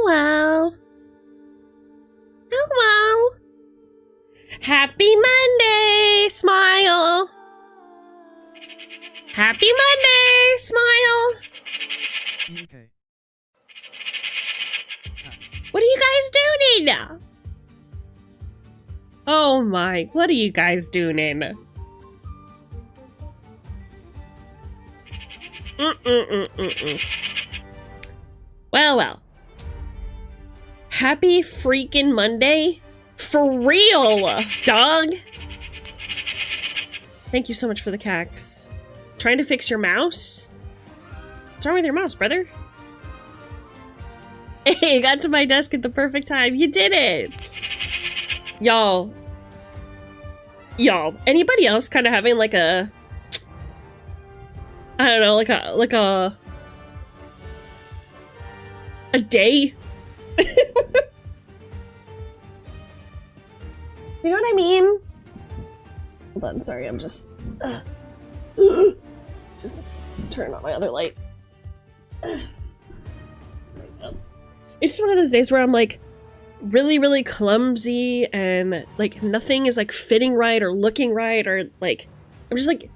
Hello. Hello. Happy Monday, smile. Happy Monday, smile. Okay. What are you guys doing now? Oh my, what are you guys doing? Well. Happy freaking Monday. For real, dog. Thank you so much for the cax. Trying to fix your mouse? What's wrong with your mouse, brother? Hey, got to my desk at the perfect time. You did it! Y'all, anybody else kind of having like a, I don't know, like a day? You know what I mean? Hold on, sorry, I'm just turn on my other light. It's just one of those days where I'm like really clumsy and like nothing is like fitting right or looking right, or like I'm just like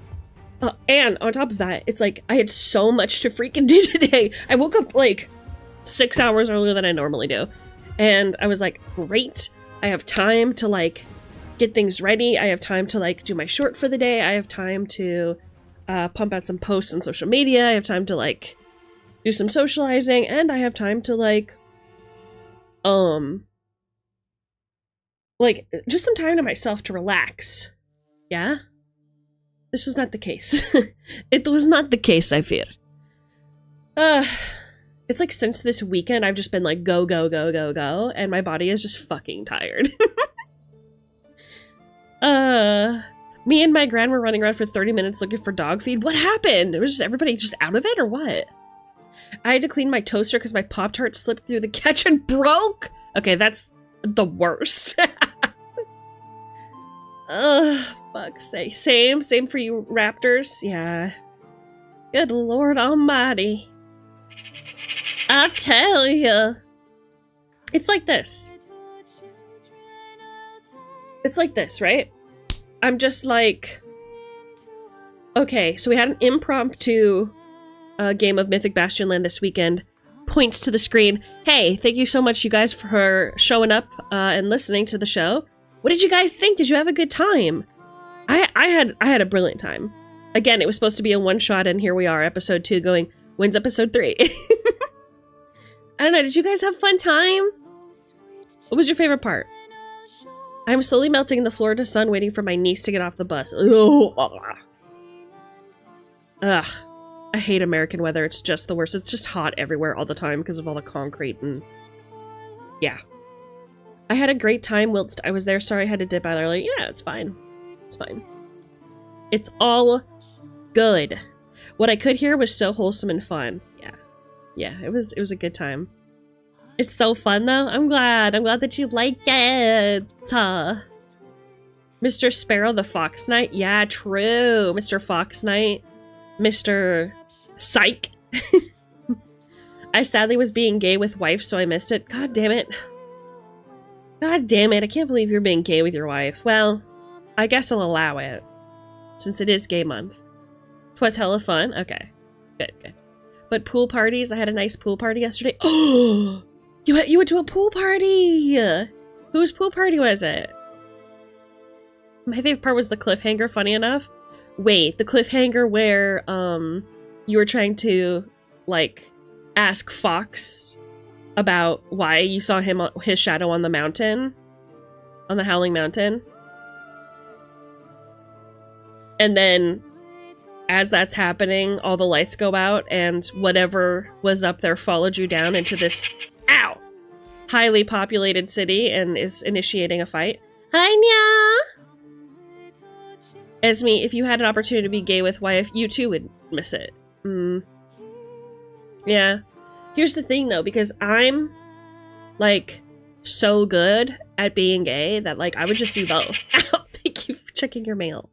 and on top of that, it's like I had so much to freaking do today. I woke up like 6 hours earlier than I normally do, and I was like, great, I have time to like get things ready. I have time to like do my short for the day. I have time to pump out some posts on social media. I have time to like do some socializing, and I have time to like just some time to myself to relax. Yeah? This was not the case. It was not the case, I fear. It's like since this weekend I've just been like go, and my body is just fucking tired. Me and my gran were running around for 30 minutes looking for dog feed. What happened? It was just everybody just out of it or what? I had to clean my toaster because my Pop-Tart slipped through the catch and broke. Okay, that's the worst. Fuck's sake. Same for you raptors. Yeah. Good Lord Almighty. I tell ya. It's like this. It's like this, right? I'm just like, okay, so we had an impromptu game of Mythic Bastionland this weekend. Points to the screen. Hey, thank you so much, you guys, for showing up and listening to the show. What did you guys think? Did you have a good time? I had a brilliant time. Again, it was supposed to be a one-shot, and here we are, episode 2 going, when's episode 3? I don't know, did you guys have a fun time? What was your favorite part? I'm slowly melting in the Florida sun, waiting for my niece to get off the bus. Ugh. I hate American weather. It's just the worst. It's just hot everywhere all the time because of all the concrete and... yeah. I had a great time whilst I was there. Sorry I had to dip out early. Yeah, it's fine. It's fine. It's all good. What I could hear was so wholesome and fun. Yeah. Yeah, it was a good time. It's so fun though. I'm glad that you like it. Mr. Sparrow the Fox Knight. Yeah, true. Mr. Fox Knight. Mr. Psych. I sadly was being gay with wife, so I missed it. God damn it. God damn it. I can't believe you're being gay with your wife. Well, I guess I'll allow it. Since it is gay month. 'Twas hella fun. Okay. Good. But pool parties. I had a nice pool party yesterday. Oh! You went to a pool party! Whose pool party was it? My favorite part was the cliffhanger, funny enough. Wait, the cliffhanger where, you were trying to, like, ask Fox about why you saw his shadow on the mountain? On the Howling Mountain? And then, as that's happening, all the lights go out, and whatever was up there followed you down into this... ow! Highly populated city and is initiating a fight. Hi, Nya! Esme, if you had an opportunity to be gay with wife, you too would miss it. Yeah. Here's the thing though, because I'm like so good at being gay that like I would just do both. Ow, thank you for checking your mail.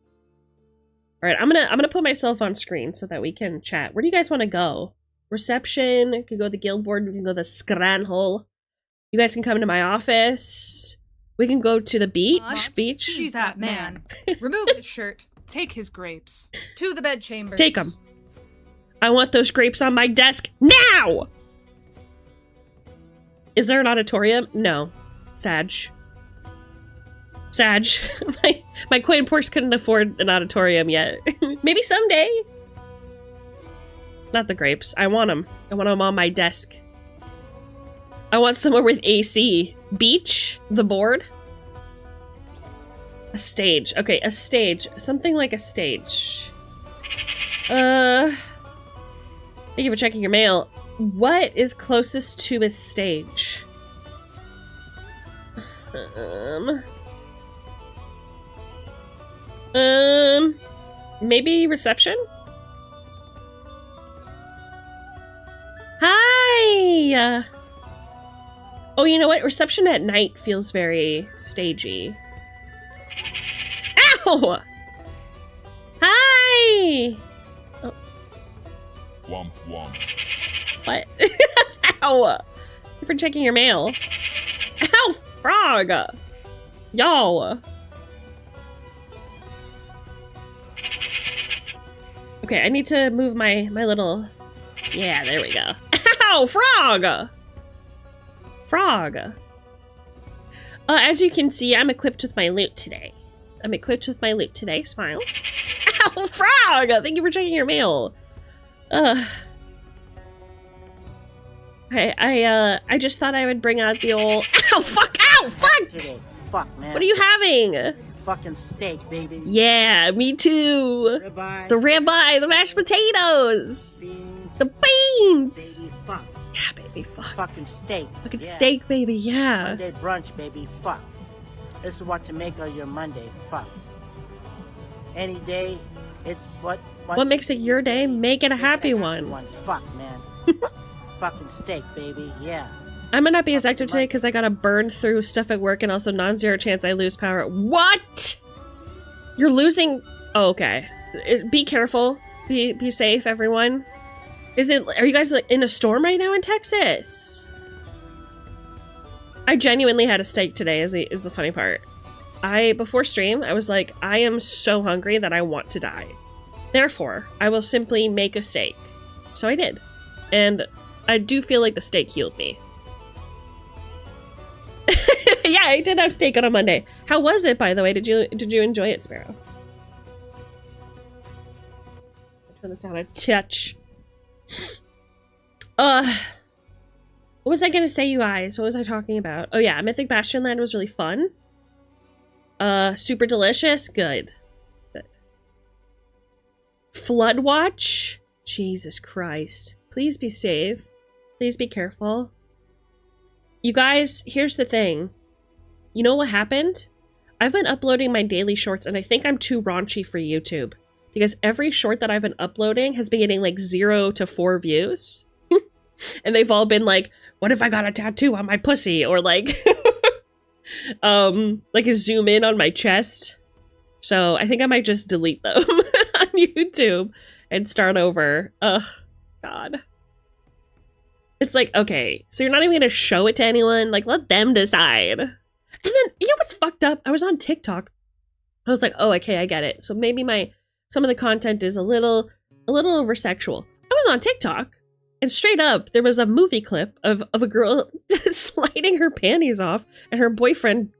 Alright, I'm gonna put myself on screen so that we can chat. Where do you guys want to go? Reception, we can go to the guild board, we can go to the Scranhole. You guys can come to my office. We can go to the beach. She's that man. Remove his shirt. Take his grapes. To the bedchamber. Take them. I want those grapes on my desk now! Is there an auditorium? No. Sag. my coin purse couldn't afford an auditorium yet. Maybe someday. Not the grapes. I want them. I want them on my desk. I want somewhere with AC. Beach? The board? A stage. Okay, a stage. Something like a stage. Thank you for checking your mail. What is closest to a stage? Maybe reception? Hi! Oh, you know what? Reception at night feels very stagey. Ow! Hi! Oh. Womp womp. What? Ow! Thank you for checking your mail. Ow! Frog! Y'all! Okay, I need to move my little... Yeah, there we go. Ow! Frog! Frog. As you can see, I'm equipped with my loot today. Smile. Ow! Frog! Thank you for checking your mail. I just thought I would bring out the old... Ow! Fuck! Ow! Fuck! Today. Fuck, man. What are you having? Fucking steak, baby. Yeah, me too. Ribeye. The ribeye, the mashed potatoes, Beans. the beans. Baby, fuck. Yeah, baby, fuck. Fucking steak. Fucking Yeah. steak, baby, yeah. Monday brunch, baby, fuck. This is what to make of your Monday, fuck. Any day, it's What makes it your day? Make it a happy one. Fuck, man. Fucking steak, baby, yeah. I might not be as active today because I gotta burn through stuff at work and also non-zero chance I lose power. What? You're losing... Oh, okay. Be careful. Be safe, everyone. Are you guys like, in a storm right now in Texas? I genuinely had a steak today is the funny part. Before stream, I was like, I am so hungry that I want to die. Therefore, I will simply make a steak. So I did. And I do feel like the steak healed me. Yeah, I did have steak on a Monday. How was it, by the way? Did you enjoy it, Sparrow? I'll turn this down a touch. What was I gonna say, you guys? What was I talking about? Oh yeah, Mythic Bastion Land was really fun. Super delicious. Good. Flood Watch? Jesus Christ. Please be safe. Please be careful. You guys, here's the thing. You know what happened? I've been uploading my daily shorts and I think I'm too raunchy for YouTube. Because every short that I've been uploading has been getting like 0 to 4 views. And they've all been like, what if I got a tattoo on my pussy? Or like, like a zoom in on my chest. So I think I might just delete them on YouTube and start over. Ugh, God. It's like, okay, so you're not even gonna show it to anyone? Like, let them decide. And then, you know what's fucked up? I was on TikTok. I was like, oh, okay, I get it. So maybe some of the content is a little over sexual. I was on TikTok, and straight up, there was a movie clip of a girl sliding her panties off, and her boyfriend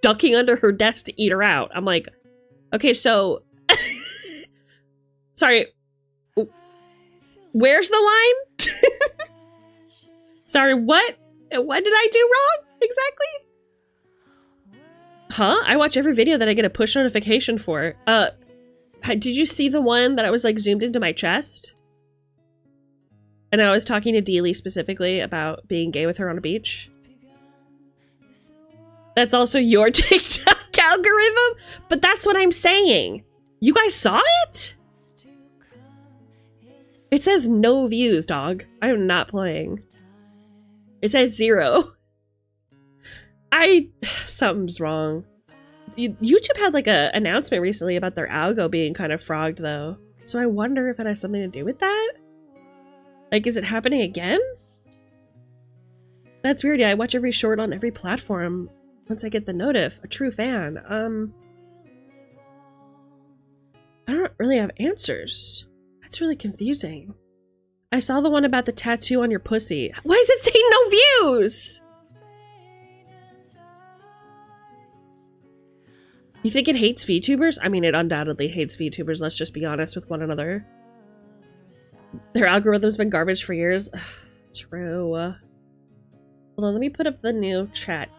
ducking under her desk to eat her out. I'm like, okay, so... Sorry. Where's the line? Sorry, what? What did I do wrong? Exactly? Huh? I watch every video that I get a push notification for. Did you see the one that I was like zoomed into my chest? And I was talking to Dealey specifically about being gay with her on a beach? That's also your TikTok algorithm? But that's what I'm saying. You guys saw it? It says no views, dog. I am not playing. It says 0. Something's wrong. YouTube had like a announcement recently about their algo being kind of frogged though. So I wonder if it has something to do with that? Like, is it happening again? That's weird. Yeah, I watch every short on every platform once I get the notif. A true fan. I don't really have answers. That's really confusing. I saw the one about the tattoo on your pussy. Why is it saying no views? You think it hates VTubers? I mean, it undoubtedly hates VTubers. Let's just be honest with one another. Their algorithm's been garbage for years. Ugh, true. Hold on, let me put up the new chat.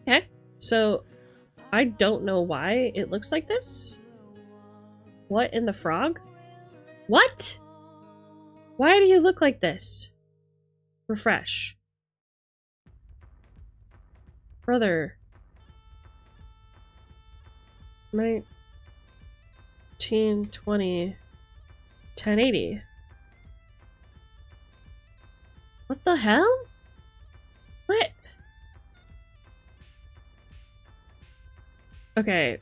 Okay, so I don't know why it looks like this. What in the frog? What? Why do you look like this? Refresh. Brother. 1920 1080. What the hell? What? Okay.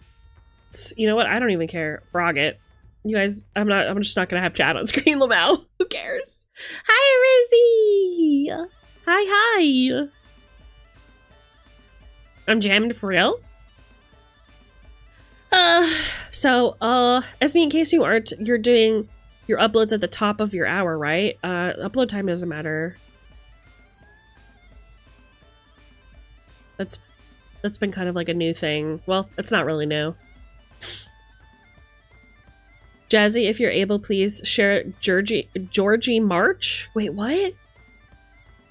You know what? I don't even care. Frog it. You guys, I'm just not gonna have chat on screen, Lamau. Who cares? Hi, Rizzy! Hi. I'm jammed for real? Esme, in case you aren't, you're doing your uploads at the top of your hour, right? Upload time doesn't matter. That's been kind of like a new thing. Well, it's not really new. Jazzy, if you're able, please share Georgie March? Wait, what?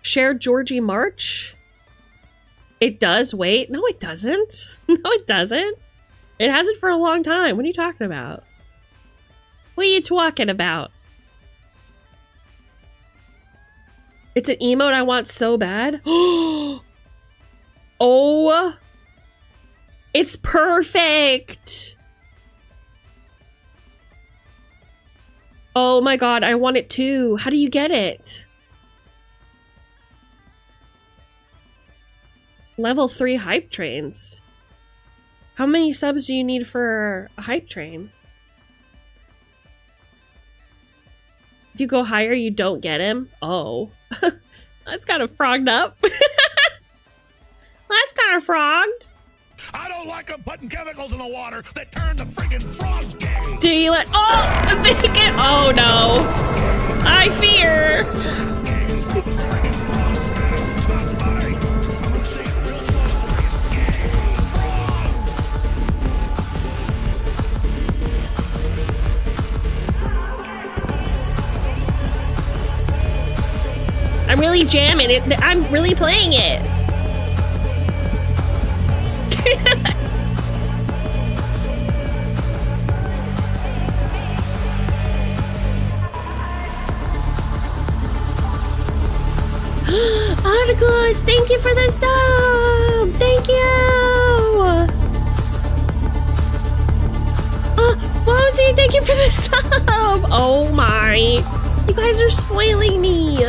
Share Georgie March? It does? Wait. No, it doesn't. No, it doesn't. It hasn't for a long time. What are you talking about? What are you talking about? It's an emote I want so bad. Oh! It's perfect! Oh my god, I want it too. How do you get it? Level 3 hype trains. How many subs do you need for a hype train? If you go higher, you don't get him? Oh. That's kind of frogged up. That's kind of frogged. I don't like them putting chemicals in the water that turn the friggin' frogs gay. Do you let— oh! Make it— oh no. I fear. I'm really jamming it. I'm really playing it. Articles, thank you for the sub. Thank you. Wozy, thank you for the sub. Oh my. You guys are spoiling me.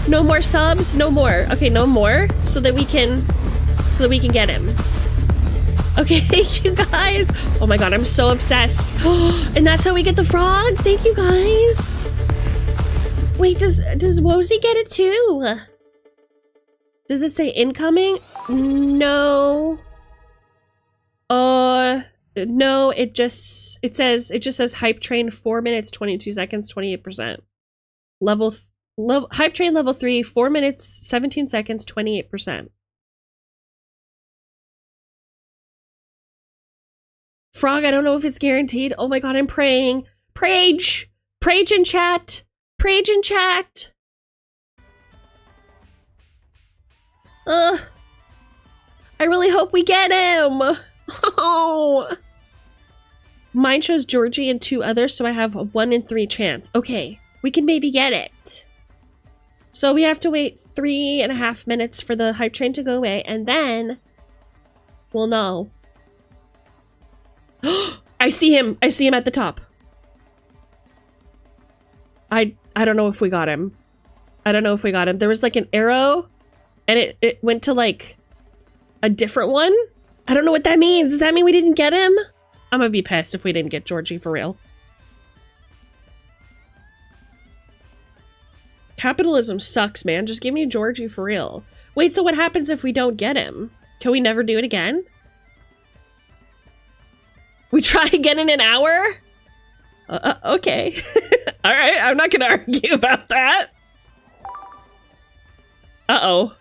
No more subs? No more. Okay, no more. So that we can get him. Okay, thank you guys. Oh my god, I'm so obsessed. And that's how we get the frog? Thank you guys. Wait, does Wozy get it too? Does it say incoming? No. No, it just says hype train 4 minutes, 22 seconds, 28%. Hype train level 3, 4 minutes, 17 seconds, 28%. Frog, I don't know if it's guaranteed. Oh my god, I'm praying. Prage! Prage in chat! Prage in chat! I really hope we get him! Oh! Mine shows Georgie and 2 others, so I have a 1 in 3 chance. Okay, we can maybe get it. So we have to wait 3.5 minutes for the hype train to go away, and then we'll know. I see him. I see him at the top. I don't know if we got him. I don't know if we got him. There was like an arrow, and it went to like a different one. I don't know what that means. Does that mean we didn't get him? I'm gonna be pissed if we didn't get Georgie for real. Capitalism sucks, man. Just give me Georgie for real. Wait, so what happens if we don't get him? Can we never do it again? We try again in an hour? Okay. All right, I'm not gonna argue about that. Uh-oh.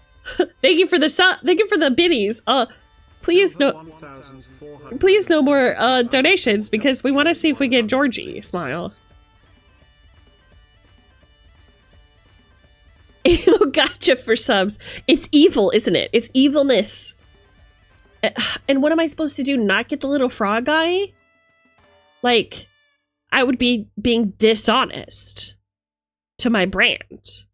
Thank you for the thank you for the biddies. Please no more donations because we want to see if we get Georgie. Smile. Ew, gotcha for subs. It's evil, isn't it? It's evilness. And what am I supposed to do? Not get the little frog guy? Like, I would be being dishonest to my brand.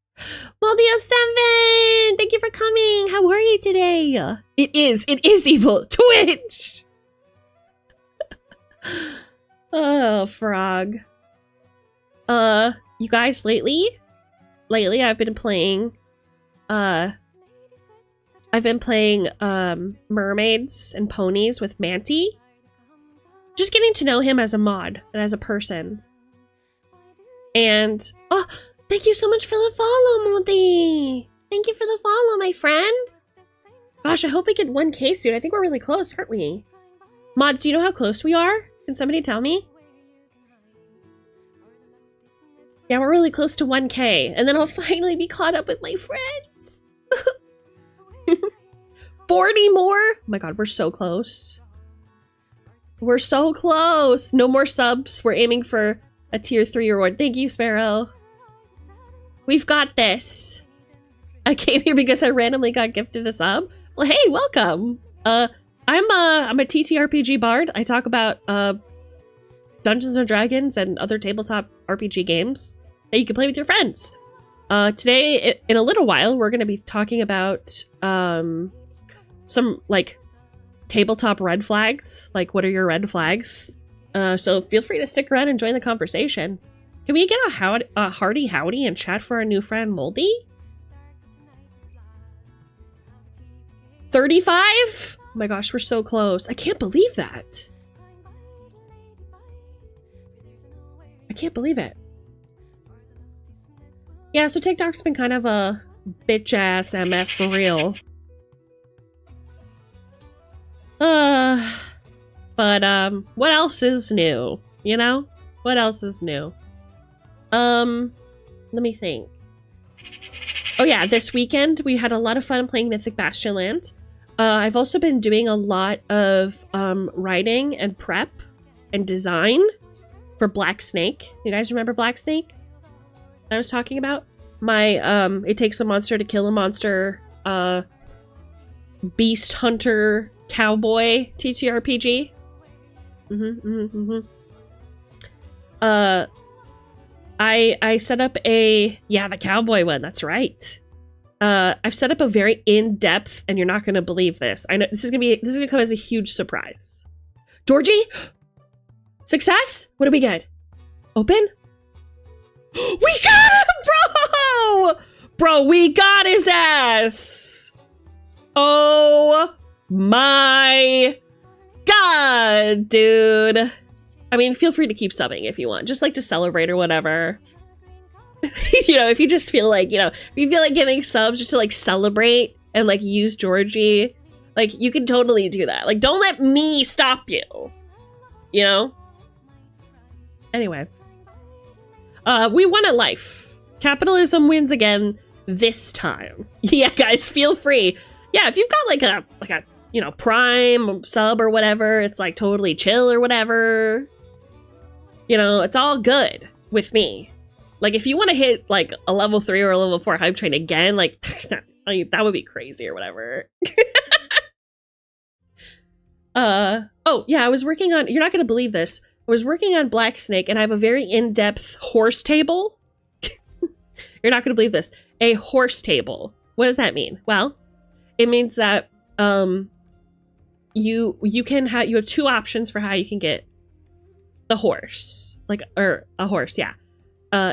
Moldio7! Thank you for coming! How are you today? It is evil. Twitch! Oh, frog. You guys, lately I've been playing, mermaids and ponies with Manty. Just getting to know him as a mod and as a person. And, oh, thank you so much for the follow, Moldy. Thank you for the follow, my friend. Gosh, I hope we get 1K soon. I think we're really close, aren't we? Mods, do you know how close we are? Can somebody tell me? Yeah, we're really close to 1K, and then I'll finally be caught up with my friends. 40 more? Oh my god, we're so close. We're so close. No more subs. We're aiming for a tier 3 reward. Thank you, Sparrow. We've got this. I came here because I randomly got gifted a sub. Well, hey, welcome. I'm a TTRPG bard. I talk about Dungeons and Dragons and other tabletop RPG games that you can play with your friends. Today, in a little while, we're going to be talking about some, like, tabletop red flags. Like, what are your red flags? So feel free to stick around and join the conversation. Can we get a hearty howdy and chat for our new friend, Moldy? 35? Oh my gosh, we're so close. I can't believe that. I can't believe it. Yeah, so TikTok's been kind of a bitch-ass MF for real. But what else is new? You know? What else is new? Let me think. Oh yeah, this weekend we had a lot of fun playing Mythic Bastionland. I've also been doing a lot of writing and prep and design for Black Snake. You guys remember Black Snake I was talking about? My it takes a monster to kill a monster beast hunter cowboy TTRPG. I set up a, yeah, the cowboy one, that's right. I've set up a very in-depth, and you're not gonna believe this. I know this is gonna come as a huge surprise. Georgie? Success? What do we get? Open? We got him, bro! Bro, we got his ass! Oh my god, dude. I mean, feel free to keep subbing if you want. Just like to celebrate or whatever. You know, if you just feel like, you know, if you feel like giving subs just to like celebrate and like use Georgie, like you can totally do that. Like, don't let me stop you. You know? Anyway. We won at life. Capitalism wins again this time. Yeah, guys, feel free. Yeah, if you've got like a you know, Prime sub or whatever, it's like totally chill or whatever. You know, it's all good with me. Like, if you want to hit like a level 3 or a level 4 hype train again, like that would be crazy or whatever. Oh yeah, I was working on, you're not gonna believe this, I was working on Black Snake and I have a very in-depth horse table. You're not gonna believe this. A horse table. What does that mean? Well, it means that you have 2 options for how you can get the horse, like, or a horse, yeah,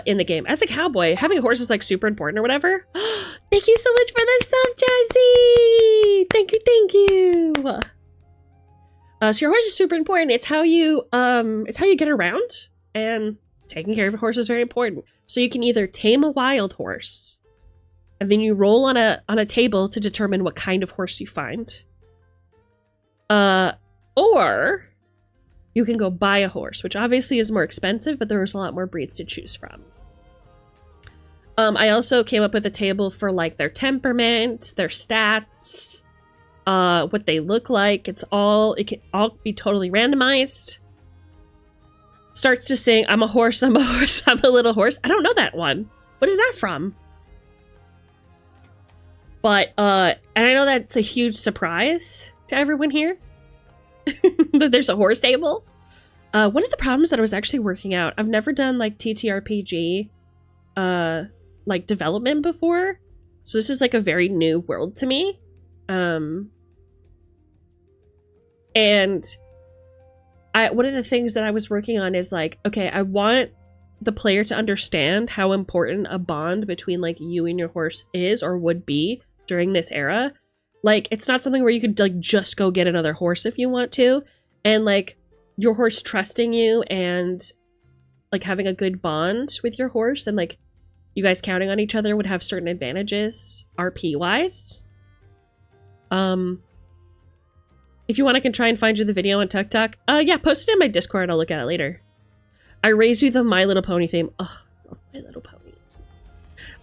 in the game. As a cowboy, having a horse is like super important or whatever. Thank you so much for the sub, Jesse. Thank you. So your horse is super important. It's how you get around, and taking care of a horse is very important. So you can either tame a wild horse, and then you roll on a table to determine what kind of horse you find. Or you can go buy a horse, which obviously is more expensive, but there's a lot more breeds to choose from. I also came up with a table for like their temperament, their stats, what they look like. It can all be totally randomized. Starts to sing, I'm a horse, I'm a horse, I'm a little horse. I don't know that one. What is that from? But, and I know that's a huge surprise to everyone here. That there's a horse table. One of the problems that I was actually working out, I've never done like TTRPG, like development before. So this is like a very new world to me. And one of the things that I was working on is like, okay, I want the player to understand how important a bond between like you and your horse is or would be during this era. Like, it's not something where you could like just go get another horse if you want to. And like your horse trusting you and like having a good bond with your horse and like you guys counting on each other would have certain advantages RP wise. If you want, I can try and find you the video on TikTok. Yeah, post it in my Discord and I'll look at it later. I raise you the My Little Pony theme. Oh, My Little Pony.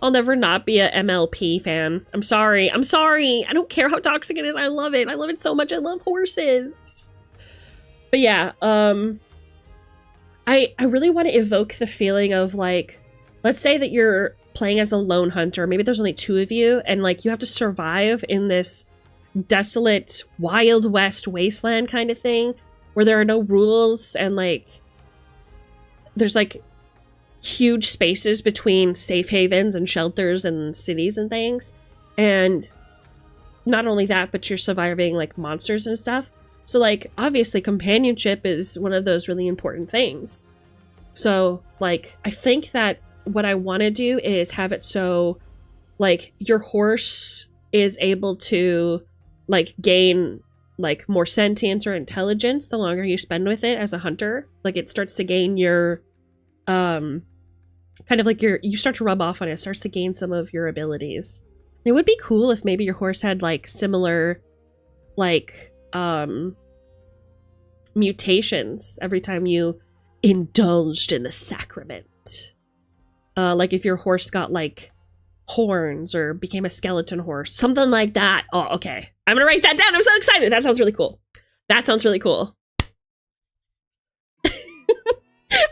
I'll never not be a MLP fan. I'm sorry. I'm sorry. I don't care how toxic it is. I love it. I love it so much. I love horses. But yeah, I really want to evoke the feeling of like, let's say that you're playing as a lone hunter. Maybe there's only 2 of you and like you have to survive in this desolate Wild West wasteland kind of thing where there are no rules and like there's like huge spaces between safe havens and shelters and cities and things. And not only that, but you're surviving like monsters and stuff. So like obviously companionship is one of those really important things. So like I think that what I want to do is have it so like your horse is able to like gain like more sentience or intelligence the longer you spend with it as a hunter. Like it starts to gain your kind of like you start to rub off on it. It starts to gain some of your abilities. It would be cool if maybe your horse had like similar like mutations every time you indulged in the sacrament. Like if your horse got like horns or became a skeleton horse, something like that. Oh, okay. I'm gonna write that down. I'm so excited. That sounds really cool. That sounds really cool.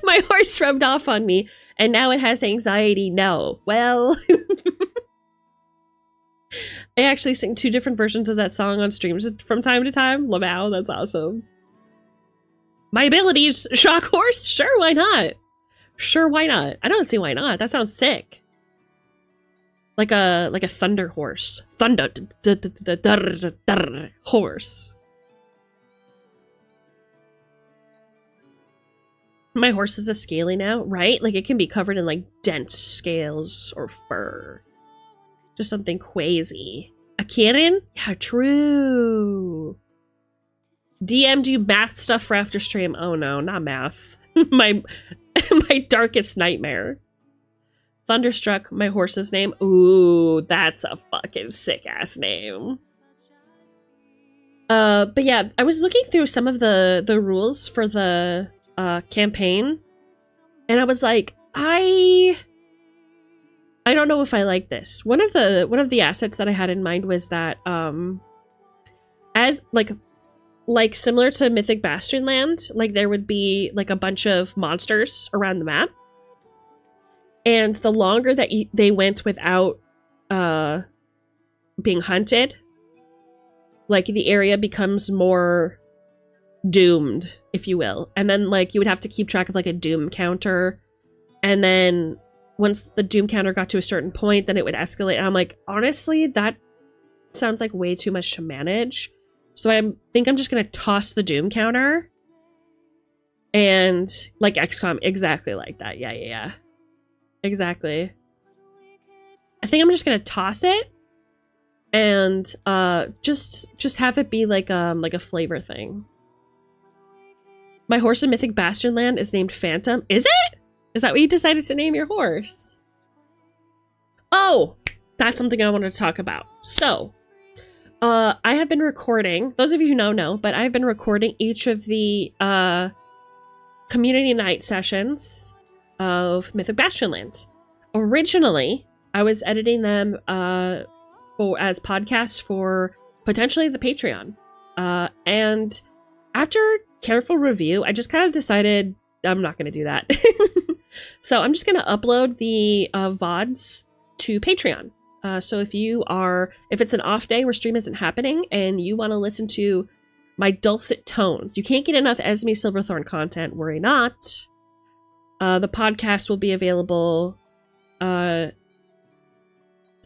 My horse rubbed off on me and now it has anxiety. No. Well, I actually sing 2 different versions of that song on streams from time to time. Lamau, that's awesome. My abilities, shock horse? Sure, why not? Sure, why not? I don't see why not. That sounds sick. Like a thunder horse. Thunder horse. My horse is a scaly now, right? Like it can be covered in like dense scales or fur. Just something crazy. A Kieran? Yeah, true. DM'd you math stuff for after stream. Oh no, not math. my darkest nightmare. Thunderstruck, my horse's name. Ooh, that's a fucking sick ass name. But yeah, I was looking through some of the rules for the campaign, and I was like, I don't know if I like this. One of the assets that I had in mind was that as like similar to Mythic Bastion Land, like there would be like a bunch of monsters around the map. And the longer that they went without being hunted, like the area becomes more doomed, if you will. And then like you would have to keep track of like a doom counter. And then once the doom counter got to a certain point, then it would escalate. And I'm like, honestly, that sounds like way too much to manage. So I think I'm just going to toss the doom counter. And like XCOM, exactly like that. Yeah. Exactly. I think I'm just gonna toss it and just have it be like a flavor thing. My horse in Mythic Bastionland is named Phantom. Is it? Is that what you decided to name your horse? Oh, that's something I wanted to talk about. So, I have been recording, those of you who know, but I've been recording each of the community night sessions of Mythic Bastionland. Originally, I was editing them as podcasts for potentially the Patreon. And after careful review, I just kind of decided I'm not going to do that. So I'm just going to upload the VODs to Patreon. So if it's an off day where stream isn't happening and you want to listen to my dulcet tones, you can't get enough Esme Silverthorn content, worry not. The podcast will be available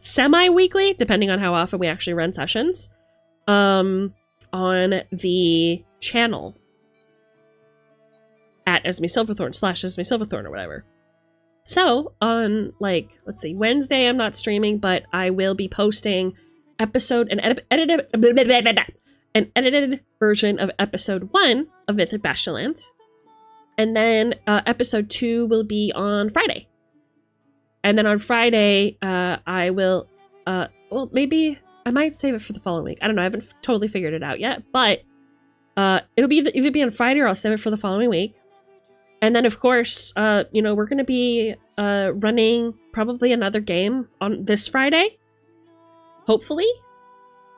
semi-weekly, depending on how often we actually run sessions, on the channel at Esme Silverthorn / Esme Silverthorn or whatever. So on, like, let's see, Wednesday I'm not streaming, but I will be posting an edited version of episode 1 of Mythic Bastionland. And then episode 2 will be on Friday. And then on Friday, I will, well, maybe I might save it for the following week. I don't know. I haven't totally figured it out yet, but it'll be either be on Friday or I'll save it for the following week. And then, of course, we're going to be running probably another game on this Friday. Hopefully.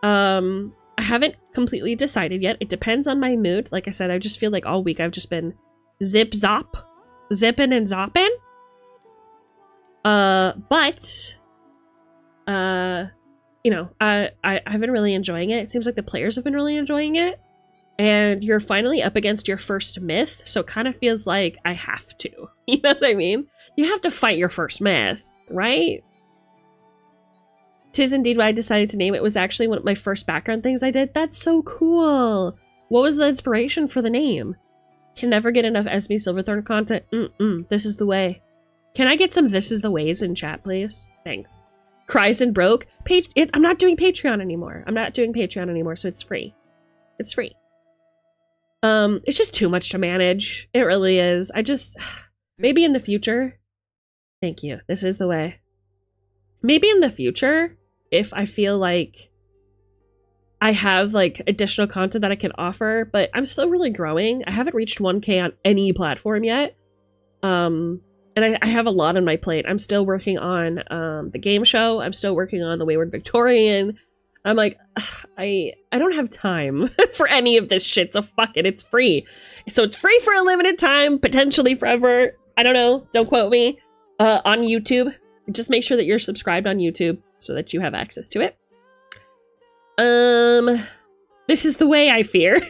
I haven't completely decided yet. It depends on my mood. Like I said, I just feel like all week I've just been zipping and zopping. But I've been really enjoying it. It seems like the players have been really enjoying it. And you're finally up against your first myth, so it kind of feels like I have to. You know what I mean? You have to fight your first myth, right? 'Tis indeed what I decided to name it. Was actually one of my first background things I did. That's so cool. What was the inspiration for the name? Can never get enough Esme Silverthorn content. This is the way. Can I get some This is the Ways in chat, please? Thanks. Cries and broke. I'm not doing Patreon anymore. So it's free. It's free. It's just too much to manage. It really is. Maybe in the future. Thank you. This is the way. Maybe in the future, if I feel like I have like additional content that I can offer, but I'm still really growing. I haven't reached 1K on any platform yet. And I have a lot on my plate. I'm still working on the game show. I'm still working on the Wayward Victorian. I'm like, I don't have time for any of this shit, so fuck it, it's free. So it's free for a limited time, potentially forever. I don't know, don't quote me. On YouTube. Just make sure that you're subscribed on YouTube so that you have access to it. This is the way I fear.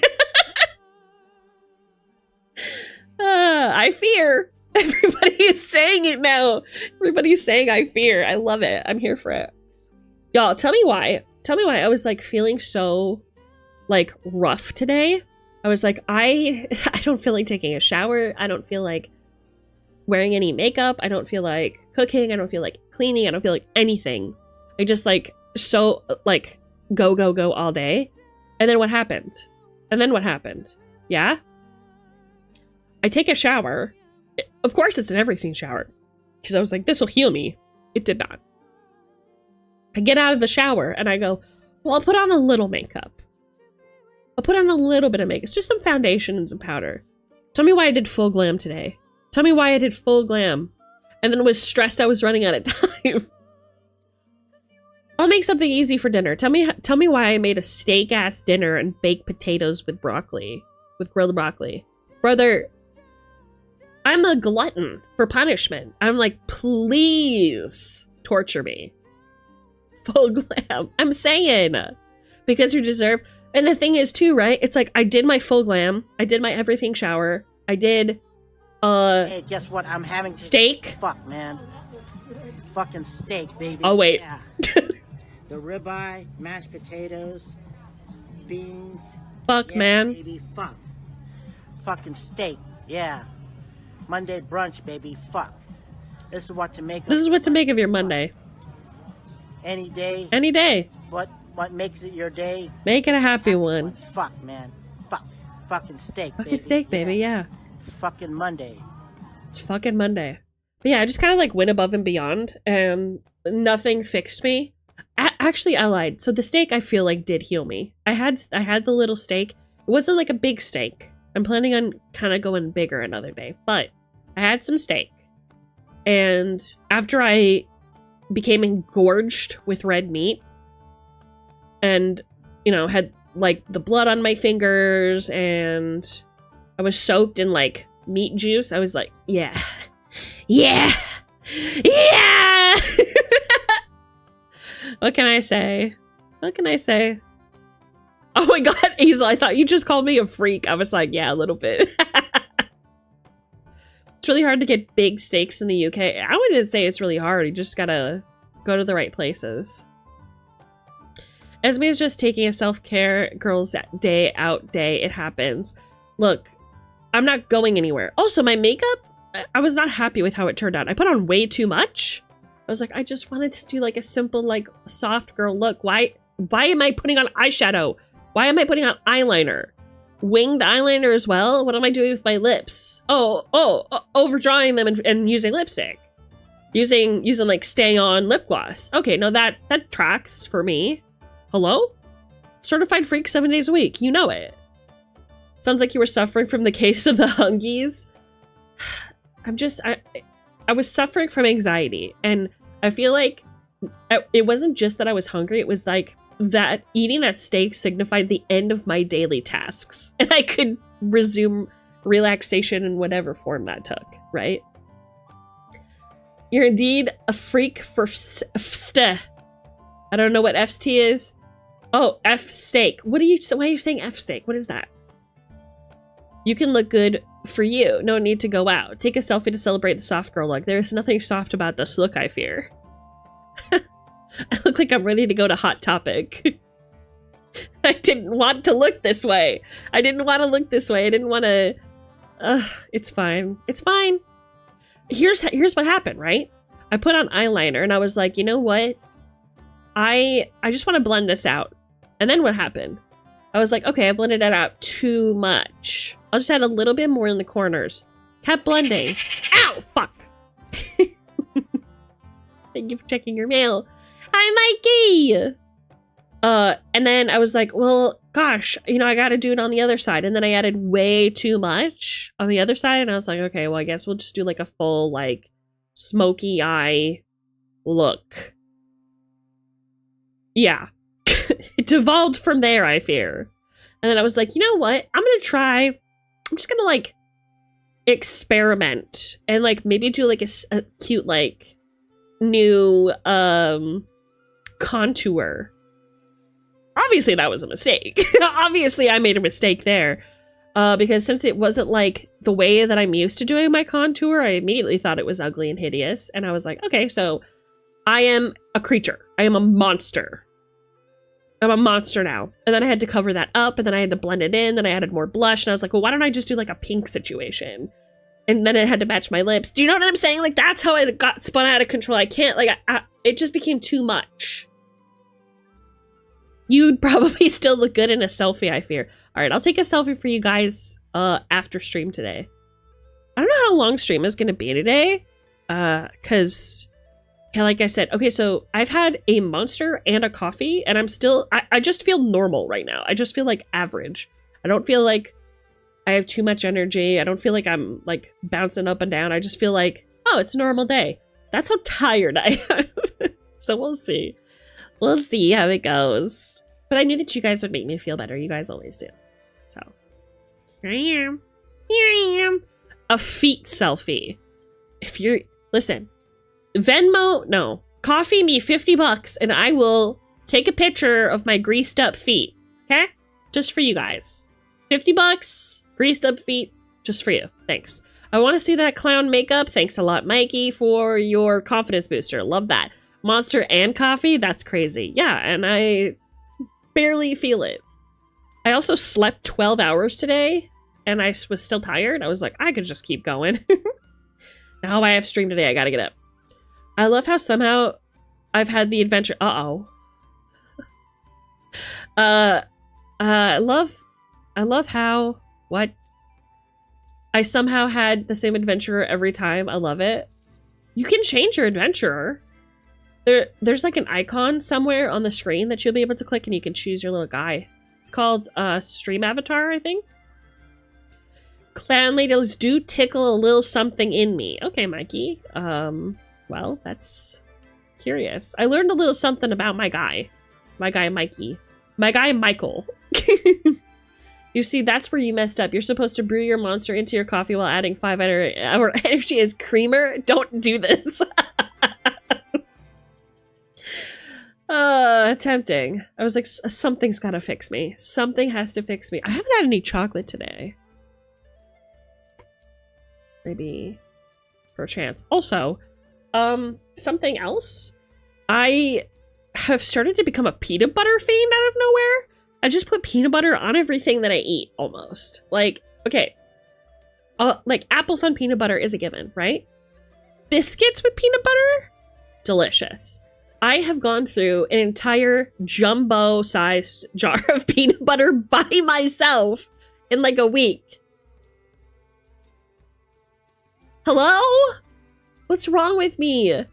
I fear. Everybody is saying it now. Everybody's saying I fear. I love it. I'm here for it. Y'all, tell me why I was like feeling so like rough today. I was like, I don't feel like taking a shower. I don't feel like wearing any makeup. I don't feel like cooking. I don't feel like cleaning. I don't feel like anything. I just like so like go all day. And then what happened? Yeah? I take a shower. Of course it's an everything shower. Because I was like, this will heal me. It did not. I get out of the shower and I go, well, I'll put on a little makeup. I'll put on a little bit of makeup. It's just some foundation and some powder. Tell me why I did full glam today. Tell me why I did full glam. And then was stressed I was running out of time. I'll make something easy for dinner. Tell me why I made a steak-ass dinner and baked potatoes with broccoli. With grilled broccoli. Brother, I'm a glutton for punishment. I'm like, please torture me. Full glam. I'm saying. Because you deserve. And the thing is too, right? It's like I did my full glam. I did my everything shower. I did hey, guess what? I'm having steak. Fuck, man. Fucking steak, baby. Oh wait. Yeah. The ribeye, mashed potatoes, beans. Fuck, yeah, man. Baby, fuck. Fucking steak. Yeah. Monday brunch, baby. Fuck. This is what to make of your Monday. Any day. Any day. What makes it your day? Make it a happy one. Fuck, man. Fuck. fucking steak, baby. Fucking steak, baby, yeah. It's fucking Monday. It's fucking Monday. But yeah, I just kind of like went above and beyond and nothing fixed me. Actually, I lied. So the steak I feel like did heal me. I had the little steak. It wasn't like a big steak. I'm planning on kind of going bigger another day, but I had some steak. And after I became engorged with red meat and, you know, had like the blood on my fingers and I was soaked in like meat juice, I was like, yeah. Yeah. Yeah. What can I say? What can I say? Oh my god, Hazel, I thought you just called me a freak. I was like, yeah, a little bit. It's really hard to get big steaks in the UK. I wouldn't say it's really hard. You just gotta go to the right places. Esme is just taking a self-care girls day out day. It happens. Look, I'm not going anywhere. Also, my makeup, I was not happy with how it turned out. I put on way too much. I was like, I just wanted to do like a simple, like soft girl look. Why am I putting on eyeshadow? Why am I putting on eyeliner? Winged eyeliner as well? What am I doing with my lips? Overdrawing them and using lipstick. Using like stay on lip gloss. Okay, no, that tracks for me. Hello? Certified freak 7 days a week. You know it. Sounds like you were suffering from the case of the hungies. I was suffering from anxiety, and I feel like it wasn't just that I was hungry, it was like that eating that steak signified the end of my daily tasks, and I could resume relaxation in whatever form that took, right? You're indeed a freak for FST. I don't know what FST is. Oh, F steak. Why are you saying F steak? What is that? You can look good for you. No need to go out. Take a selfie to celebrate the soft girl look. There's nothing soft about this look, I fear. I look like I'm ready to go to Hot Topic. I didn't want to look this way. I didn't want to look this way. I didn't want to... it's fine. It's fine. Here's what happened, right? I put on eyeliner and I was like, you know what? I just want to blend this out. And then what happened? I was like, okay, I blended it out too much. I'll just add a little bit more in the corners. Kept blending. Ow! Fuck! Thank you for checking your mail. Hi, Mikey! And then I was like, well, gosh, you know, I gotta do it on the other side. And then I added way too much on the other side. And I was like, okay, well, I guess we'll just do like a full, like, smoky eye look. Yeah. It devolved from there, I fear. And then I was like, you know what? I'm just gonna, like, experiment. And, like, maybe do, like, a cute, like, new, contour. Obviously, that was a mistake. Obviously, I made a mistake there. Because since it wasn't, like, the way that I'm used to doing my contour, I immediately thought it was ugly and hideous. And I was like, okay, so I am a creature. I am a monster. I'm a monster now. And then I had to cover that up, and then I had to blend it in, then I added more blush, and I was like, well, why don't I just do, like, a pink situation? And then it had to match my lips. Do you know what I'm saying? Like, that's how it got spun out of control. I can't, like, it just became too much. You'd probably still look good in a selfie, I fear. All right, I'll take a selfie for you guys after stream today. I don't know how long stream is going to be today. Because, yeah, like I said, okay, so I've had a Monster and a coffee, and I'm still, I just feel normal right now. I just feel like average. I don't feel like I have too much energy. I don't feel like I'm, like, bouncing up and down. I just feel like, oh, it's a normal day. That's how tired I am. So we'll see. We'll see how it goes. But I knew that you guys would make me feel better. You guys always do. So, here I am. Here I am. A feet selfie. If you're... Listen. Venmo... No. Coffee me $50 and I will take a picture of my greased up feet. Okay? Just for you guys. $50. Greased up feet. Just for you. Thanks. I want to see that clown makeup. Thanks a lot, Mikey, for your confidence booster. Love that. Monster and coffee? That's crazy. Yeah, and I barely feel it. I also slept 12 hours today, and I was still tired. I was like, I could just keep going. Now I have stream today. I gotta get up. I love how somehow I've had the adventure. Uh-oh. I love how What? I somehow had the same adventurer every time. I love it. You can change your adventurer. There's like an icon somewhere on the screen that you'll be able to click and you can choose your little guy. It's called Stream Avatar, I think. Clan ladles do tickle a little something in me. Okay, Mikey. Well, that's curious. I learned a little something about my guy. My guy, Mikey. My guy, Michael. You see, that's where you messed up. You're supposed to brew your monster into your coffee while adding 5 hour energy as creamer. Don't do this. Tempting. I was like, something's gotta fix me. Something has to fix me. I haven't had any chocolate today. Maybe for a chance. Also, something else. I have started to become a peanut butter fiend out of nowhere. I just put peanut butter on everything that I eat, almost. Like, okay. Like, apples on peanut butter is a given, right? Biscuits with peanut butter? Delicious. I have gone through an entire jumbo-sized jar of peanut butter by myself in like a week. Hello? What's wrong with me?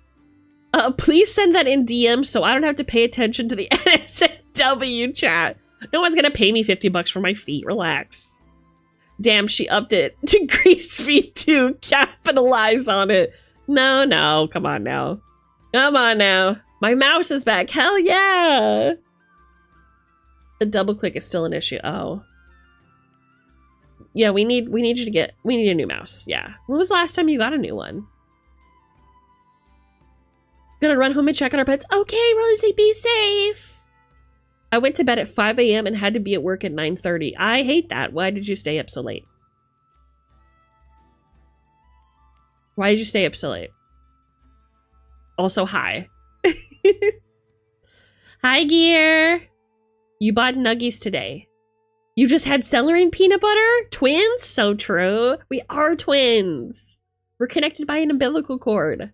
Please send that in DM so I don't have to pay attention to the NSFW chat. No one's gonna pay me 50 bucks for my feet. Relax. Damn, she upped it to greased feet too. Capitalize on it. No, come on now. Come on now. My mouse is back. Hell yeah. The double click is still an issue. Oh. Yeah, we need a new mouse. Yeah. When was the last time you got a new one? Gonna run home and check on our pets. Okay, Rosie, be safe. I went to bed at 5 a.m. and had to be at work at 9:30. I hate that. Why did you stay up so late? Why did you stay up so late? Also, hi. Hi, Gear. You bought nuggies today. You just had celery and peanut butter? Twins? So true. We are twins. We're connected by an umbilical cord.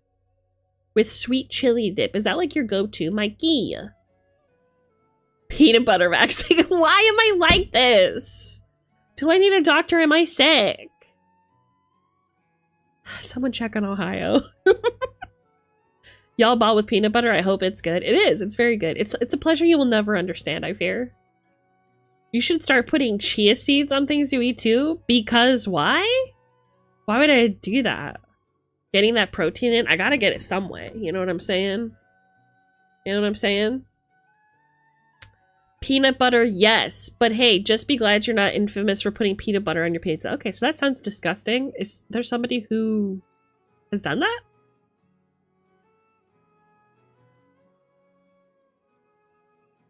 With sweet chili dip. Is that like your go-to, Mikey? Peanut butter vaccine. Why am I like this? Do I need a doctor? Am I sick? Someone check on Ohio. Y'all bought with peanut butter. I hope it's good. It is. It's very good. It's a pleasure you will never understand, I fear. You should start putting chia seeds on things you eat too. Because why? Why would I do that? Getting that protein in? I gotta get it some way. You know what I'm saying? You know what I'm saying? Peanut butter, yes. But hey, just be glad you're not infamous for putting peanut butter on your pizza. Okay, so that sounds disgusting. Is there somebody who has done that?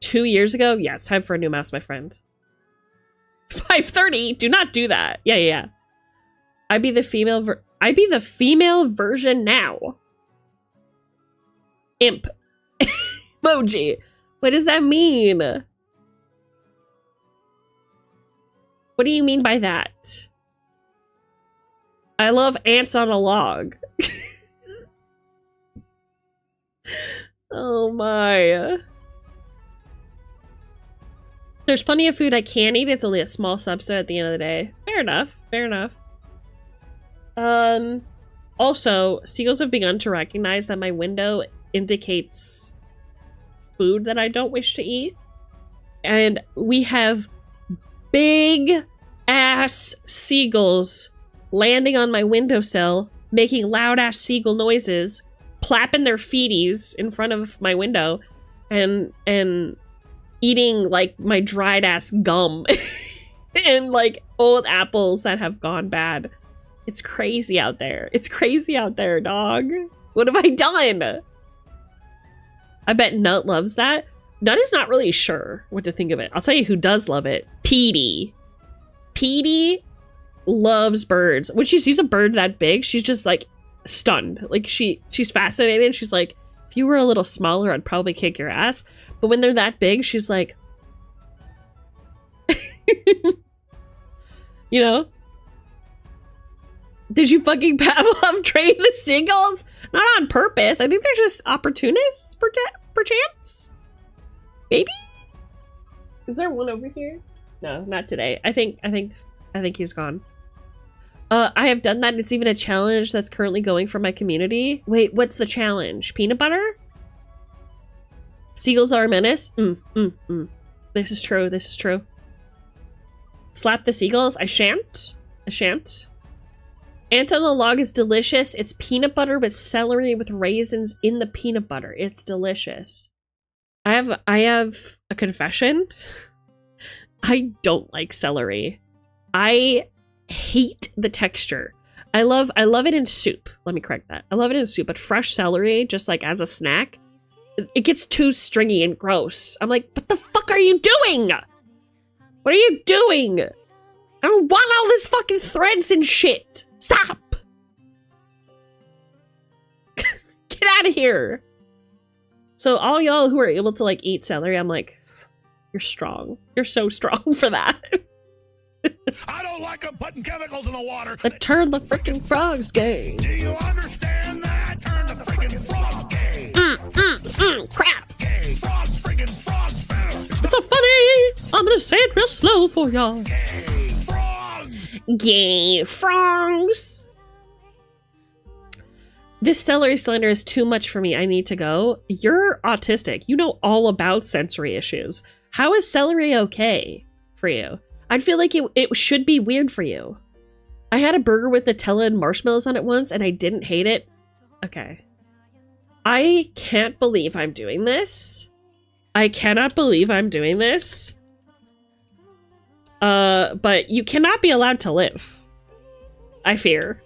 Two years ago? Yeah, it's time for a new mouse, my friend. 5:30? Do not do that. Yeah. I'd be the female version now. Imp. Emoji. What does that mean? What do you mean by that? I love ants on a log. Oh my. There's plenty of food I can eat. It's only a small subset at the end of the day. Fair enough. Fair enough. Also, seagulls have begun to recognize that my window indicates food that I don't wish to eat. And we have big ass seagulls landing on my windowsill, making loud ass seagull noises, clapping their feeties in front of my window, and eating like my dried ass gum and like old apples that have gone bad. It's crazy out there. It's crazy out there, dog. What have I done? I bet Nut loves that. Nut is not really sure what to think of it. I'll tell you who does love it. Petey. Petey loves birds. When she sees a bird that big, she's just like stunned. Like she's fascinated. She's like, if you were a little smaller, I'd probably kick your ass. But when they're that big, she's like, you know? Did you fucking Pavlov train the seagulls? Not on purpose. I think they're just opportunists, perchance? Maybe? Is there one over here? No, not today. I think I think he's gone. I have done that. It's even a challenge that's currently going for my community. Wait, what's the challenge? Peanut butter? Seagulls are a menace? This is true. This is true. Slap the seagulls? I shan't. I shan't. Ant on a log is delicious. It's peanut butter with celery with raisins in the peanut butter. It's delicious. I have a confession. I don't like celery. I hate the texture. I love it in soup. Let me correct that. I love it in soup, but fresh celery, just like as a snack, it gets too stringy and gross. I'm like, what the fuck are you doing? What are you doing? I don't want all this fucking threads and shit. Stop. Get out of here. So all y'all who are able to like eat celery, I'm like, you're strong. You're so strong for that. I don't like them putting chemicals in the water. But turn the freaking frogs gay. Do you understand that? Turn the freaking frogs gay. Crap. Gay. Frogs freaking frogs found. It's so funny. I'm gonna say it real slow for y'all. Gay frogs. Gay frogs. This celery slander is too much for me. I need to go. You're autistic. You know all about sensory issues. How is celery okay for you? I'd feel like it should be weird for you. I had a burger with Nutella and marshmallows on it once and I didn't hate it. Okay. I can't believe I'm doing this. I cannot believe I'm doing this. But you cannot be allowed to live. I fear.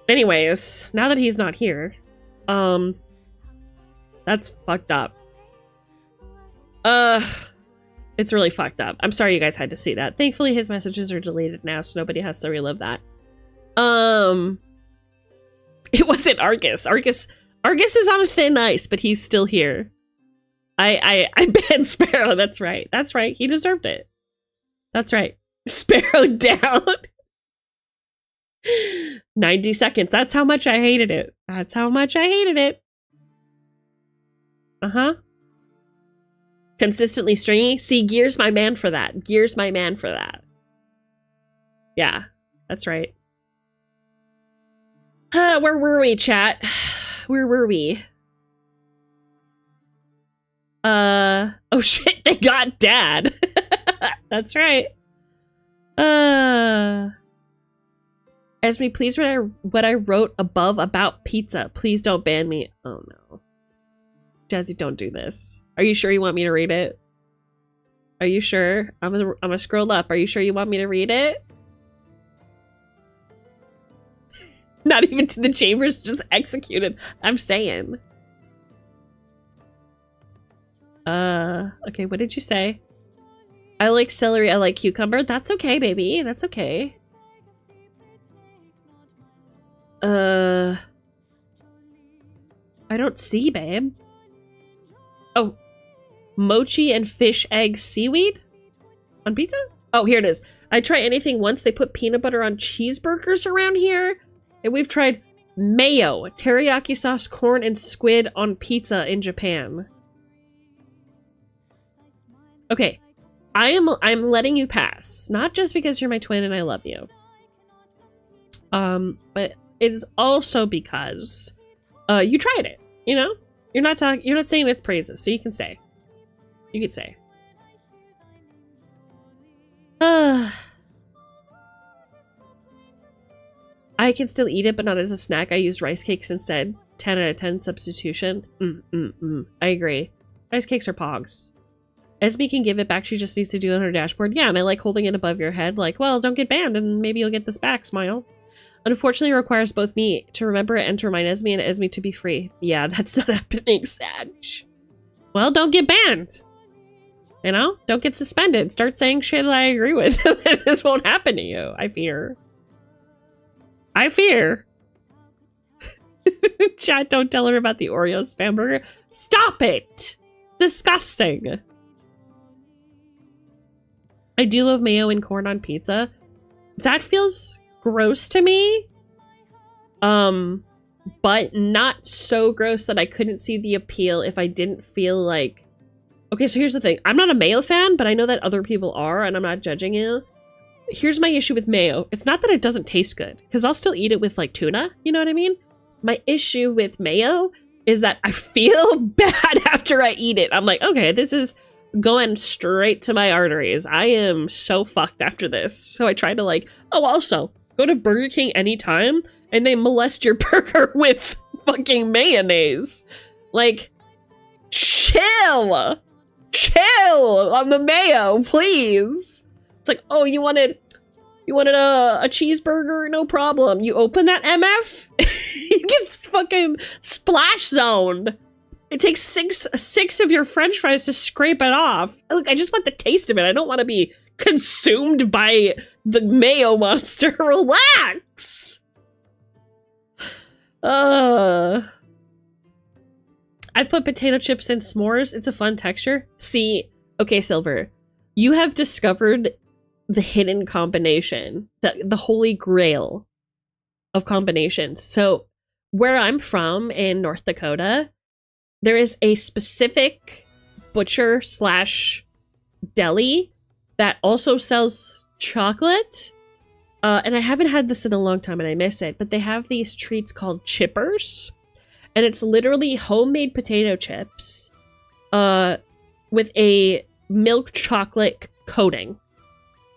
Anyways, now that he's not here, that's fucked up. It's really fucked up. I'm sorry you guys had to see that. Thankfully, his messages are deleted now, so nobody has to relive that. It wasn't Argus. Argus is on a thin ice, but he's still here. I banned Sparrow. That's right. That's right. He deserved it. That's right. Sparrow down. 90 seconds. That's how much I hated it. That's how much I hated it. Uh-huh. Consistently stringy. See, Gear's my man for that. Gear's my man for that. Yeah, that's right. Where were we, chat? Where were we? Oh shit, they got Dad. That's right. Esme, please read what I wrote above about pizza. Please don't ban me. Oh no. Jazzy, don't do this. Are you sure you want me to read it? Are you sure? I'm gonna scroll up. Are you sure you want me to read it? Not even to the chambers, just executed. I'm saying. Okay, what did you say? I like celery, I like cucumber. That's okay, baby. That's okay. I don't see, babe. Oh. Mochi and fish egg seaweed? On pizza? Oh, here it is. I try anything once. They put peanut butter on cheeseburgers around here. And we've tried mayo, teriyaki sauce, corn, and squid on pizza in Japan. Okay. I'm letting you pass. Not just because you're my twin and I love you. But it is also because you tried it, you know? You're not saying its praises, so you can stay. You can stay. I can still eat it, but not as a snack. I used rice cakes instead. 10 out of 10 substitution. I agree. Rice cakes are pogs. Esme can give it back. She just needs to do it on her dashboard. Yeah, and I like holding it above your head. Like, well, don't get banned, and maybe you'll get this back, smile. Unfortunately, it requires both me to remember it and to remind Esme and Esme to be free. Yeah, that's not happening, Sag. Well, don't get banned. You know? Don't get suspended. Start saying shit that I agree with. This won't happen to you, I fear. I fear. Chat, don't tell her about the Oreo spam burger. Stop it! Disgusting. I do love mayo and corn on pizza. That feels gross to me. But not so gross that I couldn't see the appeal if I didn't feel like Okay, so here's the thing. I'm not a mayo fan, but I know that other people are, and I'm not judging you. Here's my issue with mayo. It's not that it doesn't taste good, because I'll still eat it with, like, tuna. You know what I mean? My issue with mayo is that I feel bad after I eat it. I'm like, okay, this is going straight to my arteries. I am so fucked after this. So I try to, like, oh, also, go to Burger King anytime, and they molest your burger with fucking mayonnaise. Like, chill! Chill on the mayo, please. It's like, oh, you wanted a cheeseburger? No problem. You open that MF, you get fucking splash zoned. It takes six of your French fries to scrape it off. Look, I just want the taste of it. I don't want to be consumed by the mayo monster. Relax. I've put potato chips in s'mores. It's a fun texture. See, okay, Silver, you have discovered the hidden combination, the holy grail of combinations. So where I'm from in North Dakota, there is a specific butcher / deli that also sells chocolate. And I haven't had this in a long time and I miss it, but they have these treats called chippers. And it's literally homemade potato chips with a milk chocolate coating.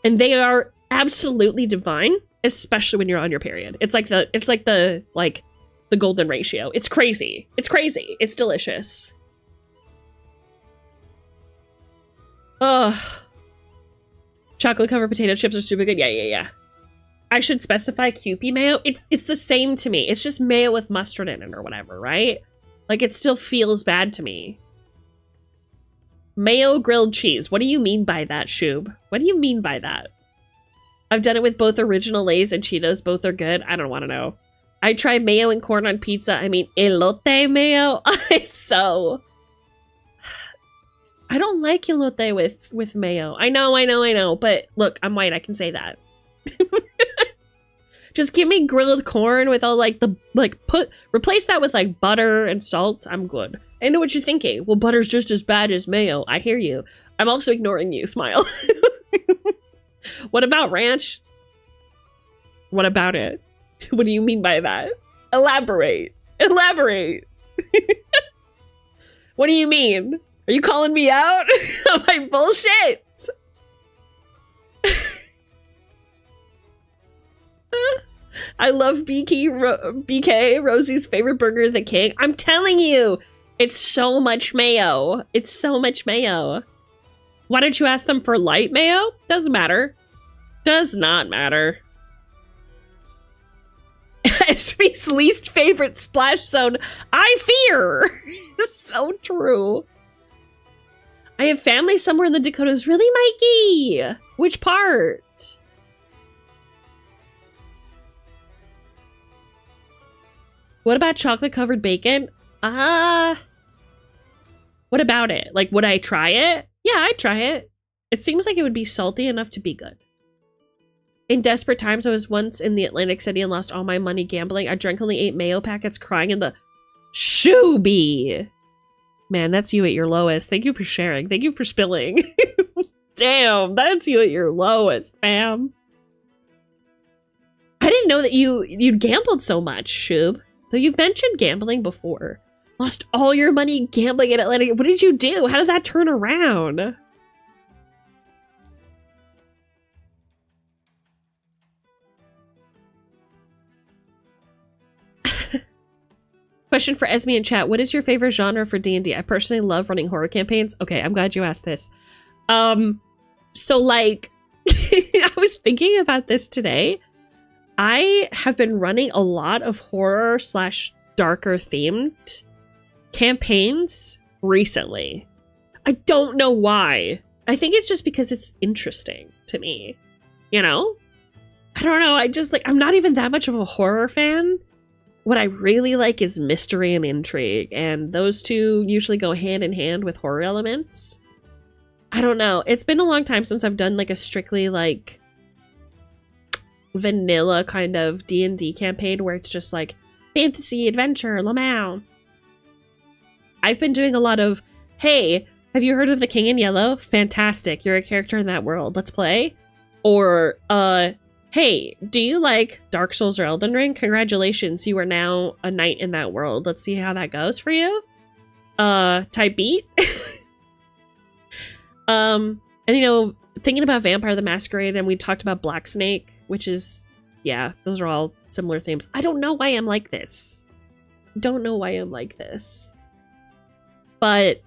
And they are absolutely divine, especially when you're on your period. It's like the golden ratio. It's crazy. It's crazy. It's delicious. Chocolate covered potato chips are super good. Yeah. I should specify Kewpie mayo. It's the same to me. It's just mayo with mustard in it or whatever, right? Like, it still feels bad to me. Mayo grilled cheese. What do you mean by that, Shoob? What do you mean by that? I've done it with both original Lay's and Cheetos. Both are good. I don't want to know. I tried mayo and corn on pizza. I mean, elote mayo. It's so... I don't like elote with mayo. I know. But look, I'm white. I can say that. Just give me grilled corn with all replace that with like butter and salt. I'm good. I know what you're thinking. Well, butter's just as bad as mayo. I hear you. I'm also ignoring you. Smile. What about ranch? What about it? What do you mean by that? Elaborate. What do you mean? Are you calling me out on my bullshit? I love BK, Rosie's favorite burger, the king. I'm telling you, it's so much mayo. It's so much mayo. Why don't you ask them for light mayo? Doesn't matter. Does not matter. SB's least favorite splash zone. I fear. So true. I have family somewhere in the Dakotas. Really, Mikey? Which part? What about chocolate covered bacon? What about it? Like, would I try it? Yeah, I'd try it. It seems like it would be salty enough to be good. In desperate times, I was once in the Atlantic City and lost all my money gambling. I drunkenly ate mayo packets crying in the Shooby. Man, that's you at your lowest. Thank you for sharing. Thank you for spilling. Damn, that's you at your lowest, fam. I didn't know that you gambled so much, Shoob. Though you've mentioned gambling before. Lost all your money gambling at Atlantic. What did you do? How did that turn around? Question for Esme in chat. What is your favorite genre for D&D? I personally love running horror campaigns. Okay, I'm glad you asked this. So like, I was thinking about this today. I have been running a lot of horror / darker themed campaigns recently. I don't know why. I think it's just because it's interesting to me. You know? I don't know. I just I'm not even that much of a horror fan. What I really like is mystery and intrigue, and those two usually go hand in hand with horror elements. I don't know. It's been a long time since I've done a strictly vanilla kind of D&D campaign where it's just fantasy, adventure, Lamau. I've been doing a lot of, hey, Have you heard of The King in Yellow? Fantastic. You're a character in that world. Let's play. Or, hey, do you like Dark Souls or Elden Ring? Congratulations, you are now a knight in that world. Let's see how that goes for you. Type beat. And you know, thinking about Vampire the Masquerade, and we talked about Black Snake, which is, yeah, those are all similar themes. I don't know why I'm like this. Don't know why I'm like this. But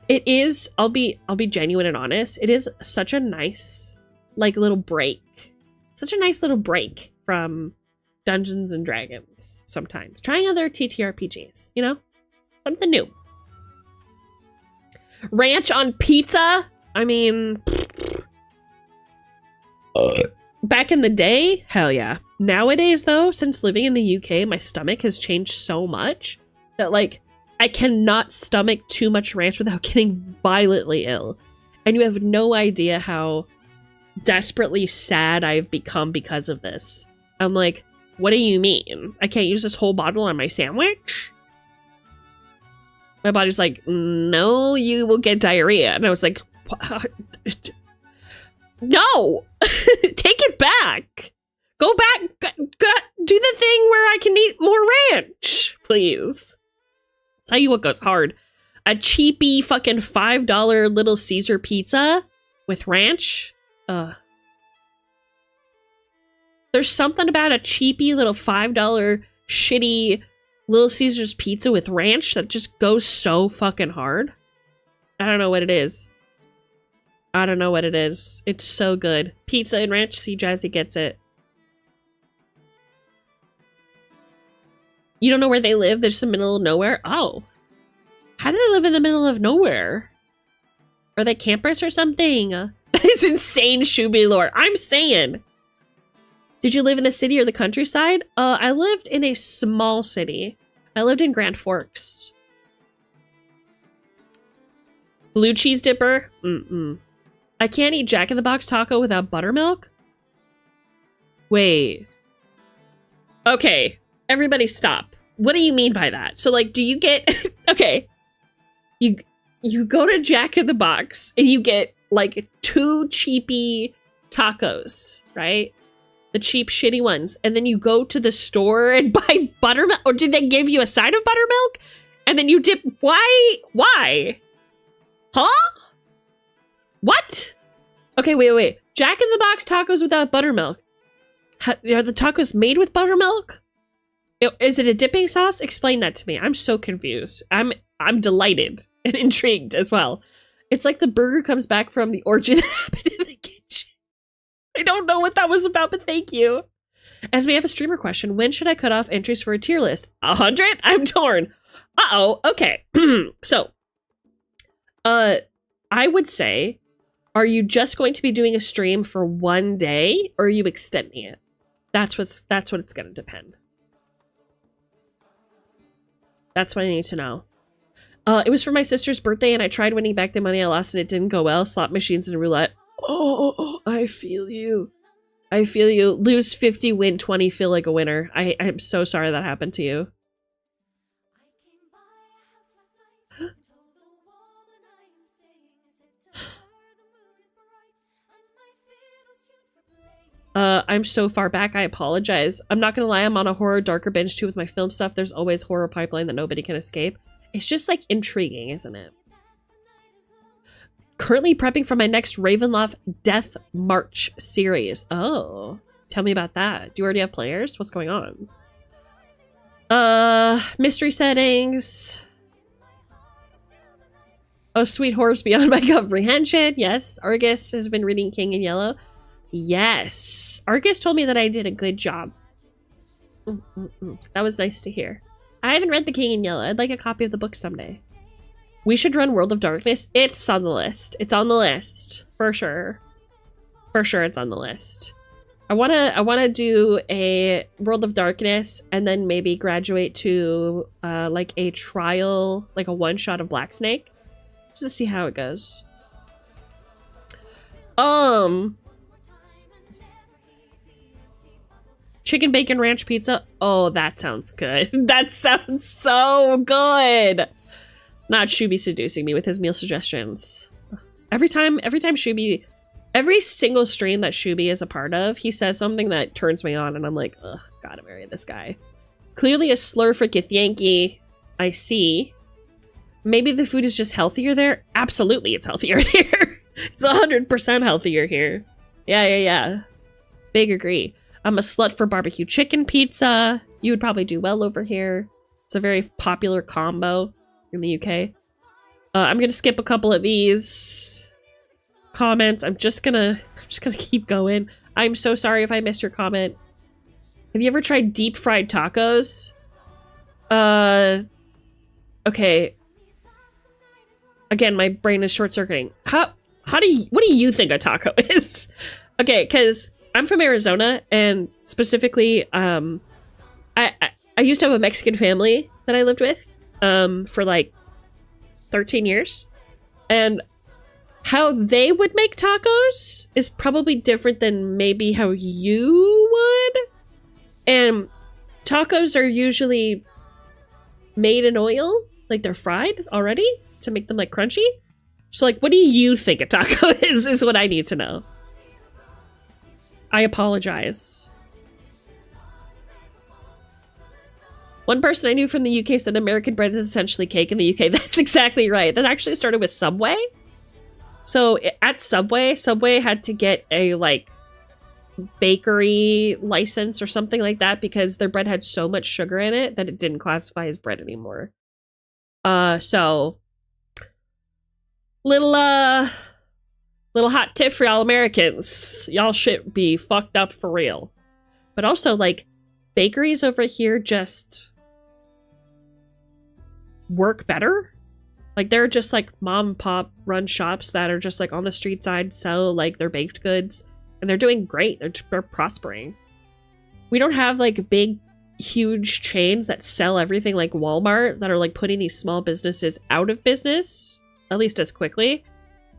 it is, I'll be genuine and honest. It is such a nice, like, little break. Such a nice little break from Dungeons and Dragons sometimes. Trying other TTRPGs, you know? Something new. Ranch on pizza? I mean, back in the day, hell yeah. Nowadays, though, since living in the UK, my stomach has changed so much that, like, I cannot stomach too much ranch without getting violently ill. And you have no idea how desperately sad I've become because of this. I'm like, what do you mean? I can't use this whole bottle on my sandwich? My body's like, no, you will get diarrhea. And I was like, no! Take it back! Go back! Do the thing where I can eat more ranch, please. Tell you what goes hard. A cheapy fucking $5 Little Caesar pizza with ranch? There's something about a cheapy little $5 shitty Little Caesar's pizza with ranch that just goes so fucking hard. I don't know what it is. I don't know what it is. It's so good. Pizza and ranch, see Jazzy gets it. You don't know where they live? They're just in the middle of nowhere? Oh. How do they live in the middle of nowhere? Are they campers or something? That is insane, Shubi lore. I'm saying. Did you live in the city or the countryside? I lived in a small city. I lived in Grand Forks. Blue cheese dipper? Mm-mm. I can't eat Jack in the Box taco without buttermilk? Wait. Okay. Everybody stop. What do you mean by that? So, like, do you get... okay. You go to Jack in the Box and you get, like, 2 cheapy tacos, right? The cheap, shitty ones. And then you go to the store and buy buttermilk? Or do they give you a side of buttermilk? And then you dip... Why? Why? Huh? What? Okay, wait. Jack in the Box tacos without buttermilk. Are the tacos made with buttermilk? Is it a dipping sauce? Explain that to me. I'm so confused. I'm delighted and intrigued as well. It's like the burger comes back from the orgy that happened in the kitchen. I don't know what that was about, but thank you. As we have a streamer question, when should I cut off entries for a tier list? 100? I'm torn. Uh-oh. Okay. So, I would say, are you just going to be doing a stream for one day, or are you extending it? That's what it's gonna depend. That's what I need to know. It was for my sister's birthday, and I tried winning back the money I lost, and it didn't go well. Slot machines and roulette. Oh, I feel you. I feel you. Lose 50, win 20, feel like a winner. I'm so sorry that happened to you. I'm so far back, I apologize. I'm not gonna lie, I'm on a horror darker binge too with my film stuff. There's always horror pipeline that nobody can escape. It's just, like, intriguing, isn't it? Currently prepping for my next Ravenloft Death March series. Oh, tell me about that. Do you already have players? What's going on? Mystery settings. Oh, sweet horrors beyond my comprehension. Yes, Argus has been reading King in Yellow. Yes, Argus told me that I did a good job. That was nice to hear. I haven't read The King in Yellow. I'd like a copy of the book someday. We should run World of Darkness. It's on the list. It's on the list for sure. For sure, it's on the list. I wanna do a World of Darkness and then maybe graduate to like a trial, like a one shot of Black Snake, just to see how it goes. Chicken bacon ranch pizza. Oh, that sounds good. That sounds so good. Not Shubi seducing me with his meal suggestions. Every time Shubi, every single stream that Shubi is a part of, he says something that turns me on, and I'm like, ugh, gotta marry this guy. Clearly a slurfricith Yankee, I see. Maybe the food is just healthier there? Absolutely, it's healthier here. It's 100% healthier here. Yeah. Big agree. I'm a slut for barbecue chicken pizza. You would probably do well over here. It's a very popular combo in the UK. I'm gonna skip a couple of these comments. I'm just gonna keep going. I'm so sorry if I missed your comment. Have you ever tried deep fried tacos? Okay. Again, my brain is short-circuiting. What do you think a taco is? Okay, because I'm from Arizona, and specifically, I used to have a Mexican family that I lived with, for like 13 years. And how they would make tacos is probably different than maybe how you would. And tacos are usually made in oil, like they're fried already to make them like crunchy. So like, what do you think a taco is what I need to know. I apologize. One person I knew from the UK said American bread is essentially cake in the UK. That's exactly right. That actually started with Subway. So at Subway had to get a like bakery license or something like that because their bread had so much sugar in it that it didn't classify as bread anymore. So little hot tip for y'all Americans. Y'all should be fucked up for real. But also like bakeries over here just work better. Like they're just like mom and pop run shops that are just like on the street side, sell like their baked goods, and they're doing great. They're prospering. We don't have like big huge chains that sell everything like Walmart that are like putting these small businesses out of business, at least as quickly.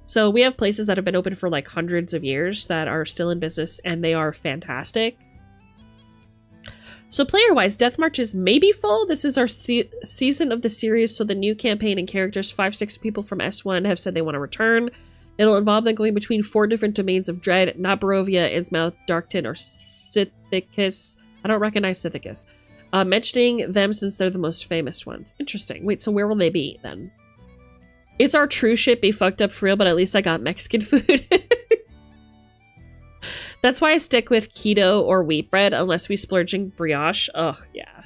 So we have places that have been open for like hundreds of years that are still in business, and they are fantastic. So player-wise, Death March is maybe full. This is our season of the series, so the new campaign and characters, 5-6 people from S1 have said they want to return. It'll involve them going between 4 different domains of dread: not Barovia, Innsmouth, Darkton, or Sithicus. I don't recognize Sithicus. Mentioning them since they're the most famous ones. Interesting. Wait, so where will they be then? It's our true shit be fucked up for real, but at least I got Mexican food. That's why I stick with keto or wheat bread unless we splurging brioche. Oh, yeah.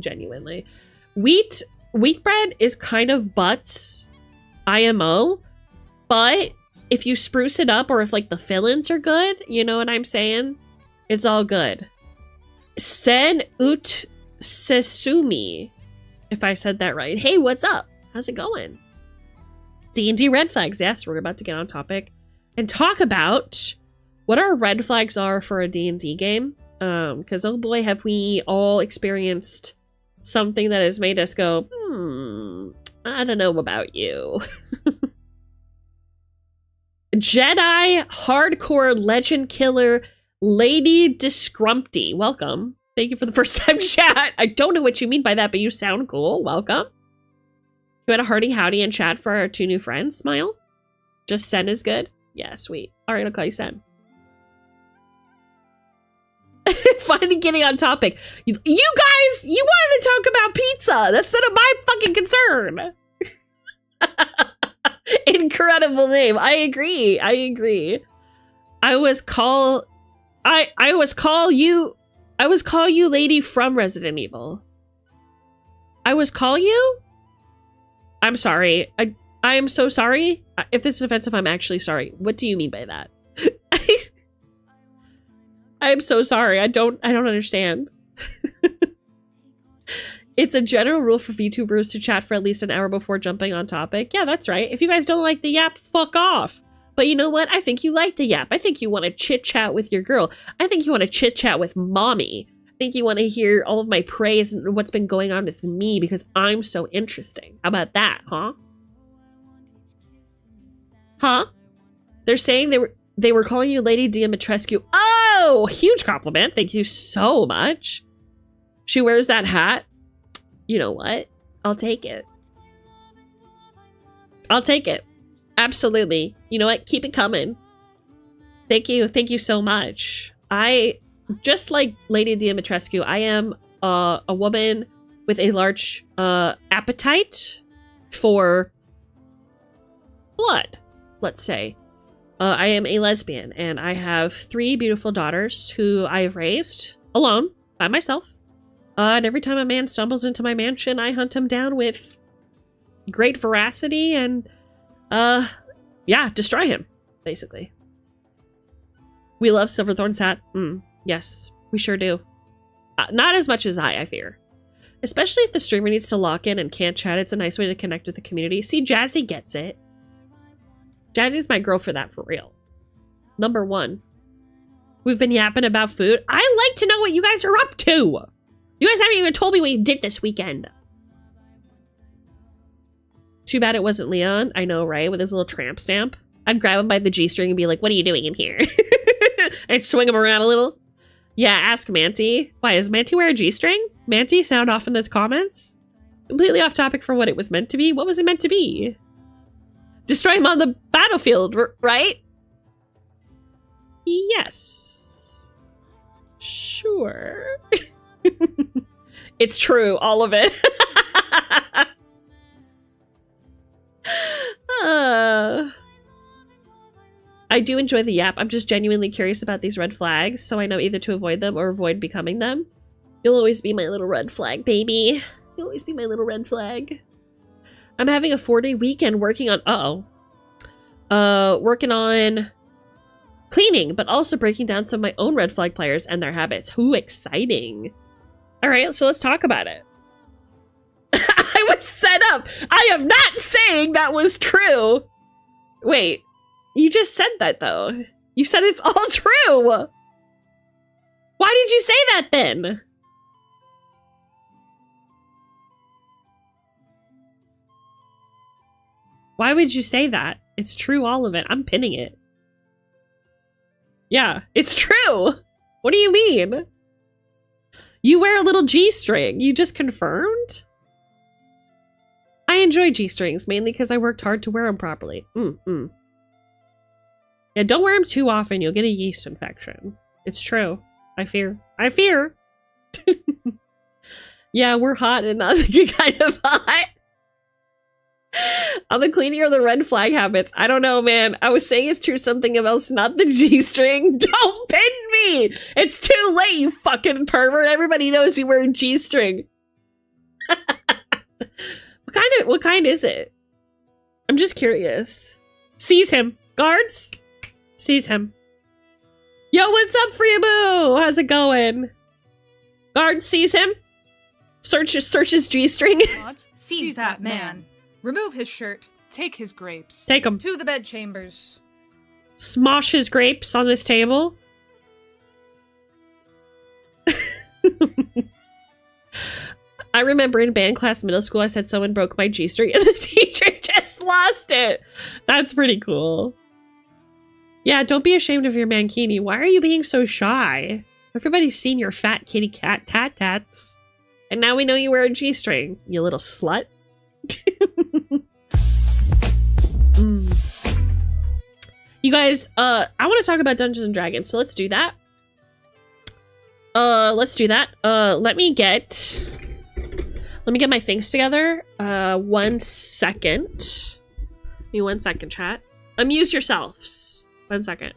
Genuinely. Wheat bread is kind of butts IMO, but if you spruce it up or if like the fillings are good, you know what I'm saying? It's all good. Sen ut sesumi, if I said that right. Hey, what's up? How's it going? D&D red flags. Yes, we're about to get on topic and talk about what our red flags are for a D&D game. Because oh boy, have we all experienced something that has made us go, I don't know about you. Jedi hardcore legend killer Lady Discrumpty. Welcome. Thank you for the first time chat. I don't know what you mean by that, but you sound cool. Welcome. You had a hearty howdy in chat for our 2 new friends. Smile. Just Sen is good. Yeah, sweet. All right, I'll call you Sen. Finally getting on topic. You guys, you wanted to talk about pizza. That's none of my fucking concern. Incredible name. I agree. I was call you lady from Resident Evil. I was call you? I'm sorry. I am so sorry. If this is offensive, I'm actually sorry. What do you mean by that? I'm so sorry. I don't understand. It's a general rule for VTubers to chat for at least an hour before jumping on topic. Yeah, that's right. If you guys don't like the yap, fuck off. But you know what? I think you like the yap. I think you want to chit chat with your girl. I think you want to chit chat with mommy. I think you want to hear all of my praise and what's been going on with me because I'm so interesting. How about that, huh? Huh? They're saying they were calling you Lady Diamatrescu. Oh, huge compliment. Thank you so much. She wears that hat. You know what? I'll take it. I'll take it. Absolutely. You know what? Keep it coming. Thank you. Thank you so much. Just like Lady Diamitrescu, I am a woman with a large appetite for blood, let's say. I am a lesbian, and I have 3 beautiful daughters who I have raised alone, by myself. And every time a man stumbles into my mansion, I hunt him down with great veracity and, yeah, destroy him, basically. We love Silverthorn's hat. Yes, we sure do. Not as much as I fear. Especially if the streamer needs to lock in and can't chat, it's a nice way to connect with the community. See, Jazzy gets it. Jazzy's my girl for that, for real. Number 1. We've been yapping about food. I like to know what you guys are up to. You guys haven't even told me what you did this weekend. Too bad it wasn't Leon. I know, right? With his little tramp stamp. I'd grab him by the G-string and be like, what are you doing in here? I'd swing him around a little. Yeah, ask Manty. Why, does Manty wear a G-string? Manty, sound off in the comments. Completely off topic for what it was meant to be. What was it meant to be? Destroy him on the battlefield, right? Yes. Sure. It's true, all of it. I do enjoy the yap. I'm just genuinely curious about these red flags, so I know either to avoid them or avoid becoming them. You'll always be my little red flag, baby. You'll always be my little red flag. I'm having a 4-day weekend working on... working on cleaning, but also breaking down some of my own red flag players and their habits. Who exciting. Alright, so let's talk about it. I was set up. I am not saying that was true. Wait, you just said that though. You said it's all true. Why did you say that then? Why would you say that? It's true, all of it. I'm pinning it. Yeah, it's true. What do you mean? You wear a little G-string. You just confirmed? I enjoy G-strings, mainly because I worked hard to wear them properly. Yeah, don't wear them too often. You'll get a yeast infection. It's true. I fear. I fear. Yeah, we're hot and not kind of hot. On the cleaning or the red flag habits. I don't know, man. I was saying it's true something else, not the G-string. Don't pin me! It's too late, you fucking pervert. Everybody knows you wear a G-string. What kind is it? I'm just curious. Seize him. Guards? Seize him. Yo, what's up, Freeboo? How's it going? Guards, seize him. Search his G-string. Seize that man. Remove his shirt. Take his grapes. Take him. To the bedchambers. Smosh his grapes on this table. I remember in band class middle school, I said someone broke my G-string and the teacher just lost it. That's pretty cool. Yeah, don't be ashamed of your mankini. Why are you being so shy? Everybody's seen your fat kitty cat tat-tats. And now we know you wear a G-string, you little slut. You guys, I want to talk about Dungeons and Dragons, so let's do that. Let me get my things together. 1 second. Give me 1 second, chat. Amuse yourselves. 1 second.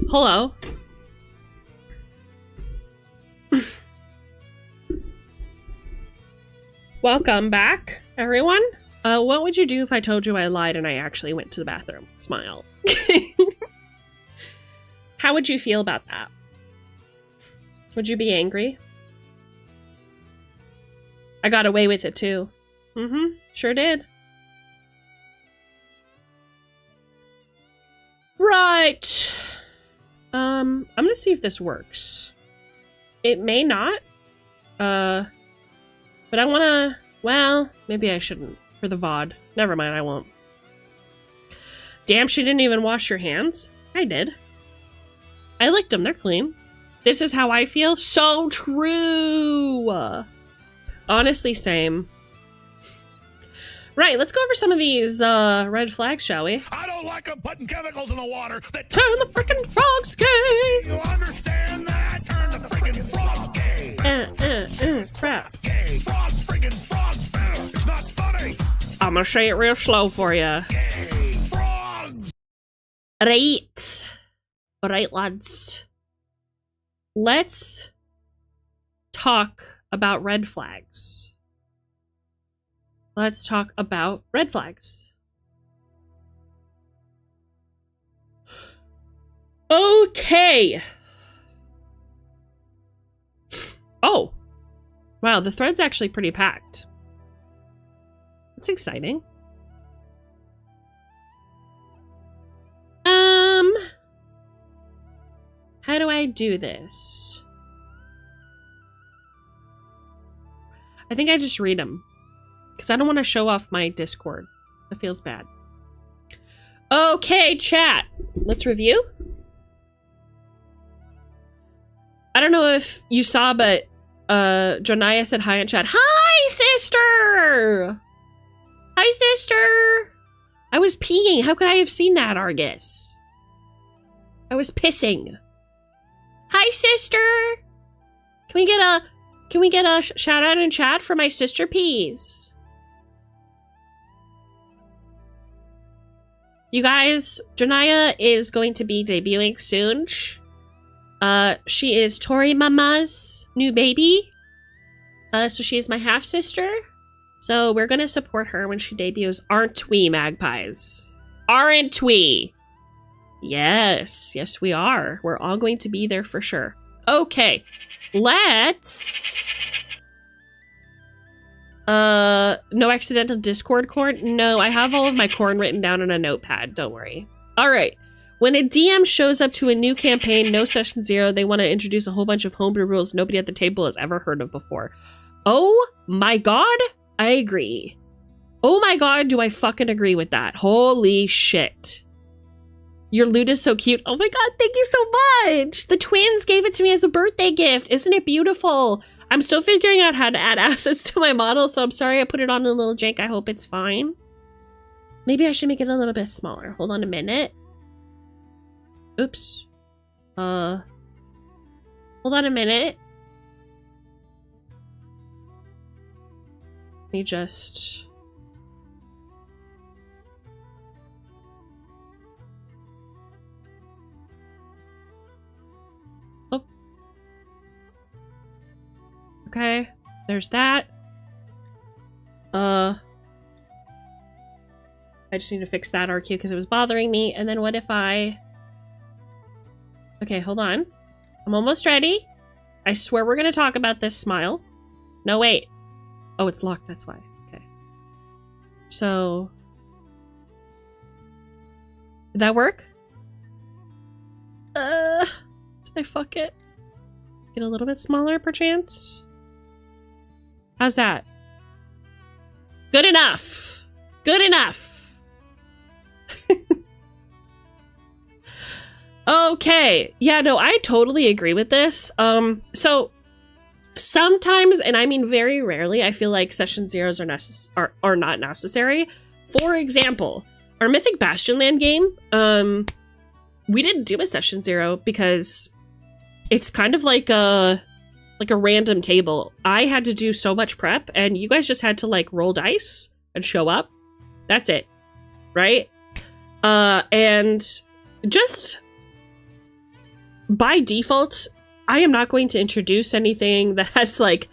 hello. Welcome back, everyone. What would you do if I told you I lied and I actually went to the bathroom? Smile. How would you feel about that? Would you be angry? I got away with it too. Sure did. Right. I'm gonna see if this works. It may not. But I wanna, well, maybe I shouldn't for the VOD. Never mind, I won't. Damn, she didn't even wash your hands. I did. I licked them, they're clean. This is how I feel. So true. Honestly, same. Right, let's go over some of these red flags, shall we? I don't like them putting chemicals in the water that Turn the frickin' frogs gay! You understand that? Turn the freaking frogs gay! Crap. Gay! Frogs freaking frogs! It's not funny! I'm gonna say it real slow for you. Gay! Frogs! Right. Alright, lads. Let's talk about red flags. Let's talk about red flags. Okay. Oh. Wow, the thread's actually pretty packed. That's exciting. How do I do this? I think I just read them. Because I don't want to show off my Discord. That feels bad. Okay, chat. Let's review. I don't know if you saw, but Jonaya said hi in chat. Hi, sister! Hi, sister! I was peeing. How could I have seen that, Argus? I was pissing. Hi, sister! Can we get a shout out in chat for my sister peas? You guys, Janaya is going to be debuting soon. She is Tori Mama's new baby. So she is my half sister. So we're gonna support her when she debuts. Aren't we, magpies? Aren't we? Yes, yes we are. We're all going to be there for sure. Okay, let's... no accidental Discord corn? No, I have all of my corn written down on a notepad, don't worry. All right, when a DM shows up to a new campaign, no session 0, they want to introduce a whole bunch of homebrew rules nobody at the table has ever heard of before. Oh my god, I agree. Oh my god, do I fucking agree with that. Holy shit. Your loot is so cute. Oh my god, thank you so much. The twins gave it to me as a birthday gift. Isn't it beautiful? I'm still figuring out how to add assets to my model, so I'm sorry I put it on a little jank. I hope it's fine. Maybe I should make it a little bit smaller. Hold on a minute. Oops. Hold on a minute. Let me just... Okay, there's that. I just need to fix that RQ because it was bothering me. And then what if I... Okay, hold on. I'm almost ready. I swear we're going to talk about this smile. No, wait. Oh, it's locked, that's why. Okay. So... Did that work? Did I fuck it? Get a little bit smaller, perchance? How's that? Good enough. Good enough. Okay. Yeah, no, I totally agree with this. So sometimes, and I mean very rarely, I feel like session zeros are not necessary. For example, our Mythic Bastionland game, we didn't do a session 0 because it's kind of like a random table. I had to do so much prep and you guys just had to like roll dice and show up. That's it. Right? And just by default, I am not going to introduce anything that has like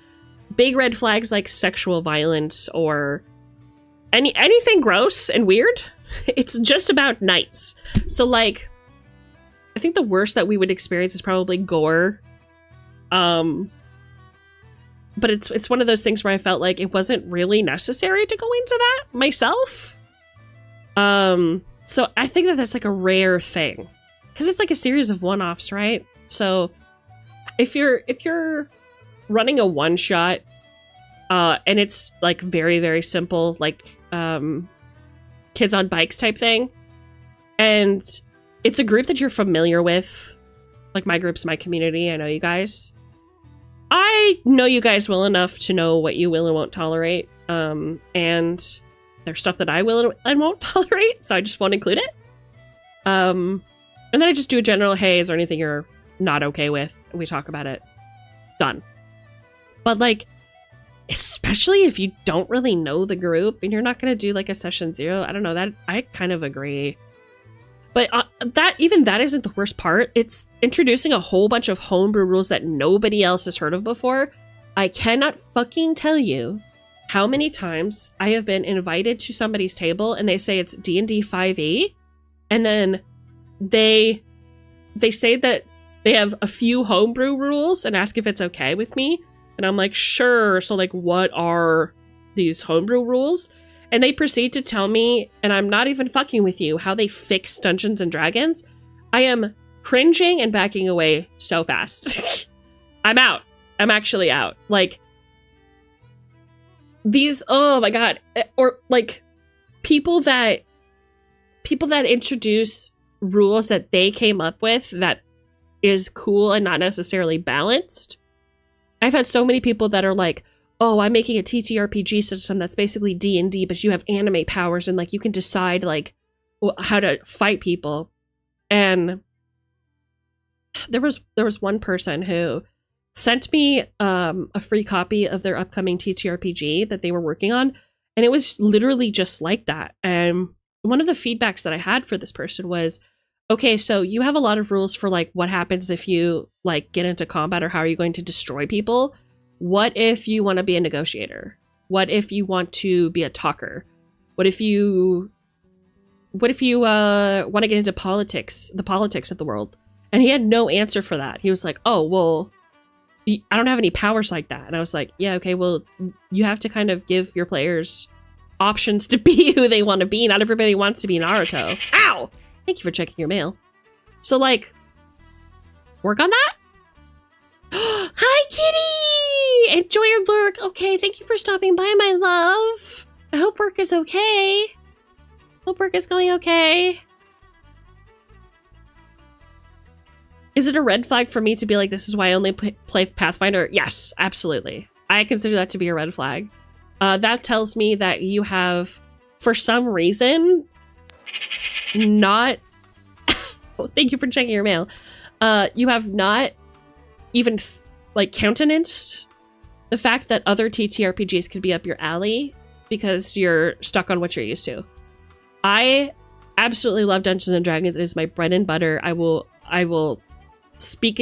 big red flags like sexual violence or anything gross and weird. It's just about knights. So like, I think the worst that we would experience is probably gore. But it's one of those things where I felt like it wasn't really necessary to go into that myself. So I think that that's like a rare thing, because it's like a series of one-offs, right? So if you're running a one-shot, and it's like very, very simple, like kids on bikes type thing, and it's a group that you're familiar with, like my group's my community, I know you guys. I know you guys well enough to know what you will and won't tolerate, and there's stuff that I will and won't tolerate, so I just won't include it. And then I just do a general, hey, is there anything you're not okay with? And we talk about it. Done. But like, especially if you don't really know the group and you're not going to do like a session 0, I don't know, that I kind of agree. But that isn't the worst part. It's introducing a whole bunch of homebrew rules that nobody else has heard of before. I cannot fucking tell you how many times I have been invited to somebody's table and they say it's D&D 5e, and then they say that they have a few homebrew rules and ask if it's okay with me. And I'm like, sure. So like, what are these homebrew rules? And they proceed to tell me, and I'm not even fucking with you, how they fix Dungeons and Dragons. I am cringing and backing away so fast. I'm out. I'm actually out. Like, these, oh my god. Or like, people that introduce rules that they came up with that is cool and not necessarily balanced. I've had so many people that are like, oh, I'm making a TTRPG system that's basically D&D, but you have anime powers and like you can decide like how to fight people. And there was one person who sent me a free copy of their upcoming TTRPG that they were working on, and it was literally just like that. And one of the feedbacks that I had for this person was, okay, so you have a lot of rules for like what happens if you like get into combat, or how are you going to destroy people? What if you want to be a negotiator? What if you want to be a talker? What if you want to get into politics, the politics of the world? And he had no answer for that. He was like, oh, well, I don't have any powers like that. And I was like, yeah, okay, well, you have to kind of give your players options to be who they want to be. Not everybody wants to be Naruto. Ow! Thank you for checking your mail. So, like, work on that? Hi, kitty! Enjoy your lurk. Okay, thank you for stopping by, my love. I hope work is okay. Hope work is going okay. Is it a red flag for me to be like, this is why I only play Pathfinder? Yes, absolutely. I consider that to be a red flag. That tells me that you have, for some reason, not... oh, thank you for checking your mail. You have not even like countenanced the fact that other TTRPGs could be up your alley because you're stuck on what you're used to. I absolutely love Dungeons and Dragons. It is my bread and butter. I will speak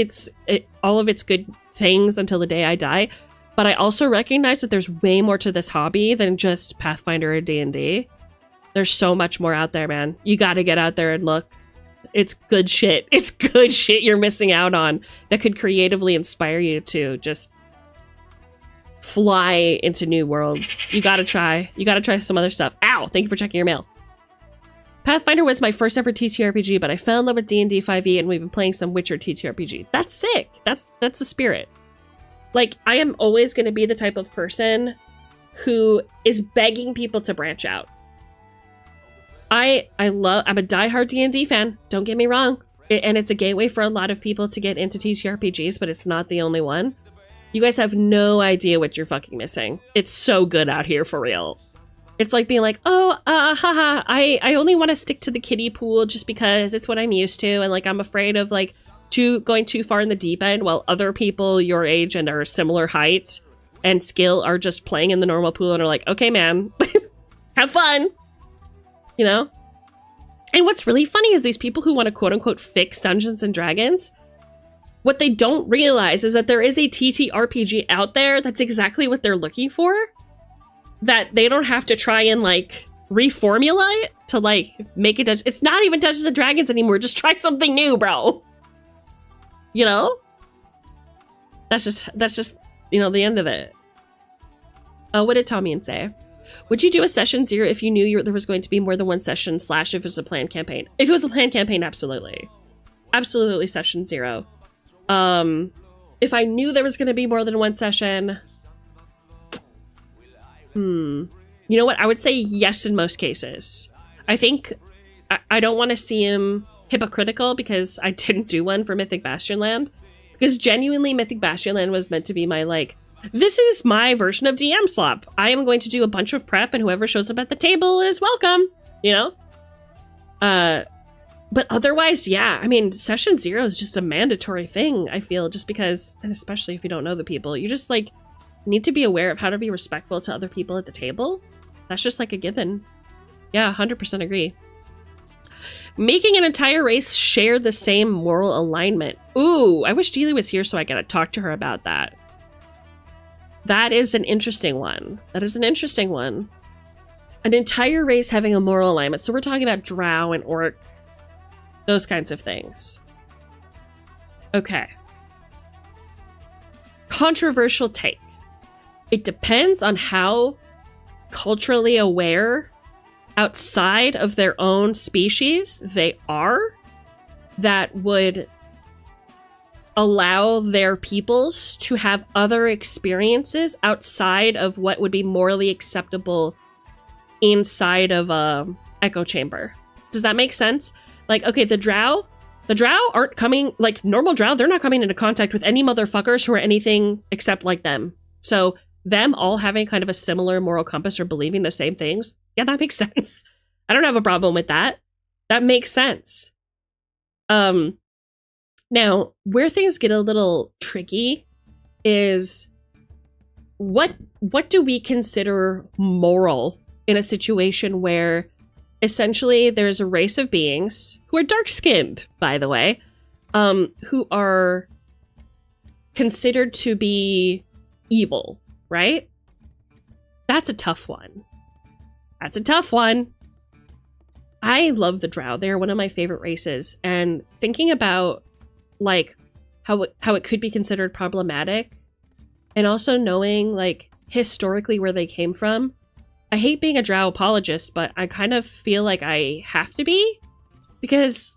all of its good things until the day I die. But I also recognize that there's way more to this hobby than just Pathfinder or D&D. There's so much more out there, man. You got to get out there and look. It's good shit. It's good shit you're missing out on that could creatively inspire you to just fly into new worlds. You gotta try. You gotta try some other stuff. Ow! Thank you for checking your mail. Pathfinder was my first ever TTRPG, but I fell in love with D&D 5e, and we've been playing some Witcher TTRPG. That's sick. That's the spirit. Like, I am always going to be the type of person who is begging people to branch out. I'm a diehard D&D fan, don't get me wrong. And it's a gateway for a lot of people to get into TTRPGs, but it's not the only one. You guys have no idea what you're fucking missing. It's so good out here, for real. It's like being like, oh, haha, I only want to stick to the kiddie pool just because it's what I'm used to, and like I'm afraid of like going too far in the deep end, while other people your age and are similar height and skill are just playing in the normal pool and are like, okay, man, have fun. You know? And what's really funny is these people who want to quote unquote fix Dungeons and Dragons, what they don't realize is that there is a TTRPG out there that's exactly what they're looking for. That they don't have to try and like reformulate to like make it. It's not even Dungeons and Dragons anymore. Just try something new, bro. You know? That's just, you know, the end of it. What did Tommyan say? Would you do a session 0 if you knew there was going to be more than one session / if it was a planned campaign? If it was a planned campaign, absolutely. Absolutely session 0. If I knew there was going to be more than one session... You know what? I would say yes in most cases. I think... I don't want to seem hypocritical because I didn't do one for Mythic Bastionland. Because genuinely, Mythic Bastionland was meant to be my, like... This is my version of DM slop. I am going to do a bunch of prep and whoever shows up at the table is welcome, you know? But otherwise, yeah, I mean, session 0 is just a mandatory thing, I feel, just because, and especially if you don't know the people, you just, like, need to be aware of how to be respectful to other people at the table. That's just, like, a given. Yeah, 100% agree. Making an entire race share the same moral alignment. Ooh, I wish Dealey was here so I could talk to her about that. That is an interesting one. That is an interesting one. An entire race having a moral alignment. So we're talking about drow and orc. Those kinds of things. Okay. Controversial take. It depends on how culturally aware outside of their own species they are that would allow their peoples to have other experiences outside of what would be morally acceptable inside of a echo chamber. Does that make sense? Like, okay, the drow aren't coming, like normal drow, they're not coming into contact with any motherfuckers who are anything except like them. So them all having kind of a similar moral compass or believing the same things, yeah, that makes sense. I don't have a problem with that. That makes sense. Now, where things get a little tricky is what do we consider moral in a situation where essentially there's a race of beings who are dark-skinned, by the way, who are considered to be evil, right? That's a tough one. That's a tough one. I love the drow. They're one of my favorite races. And thinking about like how it could be considered problematic and also knowing like historically where they came from. I hate being a drow apologist, but I kind of feel like I have to be because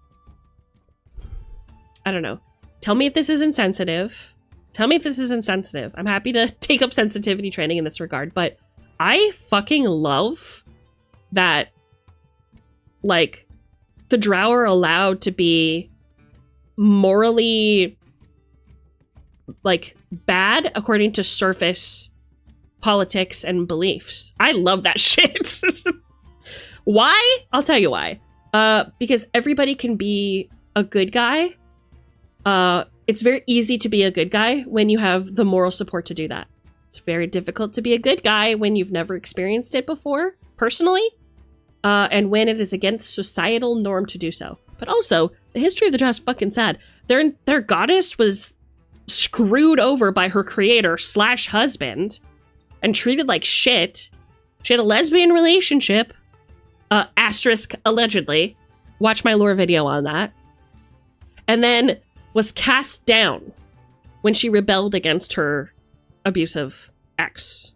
I don't know. Tell me if this is insensitive. Tell me if this is insensitive. I'm happy to take up sensitivity training in this regard, but I fucking love that like the drow are allowed to be morally like bad according to surface politics and beliefs. I love that shit. Why? I'll tell you why. Because everybody can be a good guy. It's very easy to be a good guy when you have the moral support to do that. It's very difficult to be a good guy when you've never experienced it before, personally, and when it is against societal norm to do so. But also, the history of the drow is fucking sad. Their goddess was screwed over by her creator / husband and treated like shit. She had a lesbian relationship, asterisk allegedly. Watch my lore video on that. And then was cast down when she rebelled against her abusive ex.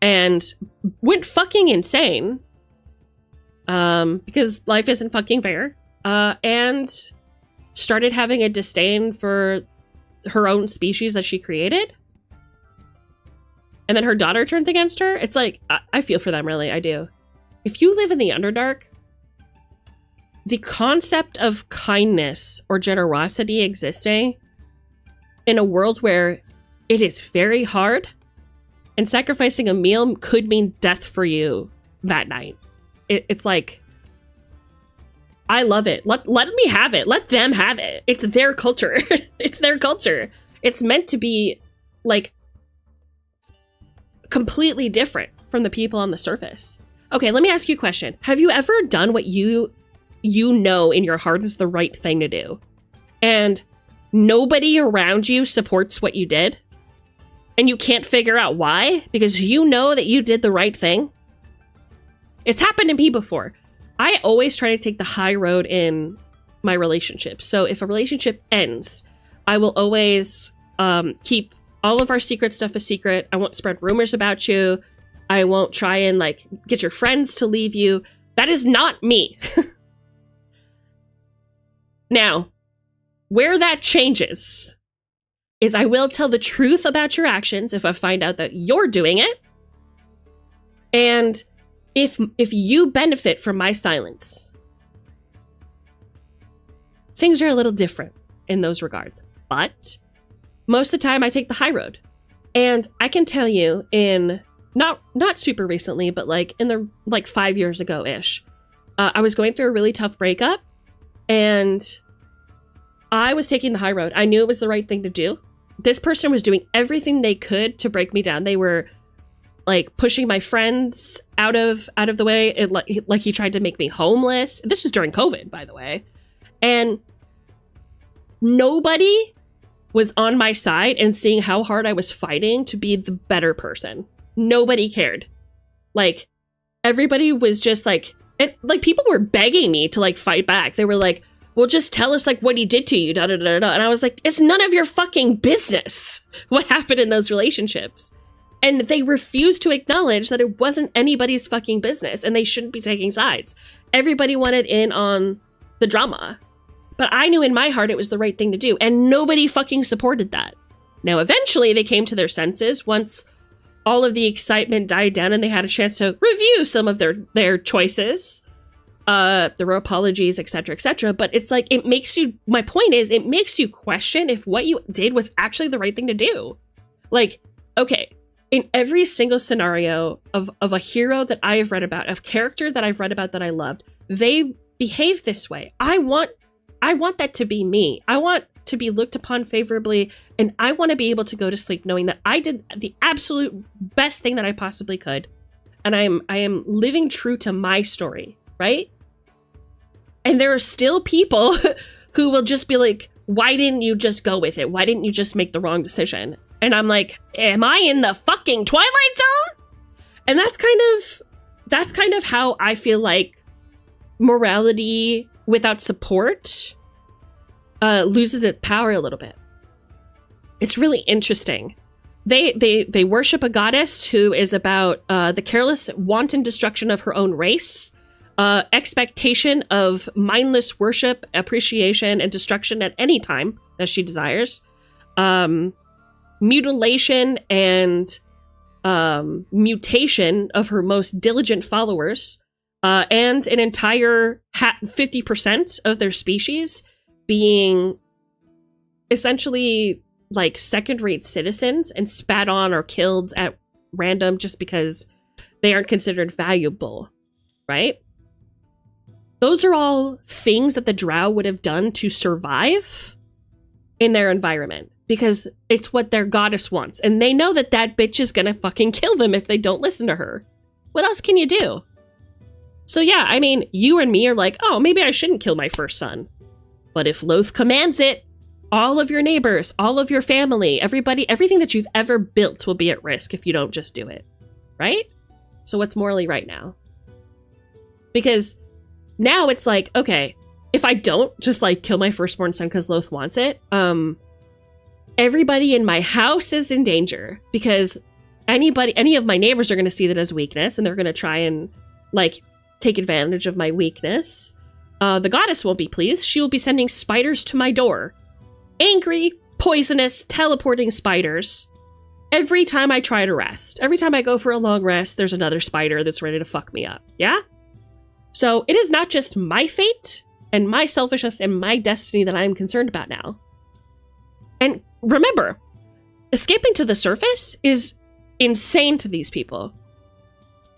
And went fucking insane. Because life isn't fucking fair. And started having a disdain for her own species that she created. And then her daughter turns against her. It's like, I feel for them, really. I do. If you live in the Underdark, the concept of kindness or generosity existing in a world where it is very hard and sacrificing a meal could mean death for you that night. It's like, I love it. Let me have it. Let them have it. It's their culture. It's their culture. It's meant to be like completely different from the people on the surface. Okay, let me ask you a question. Have you ever done what you know in your heart is the right thing to do? And nobody around you supports what you did, and you can't figure out why, because you know that you did the right thing. It's happened to me before. I always try to take the high road in my relationships. So if a relationship ends, I will always keep all of our secret stuff a secret. I won't spread rumors about you. I won't try and like get your friends to leave you. That is not me. Now, where that changes is I will tell the truth about your actions if I find out that you're doing it. And if you benefit from my silence, things are a little different in those regards. But most of the time I take the high road. And I can tell you in not super recently, but like in the like 5 years ago-ish, I was going through a really tough breakup and I was taking the high road. I knew it was the right thing to do. This person was doing everything they could to break me down. They were like pushing my friends out of the way. Like he tried to make me homeless. This was during COVID, by the way. And nobody was on my side and seeing how hard I was fighting to be the better person. Nobody cared. Like everybody was just like, and like people were begging me to like fight back. They were like, well, just tell us like what he did to you, da da da da. And I was like, it's none of your fucking business what happened in those relationships. And they refused to acknowledge that it wasn't anybody's fucking business and they shouldn't be taking sides. Everybody wanted in on the drama. But I knew in my heart it was the right thing to do, and nobody fucking supported that. Now, eventually they came to their senses once all of the excitement died down and they had a chance to review some of their choices. There were apologies, etc., etc. But it's like, it makes you, my point is, it makes you question if what you did was actually the right thing to do. Like, okay, in every single scenario of a hero that I have read about, of character that I've read about that I loved, they behave this way. I want that to be me. I want to be looked upon favorably, and I want to be able to go to sleep knowing that I did the absolute best thing that I possibly could, and I am living true to my story, right? And there are still people who will just be like, why didn't you just go with it? Why didn't you just make the wrong decision? And I'm like, am I in the fucking Twilight Zone? And that's kind of how I feel like morality without support loses its power a little bit. It's really interesting. They worship a goddess who is about the careless, wanton destruction of her own race, expectation of mindless worship, appreciation, and destruction at any time that she desires, mutilation and mutation of her most diligent followers, and an entire 50% of their species being essentially like second-rate citizens and spat on or killed at random just because they aren't considered valuable, right? Those are all things that the drow would have done to survive in their environment because it's what their goddess wants. And they know that that bitch is gonna fucking kill them if they don't listen to her. What else can you do? So yeah, I mean, you and me are like, oh, maybe I shouldn't kill my first son. But if Loth commands it, all of your neighbors, all of your family, everybody, everything that you've ever built will be at risk if you don't just do it, right? So what's morally right now? Because now it's like, okay, if I don't just like kill my firstborn son because Loth wants it, everybody in my house is in danger because any of my neighbors are going to see that as weakness and they're going to try and like take advantage of my weakness. The goddess won't be pleased. She will be sending spiders to my door. Angry, poisonous, teleporting spiders. Every time I try to rest. Every time I go for a long rest, there's another spider that's ready to fuck me up. Yeah? So it is not just my fate and my selfishness and my destiny that I am concerned about now. And remember, escaping to the surface is insane to these people.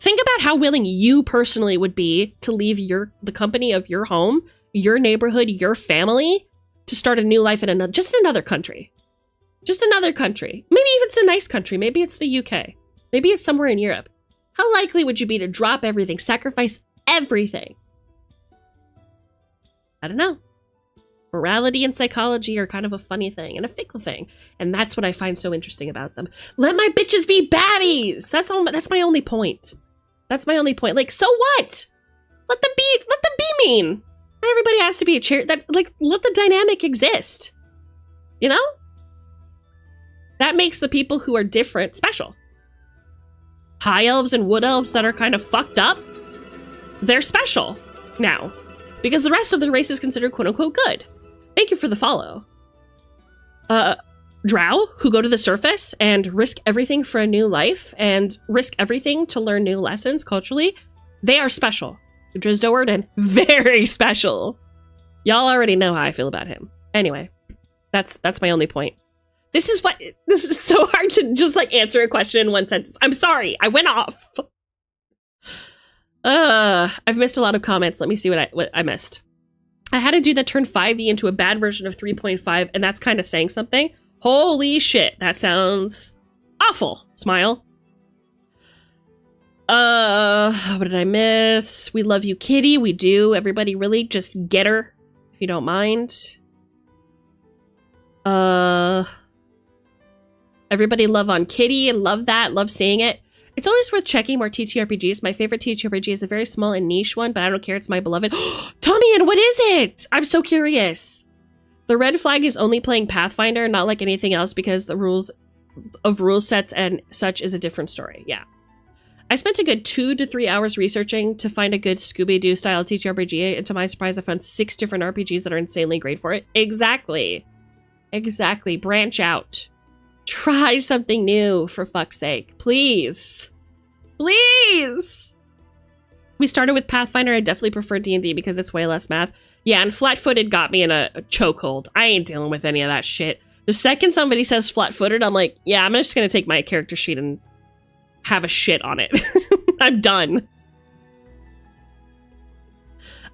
Think about how willing you personally would be to leave the company of your home, your neighborhood, your family, to start a new life in another country. Just another country. Maybe if it's a nice country, maybe it's the UK. Maybe it's somewhere in Europe. How likely would you be to drop everything, sacrifice everything? I don't know. Morality and psychology are kind of a funny thing and a fickle thing. And that's what I find so interesting about them. Let my bitches be baddies! That's my only point. That's my only point. Like, so what? Let them be mean. Not everybody has to be a let the dynamic exist. You know? That makes the people who are different special. High elves and wood elves that are kind of fucked up, they're special now. Because the rest of the race is considered quote-unquote good. Thank you for the follow. Drow, who go to the surface and risk everything for a new life and risk everything to learn new lessons culturally, they are special. Drizzt and very special. Y'all already know how I feel about him. Anyway, that's my only point. This is so hard to just like answer a question in one sentence. I'm sorry, I went off. I've missed a lot of comments. Let me see what I missed. I had a dude that turned 5e into a bad version of 3.5, and that's kind of saying something. Holy shit, that sounds awful. Smile. What did I miss? We love you, Kitty. We do. Everybody really just get her, if you don't mind. Everybody love on Kitty. Love that. Love seeing it. It's always worth checking more TTRPGs. My favorite TTRPG is a very small and niche one, but I don't care. It's my beloved. Tommy, and what is it? I'm so curious. The red flag is only playing Pathfinder, not like anything else, because the rules sets and such is a different story. Yeah. I spent a good 2 to 3 hours researching to find a good Scooby-Doo style TTRPG, and to my surprise, I found 6 different RPGs that are insanely great for it. Exactly. Exactly. Branch out. Try something new, for fuck's sake. Please. Please! We started with Pathfinder. I definitely prefer D&D because it's way less math. Yeah, and flat-footed got me in a chokehold. I ain't dealing with any of that shit. The second somebody says flat-footed, I'm like, yeah, I'm just gonna take my character sheet and have a shit on it. I'm done.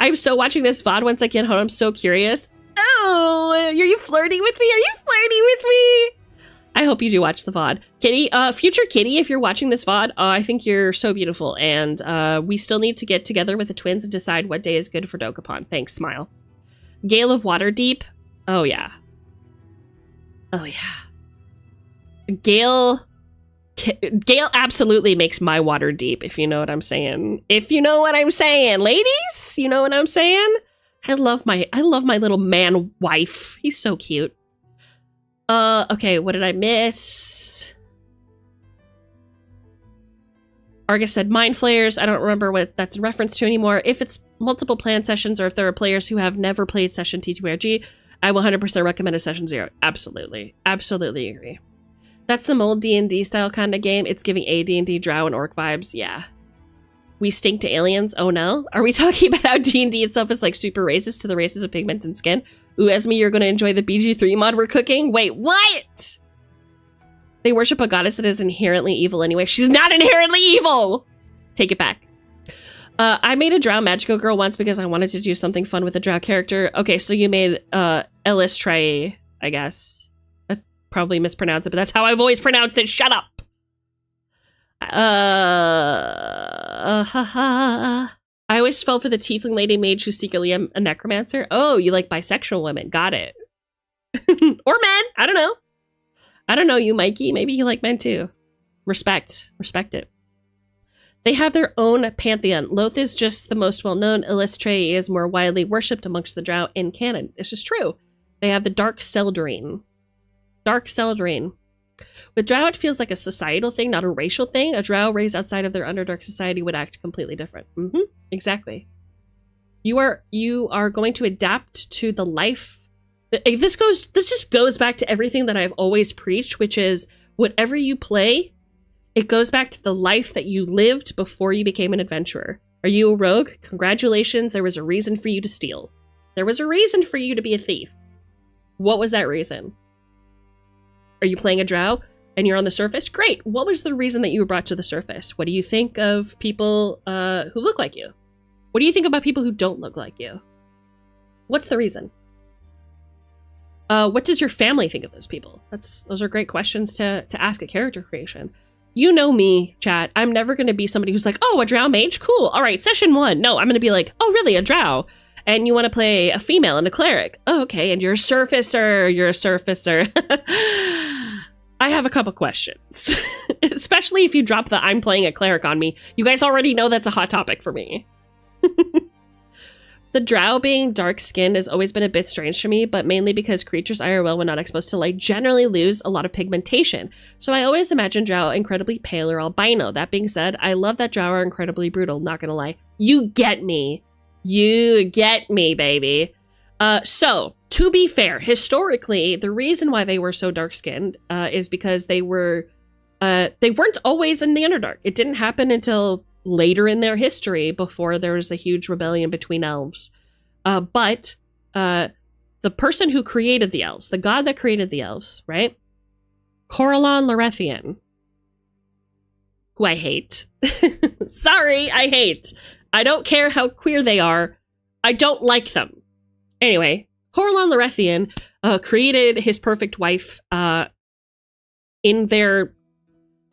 I'm so watching this VOD once I get home. I'm so curious. Oh, are you flirting with me? Are you flirting with me? I hope you do watch the VOD. Kitty, future Kitty, if you're watching this VOD, I think you're so beautiful, and we still need to get together with the twins and decide what day is good for Dokapon. Thanks, smile. Gale of Waterdeep. Oh, yeah. Oh, yeah. Gale absolutely makes my water deep, if you know what I'm saying. If you know what I'm saying. Ladies, you know what I'm saying? I love my little man wife. He's so cute. Okay, what did I miss? Argus said Mind Flayers. I don't remember what that's in reference to anymore. If it's multiple plan sessions or if there are players who have never played Session T2RG, I will 100% recommend a Session 0. Absolutely. Absolutely agree. That's some old D&D style kind of game. It's giving AD&D drow and orc vibes. Yeah. We stink to aliens. Oh no. Are we talking about how D&D itself is like super racist to the races of pigment and skin? Ooh, Esme, you're going to enjoy the BG3 mod we're cooking? Wait, what? They worship a goddess that is inherently evil anyway. She's not inherently evil! Take it back. I made a drow magical girl once because I wanted to do something fun with a drow character. Okay, so you made Illustrae, I guess. That's probably mispronounced it, but that's how I've always pronounced it. Shut up! I always fell for the tiefling lady mage who's secretly a necromancer. Oh, you like bisexual women. Got it. Or men. I don't know. I don't know you, Mikey. Maybe you like men too. Respect. Respect it. They have their own pantheon. Loth is just the most well-known. Illustrae is more widely worshipped amongst the drow in canon. This is true. They have the Dark Seldarine. Dark Seldarine. With drow, it feels like a societal thing, not a racial thing. A drow raised outside of their Underdark society would act completely different. Exactly. You are going to adapt to the life. This just goes back to everything that I've always preached, which is whatever you play, it goes back to the life that you lived before you became an adventurer. Are you a rogue? Congratulations, there was a reason for you to steal. There was a reason for you to be a thief. What was that reason? Are you playing a drow and you're on the surface? Great. What was the reason that you were brought to the surface? What do you think of people who look like you? What do you think about people who don't look like you? What's the reason? What does your family think of those people? Those are great questions to ask at character creation. You know me, chat. I'm never going to be somebody who's like, oh, a drow mage? Cool. All right, session 1. No, I'm going to be like, oh, really, a drow? And you want to play a female and a cleric. Oh, okay, and you're a surfacer. You're a surfacer. I have a couple questions. Especially if you drop the I'm playing a cleric on me. You guys already know that's a hot topic for me. The drow being dark-skinned has always been a bit strange to me, but mainly because creatures IRL when not exposed to light generally lose a lot of pigmentation. So I always imagine drow incredibly pale or albino. That being said, I love that drow are incredibly brutal, not gonna lie. You get me. You get me, baby. So, to be fair, historically, the reason why they were so dark-skinned is because they weren't always in the Underdark. It didn't happen until later in their history, before there was a huge rebellion between elves. But the person who created the elves, the god that created the elves, right? Corellon Lorethian, who I hate. Sorry, I hate. I don't care how queer they are. I don't like them. Anyway, Corellon Lorethian created his perfect wife in their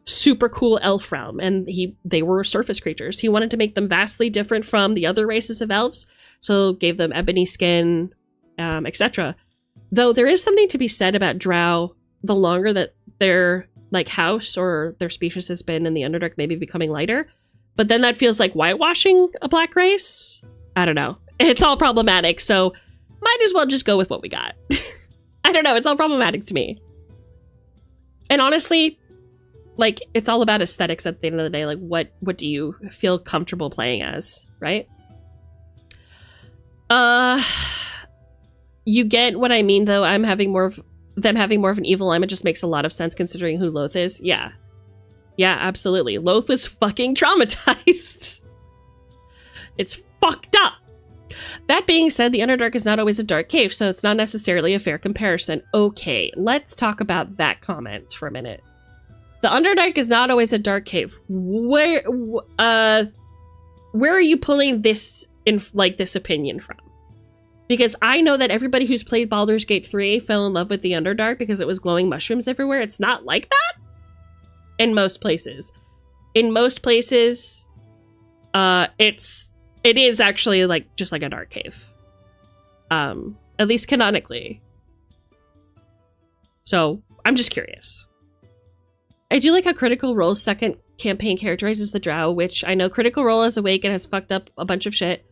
super cool elf realm, and they were surface creatures. He wanted to make them vastly different from the other races of elves, so gave them ebony skin, etc. Though there is something to be said about drow, the longer that their like house or their species has been in the Underdark, maybe becoming lighter, but then that feels like whitewashing a black race. I don't know. It's all problematic, so might as well just go with what we got. I don't know, it's all problematic to me. And honestly, like, it's all about aesthetics at the end of the day. Like, what do you feel comfortable playing as, right? You get what I mean, though. Them having more of an evil alignment just makes a lot of sense considering who Loth is. Yeah. Yeah, absolutely. Loth was fucking traumatized. It's fucked up. That being said, the Underdark is not always a dark cave, so it's not necessarily a fair comparison. Okay, let's talk about that comment for a minute. The Underdark is not always a dark cave. Where are you pulling this this opinion from? Because I know that everybody who's played Baldur's Gate 3 fell in love with the Underdark because it was glowing mushrooms everywhere. It's not like that in most places. In most places, it is actually like just like a dark cave. At least canonically. So I'm just curious. I do like how Critical Role's second campaign characterizes the drow, which I know Critical Role is awake and has fucked up a bunch of shit.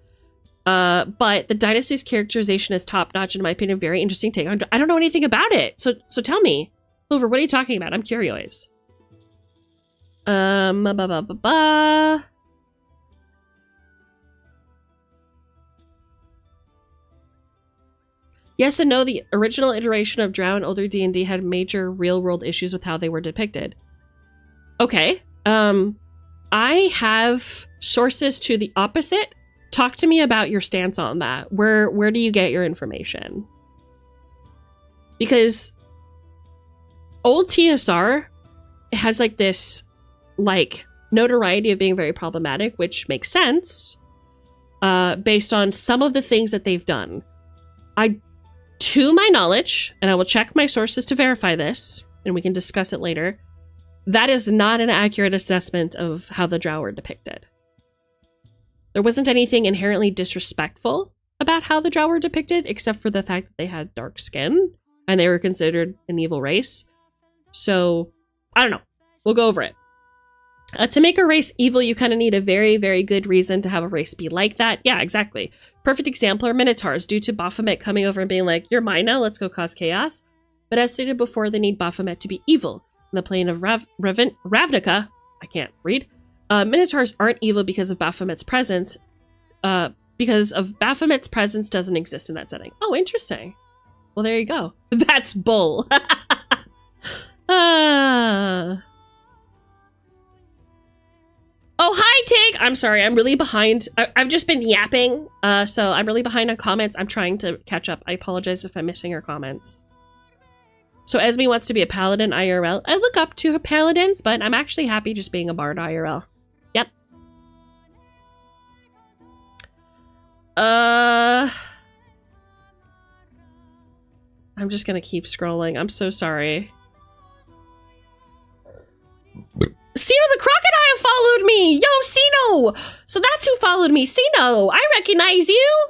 But the Dynasty's characterization is top-notch, in my opinion. Very interesting take. I don't know anything about it, so tell me. Clover, what are you talking about? I'm curious. Yes and no, the original iteration of drow and older D&D had major real-world issues with how they were depicted. Okay. I have sources to the opposite. Talk to me about your stance on that. Where do you get your information? Because old TSR has like this notoriety of being very problematic, which makes sense based on some of the things that they've done. To my knowledge, and I will check my sources to verify this, and we can discuss it later, that is not an accurate assessment of how the drow were depicted. There wasn't anything inherently disrespectful about how the drow were depicted, except for the fact that they had dark skin, and they were considered an evil race. So, I don't know. We'll go over it. To make a race evil, you kind of need a very, very good reason to have a race be like that. Yeah, exactly. Perfect example are Minotaurs, due to Baphomet coming over and being like, you're mine now, let's go cause chaos. But as stated before, they need Baphomet to be evil. In the plane of Ravnica, I can't read, Minotaurs aren't evil because of Baphomet's presence, doesn't exist in that setting. Oh, interesting. Well, there you go. That's bull. Oh, hi, Tig! I'm sorry, I'm really behind. I've just been yapping, so I'm really behind on comments. I'm trying to catch up. I apologize if I'm missing your comments. So Esme wants to be a paladin IRL. I look up to paladins, but I'm actually happy just being a bard IRL. Yep. I'm just gonna keep scrolling. I'm so sorry. Sino the crocodile followed me! Yo, Sino! So that's who followed me. Sino, I recognize you!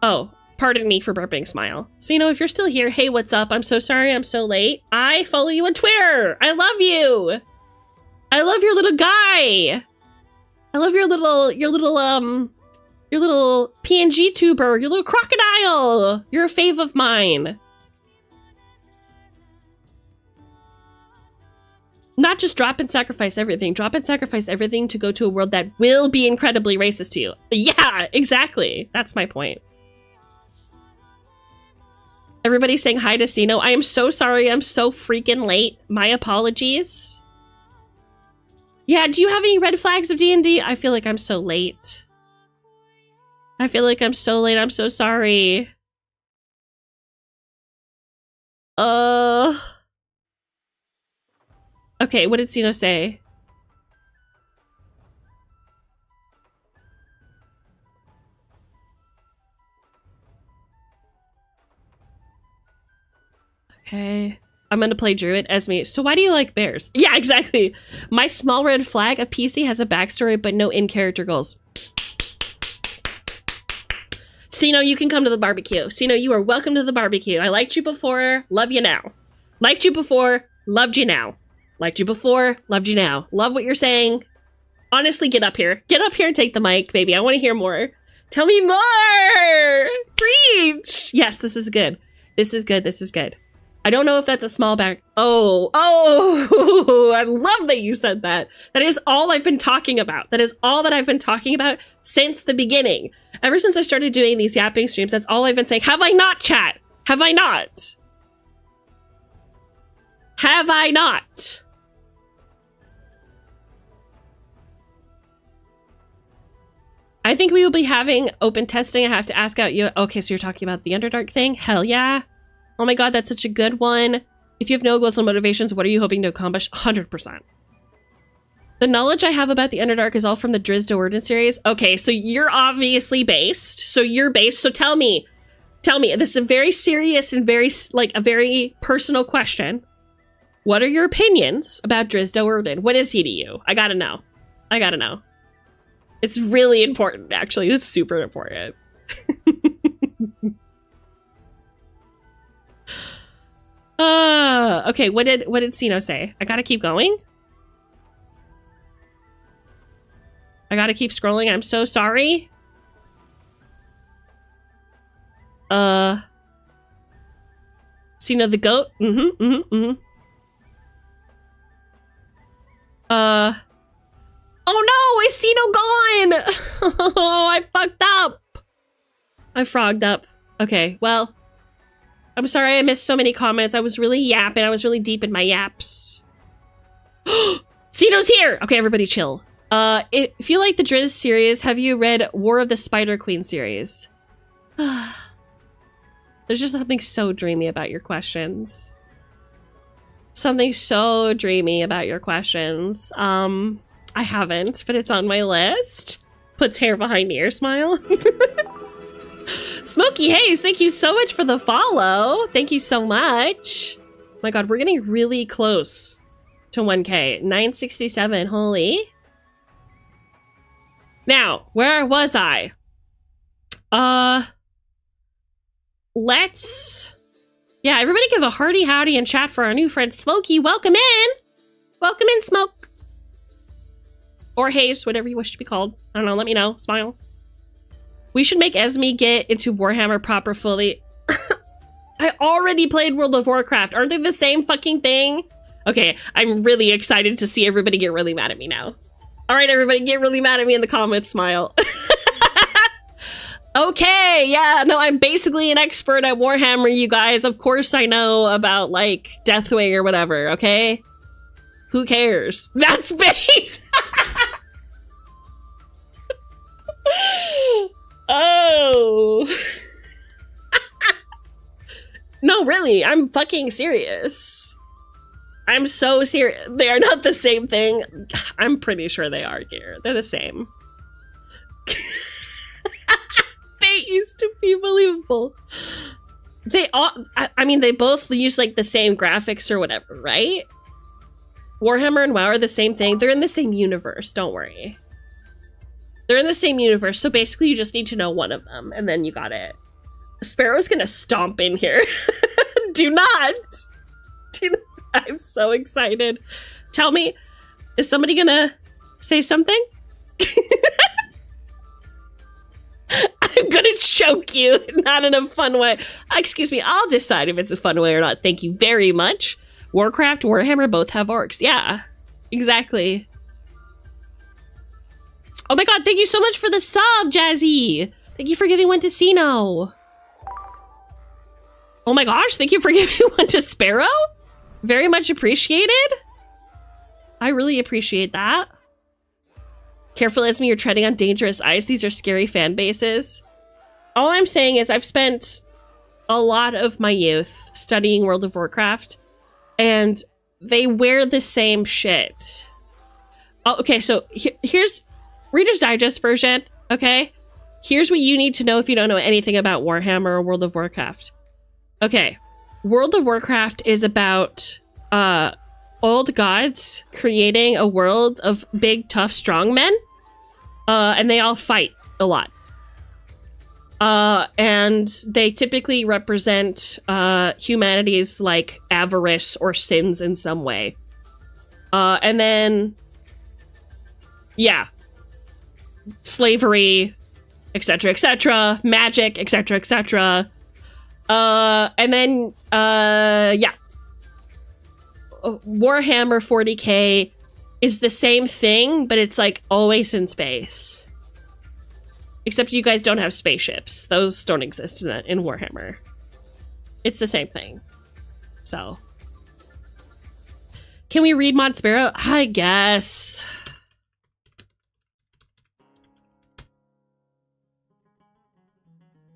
Oh, pardon me for burping, Smile. So, you know, if you're still here, hey, what's up? I'm so sorry I'm so late. I follow you on Twitter. I love you. I love your little guy. I love your little PNG tuber, your little crocodile. You're a fave of mine. Not just drop and sacrifice everything. Drop and sacrifice everything to go to a world that will be incredibly racist to you. Yeah, exactly. That's my point. Everybody's saying hi to Sino. I am so sorry. I'm so freaking late. My apologies. Yeah, do you have any red flags of D&D? I feel like I'm so late. I feel like I'm so late. I'm so sorry. Okay, what did Sino say? Okay. I'm gonna play Druid as me. So why do you like bears? Yeah, exactly. My small red flag, a PC has a backstory, but no in-character goals. Sino, you can come to the barbecue. Sino, you are welcome to the barbecue. I liked you before, love you now. Liked you before, loved you now. Liked you before, loved you now. Love what you're saying. Honestly, get up here. Get up here and take the mic, baby. I want to hear more. Tell me more! Preach! Yes, this is good. This is good. This is good. I don't know if that's a small back. Oh, I love that you said that. That is all I've been talking about. That is all that I've been talking about since the beginning. Ever since I started doing these yapping streams, that's all I've been saying. Have I not, chat? Have I not? Have I not? I think we will be having open testing. I have to ask out you. Okay, so you're talking about the Underdark thing? Hell yeah. Oh my god, that's such a good one. If you have no goals and motivations, what are you hoping to accomplish? 100%. The knowledge I have about the Underdark is all from the Drizzt Do'Urden series. Okay, so you're obviously based. So tell me, this is a very serious and very, like, a very personal question. What are your opinions about Drizzt Do'Urden? What is he to you? I gotta know. I gotta know. It's really important, actually. It's super important. Okay, what did Sino say? I gotta keep going? I gotta keep scrolling. I'm so sorry. Sino the goat? Oh no, is Sino gone? Oh, I fucked up. I frogged up. Okay, well, I'm sorry I missed so many comments. I was really yapping. I was really deep in my yaps. Sino's here! Okay, everybody chill. If you like the Drizzt series, have you read War of the Spider Queen series? There's just something so dreamy about your questions. Something so dreamy about your questions. I haven't, but it's on my list. Puts hair behind ear smile. Smoky Haze, thank you so much for the follow. Thank you so much. My god, we're getting really close to 1K. 967, holy. Now, where was I? Yeah, everybody give a hearty howdy in chat for our new friend Smokey. Welcome in! Welcome in, Smoke. Or Haze, whatever you wish to be called. I don't know, let me know. Smile. We should make Esme get into Warhammer proper fully. I already played World of Warcraft. Aren't they the same fucking thing? Okay, I'm really excited to see everybody get really mad at me now. All right, everybody, get really mad at me in the comments. Smile. Okay, yeah, no, I'm basically an expert at Warhammer, you guys. Of course I know about, like, Deathwing or whatever, okay? Who cares? That's bait! Oh. No, really, I'm fucking serious. I'm so serious. They are not the same thing. I'm pretty sure they are here. They're the same. Bait used to be believable. They all, I mean, they both use like the same graphics or whatever, right? Warhammer and WoW are the same thing. They're in the same universe, don't worry. They're in the same universe, so basically you just need to know one of them, and then you got it. Sparrow's gonna stomp in here. Do not. I'm so excited. Tell me, is somebody gonna say something? I'm gonna choke you, not in a fun way. Excuse me, I'll decide if it's a fun way or not. Thank you very much. Warcraft, Warhammer both have orcs. Yeah, exactly. Oh my god, thank you so much for the sub, Jazzy. Thank you for giving one to Sino. Oh my gosh, thank you for giving one to Sparrow. Very much appreciated. I really appreciate that. Careful, Esme, you're treading on dangerous ice. These are scary fan bases. All I'm saying is I've spent a lot of my youth studying World of Warcraft, and they wear the same shit. Oh, okay, so here's Reader's Digest version, okay? Here's what you need to know if you don't know anything about Warhammer or World of Warcraft. Okay, World of Warcraft is about old gods creating a world of big, tough, strong men, and they all fight a lot. And they typically represent humanity's like avarice or sins in some way. And then, yeah, slavery, etc., magic, etc. And then, yeah. Warhammer 40k is the same thing, but it's like always in space. Except you guys don't have spaceships. Those don't exist in Warhammer. It's the same thing. So. Can we read Mod Sparrow? I guess.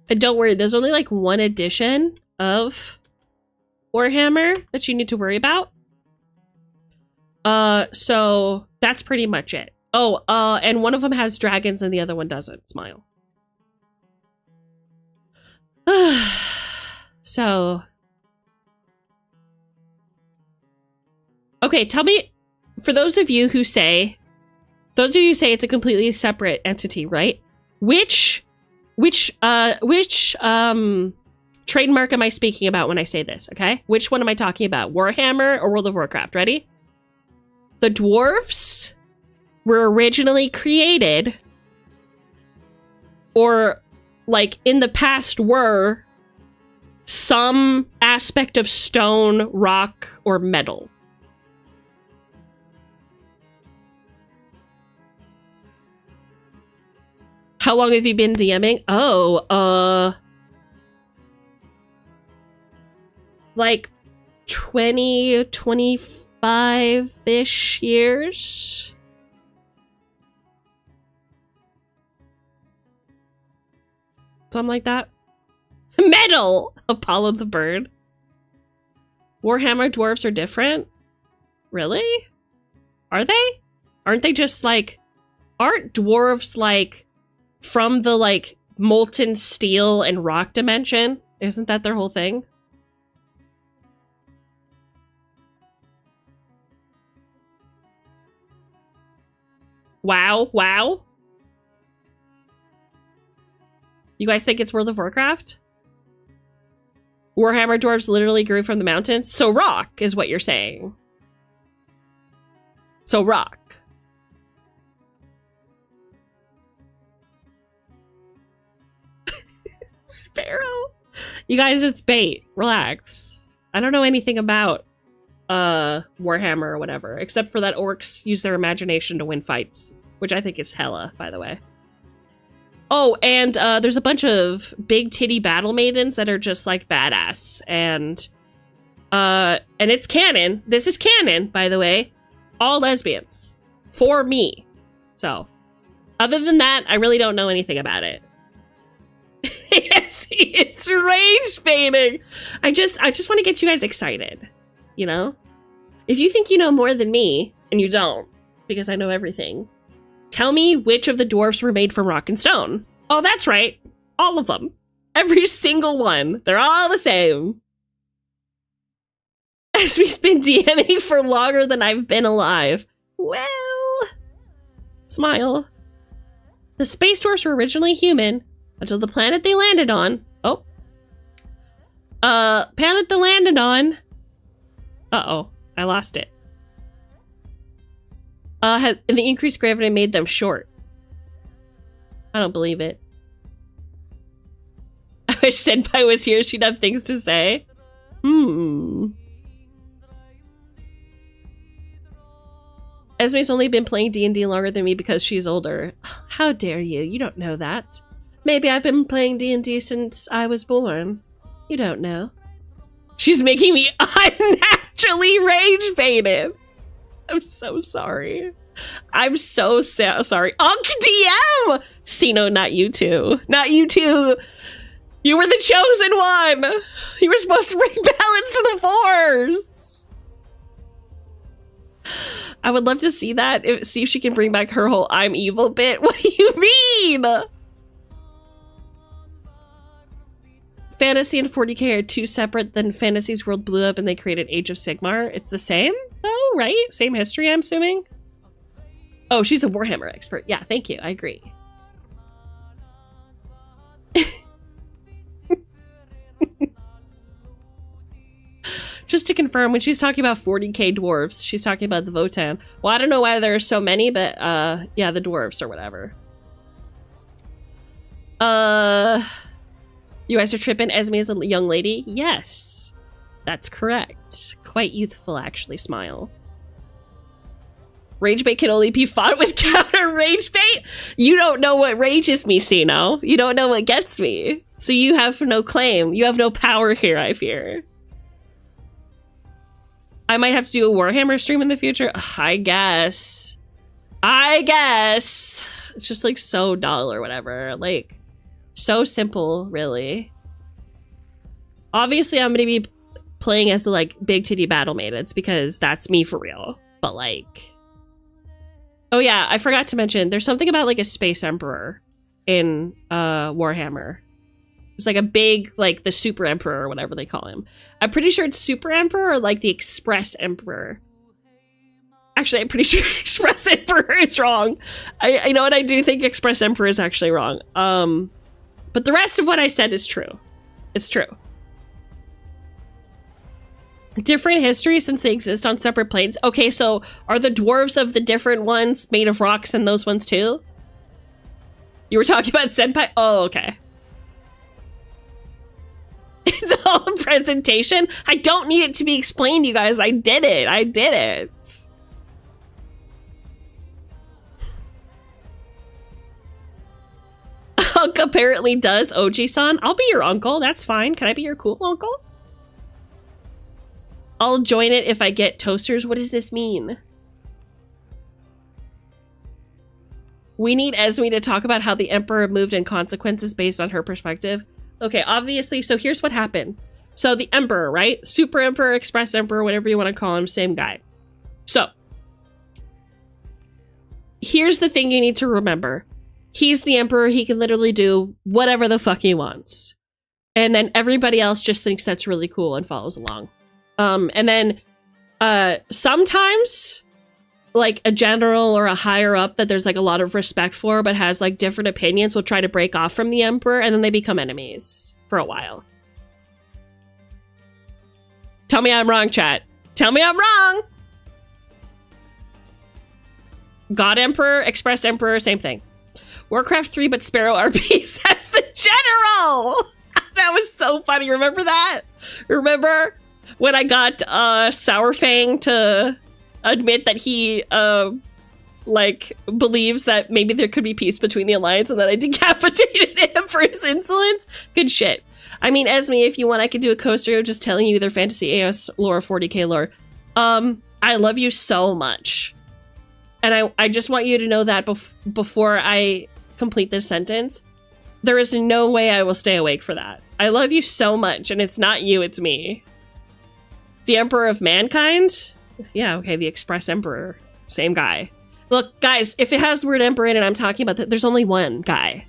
And don't worry, there's only like one edition of Warhammer that you need to worry about. So that's pretty much it. Oh, and one of them has dragons and the other one doesn't. Smile. So. Okay, tell me, for those of you who say it's a completely separate entity, right? Which trademark am I speaking about when I say this, okay? Which one am I talking about? Warhammer or World of Warcraft? Ready? The dwarves were originally created, or like in the past were, some aspect of stone, rock, or metal. How long have you been DMing? Oh, like 20, 25-ish years. Something like that. Metal! Apollo the bird. Warhammer dwarves are different? Really? Are they? Aren't they just like... Aren't dwarves like... from the like molten steel and rock dimension? Isn't that their whole thing? Wow, wow. You guys think it's World of Warcraft? Warhammer dwarves literally grew from the mountains? So rock is what you're saying. So rock. Sparrow? You guys, it's bait. Relax. I don't know anything about Warhammer or whatever, except for that orcs use their imagination to win fights, which I think is hella, by the way. Oh, and there's a bunch of big titty battle maidens that are just like badass, and it's canon. This is canon, by the way. All lesbians. For me. So, other than that, I really don't know anything about it. Yes, it's rage baiting. I just want to get you guys excited, you know? If you think you know more than me, and you don't, because I know everything, tell me which of the dwarfs were made from rock and stone. Oh, that's right. All of them. Every single one. They're all the same. As we've been DMing for longer than I've been alive. Well, smile. The space dwarfs were originally human until the planet they landed on, oh, Planet they landed on. Uh-oh, I lost it. And the increased gravity made them short. I don't believe it. I wish Senpai was here, she'd have things to say. Esme's only been playing D&D longer than me because she's older. How dare you? You don't know that. Maybe I've been playing D&D since I was born. You don't know. She's making me unnaturally rage baited. I'm so sorry. I'm so sorry. Unk DM! Sino, not you two. Not you two. You were the chosen one. You were supposed to bring balance to the Force. I would love to see that. See if she can bring back her whole I'm evil bit. What do you mean? Fantasy and 40k are two separate. Then Fantasy's world blew up and they created Age of Sigmar. It's the same though, right? Same history, I'm assuming. Oh, she's a Warhammer expert. Yeah, thank you. I agree. Just to confirm, when she's talking about 40k dwarves, she's talking about the Votan. Well, I don't know why there are so many, but yeah, the dwarves or whatever. You guys are tripping. Esme is a young lady? Yes, that's correct. Quite youthful, actually. Smile. Rage bait can only be fought with counter rage bait? You don't know what rages me, Sino. You don't know what gets me. So you have no claim. You have no power here, I fear. I might have to do a Warhammer stream in the future. Ugh, I guess. It's just like so dull or whatever. Like, so simple, really. Obviously, I'm going to be playing as the like big titty battle maidens because that's me for real. But like... Oh yeah, I forgot to mention, there's something about like a space emperor in Warhammer. It's like a big, like the super emperor or whatever they call him. I'm pretty sure it's super emperor or like the express emperor. Actually, I'm pretty sure express emperor is wrong. I know what, I do think express emperor is actually wrong. But the rest of what I said is true. It's true. Different history since they exist on separate planes. Okay, so are the dwarves of the different ones made of rocks and those ones too? You were talking about Senpai? Oh, okay. It's all a presentation. I don't need it to be explained, you guys. I did it. I did it. Unc apparently does, Oji-san. I'll be your uncle. That's fine. Can I be your cool uncle? I'll join it if I get toasters. What does this mean? We need Esme to talk about how the Emperor moved and consequences based on her perspective. Okay, obviously, so here's what happened. So the Emperor, right? Super Emperor, Express Emperor, whatever you want to call him, same guy. So, here's the thing you need to remember. He's the Emperor. He can literally do whatever the fuck he wants. And then everybody else just thinks that's really cool and follows along. And then sometimes like a general or a higher up that there's like a lot of respect for but has like different opinions will try to break off from the Emperor and then they become enemies for a while. Tell me I'm wrong, chat. Tell me I'm wrong. God Emperor, Express Emperor, same thing. Warcraft 3 but Sparrow RPs as the general. That was so funny. Remember that? Remember when I got Sourfang to admit that he like believes that maybe there could be peace between the Alliance and that I decapitated him for his insolence? Good shit. I mean, Esme, if you want, I could do a coaster just telling you either fantasy AOS lore or 40k lore. I love you so much. And I just want you to know that before I complete this sentence, there is no way I will stay awake for that. I love you so much, and it's not you, it's me. The Emperor of Mankind? Yeah, okay, the Express Emperor. Same guy. Look, guys, if it has the word Emperor in it, I'm talking about that. There's only one guy.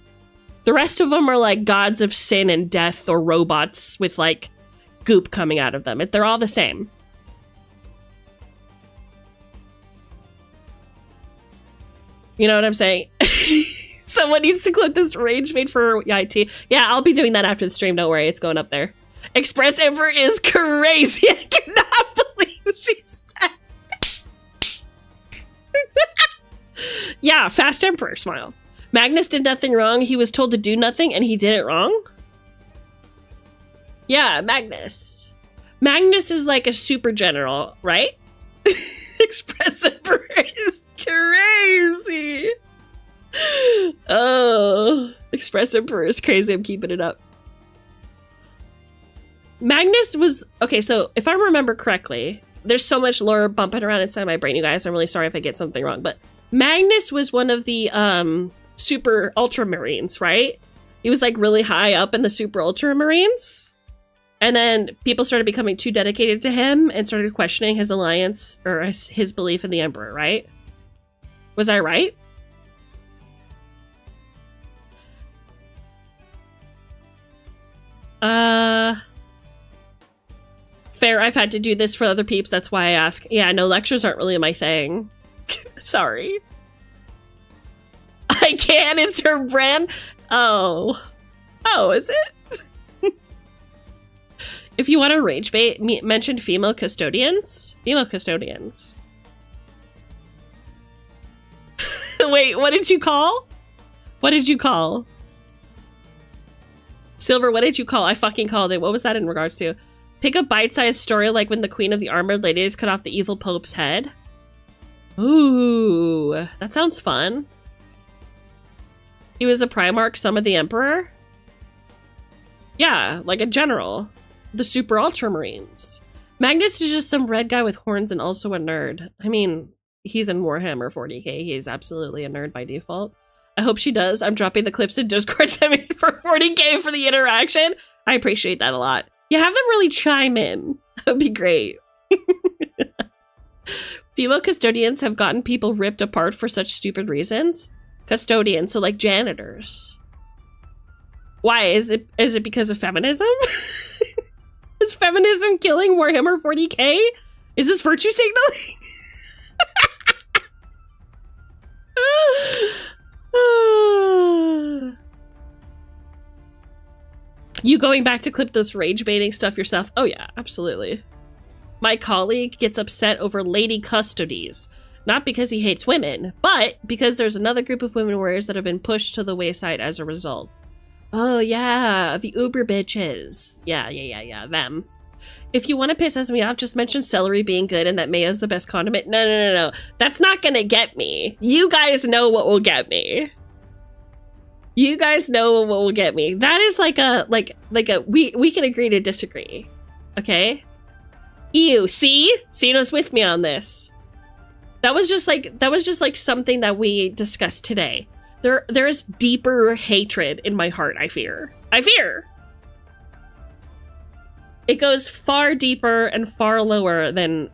The rest of them are like gods of sin and death or robots with like goop coming out of them. They're all the same. You know what I'm saying? Someone needs to clip this rage made for IT. Yeah, I'll be doing that after the stream. Don't worry, it's going up there. Express Emperor is crazy. I cannot believe she said. Yeah, Fast Emperor smile. Magnus did nothing wrong. He was told to do nothing and he did it wrong. Yeah, Magnus. Magnus is like a super general, right? Express Emperor is crazy. Oh, Express Emperor is crazy. I'm keeping it up. Magnus was... Okay, so if I remember correctly, there's so much lore bumping around inside my brain, you guys. I'm really sorry if I get something wrong, but Magnus was one of the super ultramarines, right? He was like really high up in the super ultramarines. And then people started becoming too dedicated to him and started questioning his alliance or his belief in the Emperor, right? Was I right? Fair, I've had to do this for other peeps, that's why I ask. Yeah, no, lectures aren't really my thing. Sorry. I can, it's her brand. Oh. Oh, is it? If you want to rage bait, mention female custodians. Female custodians. Wait, what did you call? What did you call? Silver, what did you call? I fucking called it. What was that in regards to? Pick a bite-sized story like when the Queen of the Armored Ladies cut off the evil Pope's head. Ooh, that sounds fun. He was a Primarch, some of the Emperor? Yeah, like a general. The Super Ultramarines. Magnus is just some red guy with horns and also a nerd. I mean, he's in Warhammer 40k. He's absolutely a nerd by default. I hope she does. I'm dropping the clips in Discord time for 40k for the interaction. I appreciate that a lot. Yeah, have them really chime in. That would be great. Female custodians have gotten people ripped apart for such stupid reasons. Custodians, so like janitors. Why? Is it because of feminism? Is feminism killing Warhammer 40k? Is this virtue signaling? You going back to clip those rage baiting stuff yourself? Oh yeah, absolutely. My colleague gets upset over lady custodies. Not because he hates women, but because there's another group of women warriors that have been pushed to the wayside as a result. Oh yeah, the uber bitches. Yeah, them. If you want to piss me off, just mention celery being good and that mayo's the best condiment. No. That's not gonna get me. You guys know what will get me. You guys know what will get me. That is like a we can agree to disagree. Okay? Ew, see? Cino's with me on this. That was just like something that we discussed today. There is deeper hatred in my heart, I fear. It goes far deeper and far lower than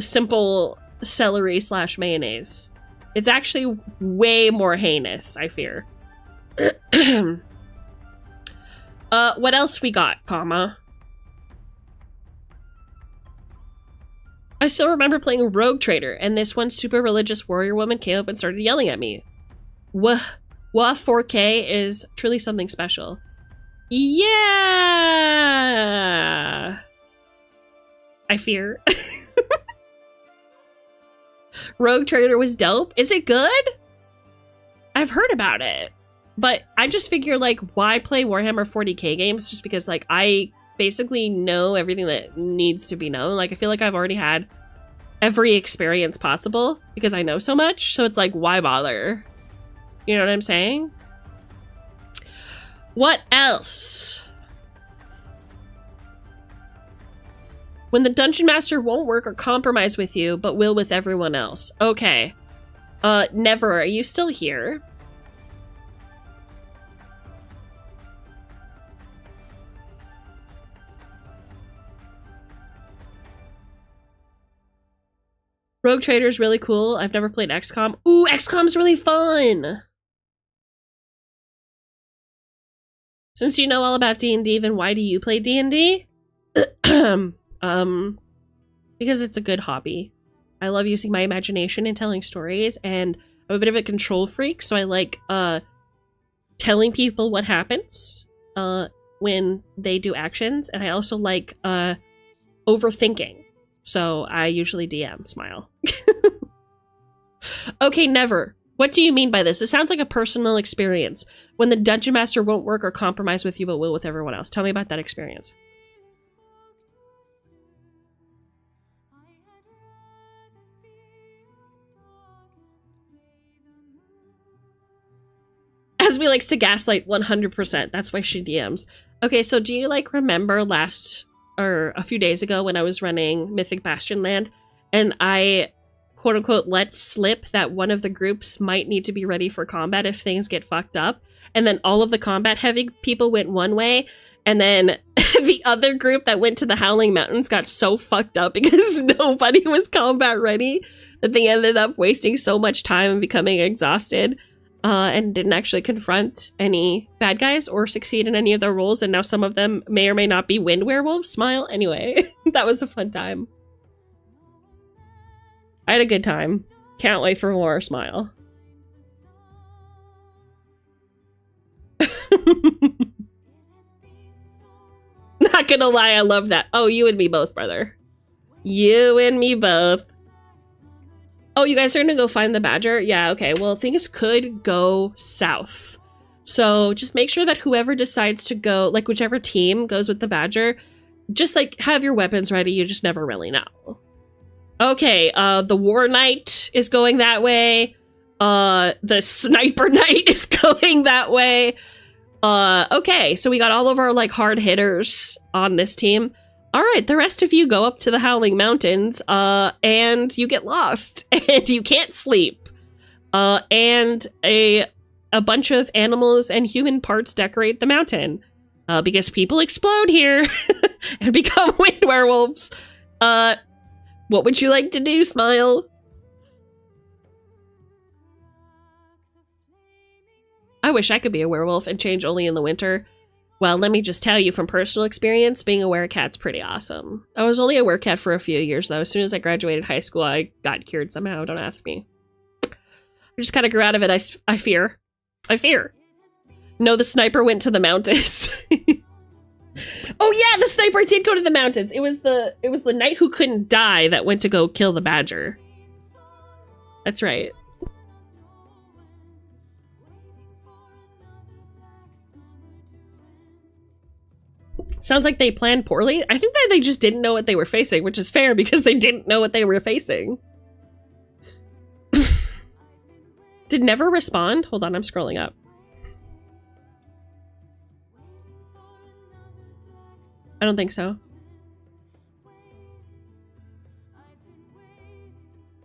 simple celery / mayonnaise. It's actually way more heinous, I fear. What else we got, comma? I still remember playing Rogue Trader, and this one super religious warrior woman came up and started yelling at me. Wah 4K is truly something special. Yeah! I fear. Rogue Trader was dope. Is it good? I've heard about it. But I just figure, like, why play Warhammer 40k games? Just because, like, I basically know everything that needs to be known. Like, I feel like I've already had every experience possible because I know so much. So it's like, why bother? You know what I'm saying? What else? When the Dungeon Master won't work or compromise with you, but will with everyone else. Okay. Never. Are you still here? Rogue Trader is really cool. I've never played XCOM. Ooh, XCOM's really fun! Since you know all about D&D, then why do you play D&D? Because it's a good hobby. I love using my imagination and telling stories, and I'm a bit of a control freak, so I like telling people what happens. when they do actions, and I also like overthinking. So I usually DM smile. Okay, never. What do you mean by this? It sounds like a personal experience. When the dungeon master won't work or compromise with you but will with everyone else. Tell me about that experience. As we likes to gaslight 100%. That's why she DMs. Okay, so do you like remember a few days ago when I was running Mythic Bastion Land and I quote unquote let slip that one of the groups might need to be ready for combat if things get fucked up, and then all of the combat heavy people went one way, and then the other group that went to the Howling Mountains got so fucked up because nobody was combat ready that they ended up wasting so much time and becoming exhausted, and didn't actually confront any bad guys or succeed in any of their roles, and now some of them may or may not be wind werewolves. Smile. Anyway, that was a fun time. I had a good time. Can't wait for more. Smile. Not gonna lie, I love that. Oh, you and me both, brother. You and me both. Oh, you guys are gonna go find the badger? Yeah, okay. Well, things could go south. So just make sure that whoever decides to go, like whichever team goes with the badger, just like have your weapons ready. You just never really know. Okay, the War Knight is going that way. The Sniper Knight is going that way. Okay, so we got all of our like hard hitters on this team. All right, the rest of you go up to the Howling Mountains, and you get lost, and you can't sleep. And a bunch of animals and human parts decorate the mountain, because people explode here and become wind werewolves. What would you like to do, Smile? I wish I could be a werewolf and change only in the winter. Well, let me just tell you from personal experience, being a werecat's pretty awesome. I was only a werecat for a few years, though. As soon as I graduated high school, I got cured somehow. Don't ask me. I just kind of grew out of it. I fear. I fear. No, the sniper went to the mountains. Oh yeah, the sniper did go to the mountains. It was the knight who couldn't die that went to go kill the badger. That's right. Sounds like they planned poorly. I think that they just didn't know what they were facing, which is fair because they didn't know what they were facing. Did never respond? Hold on, I'm scrolling up. I don't think so.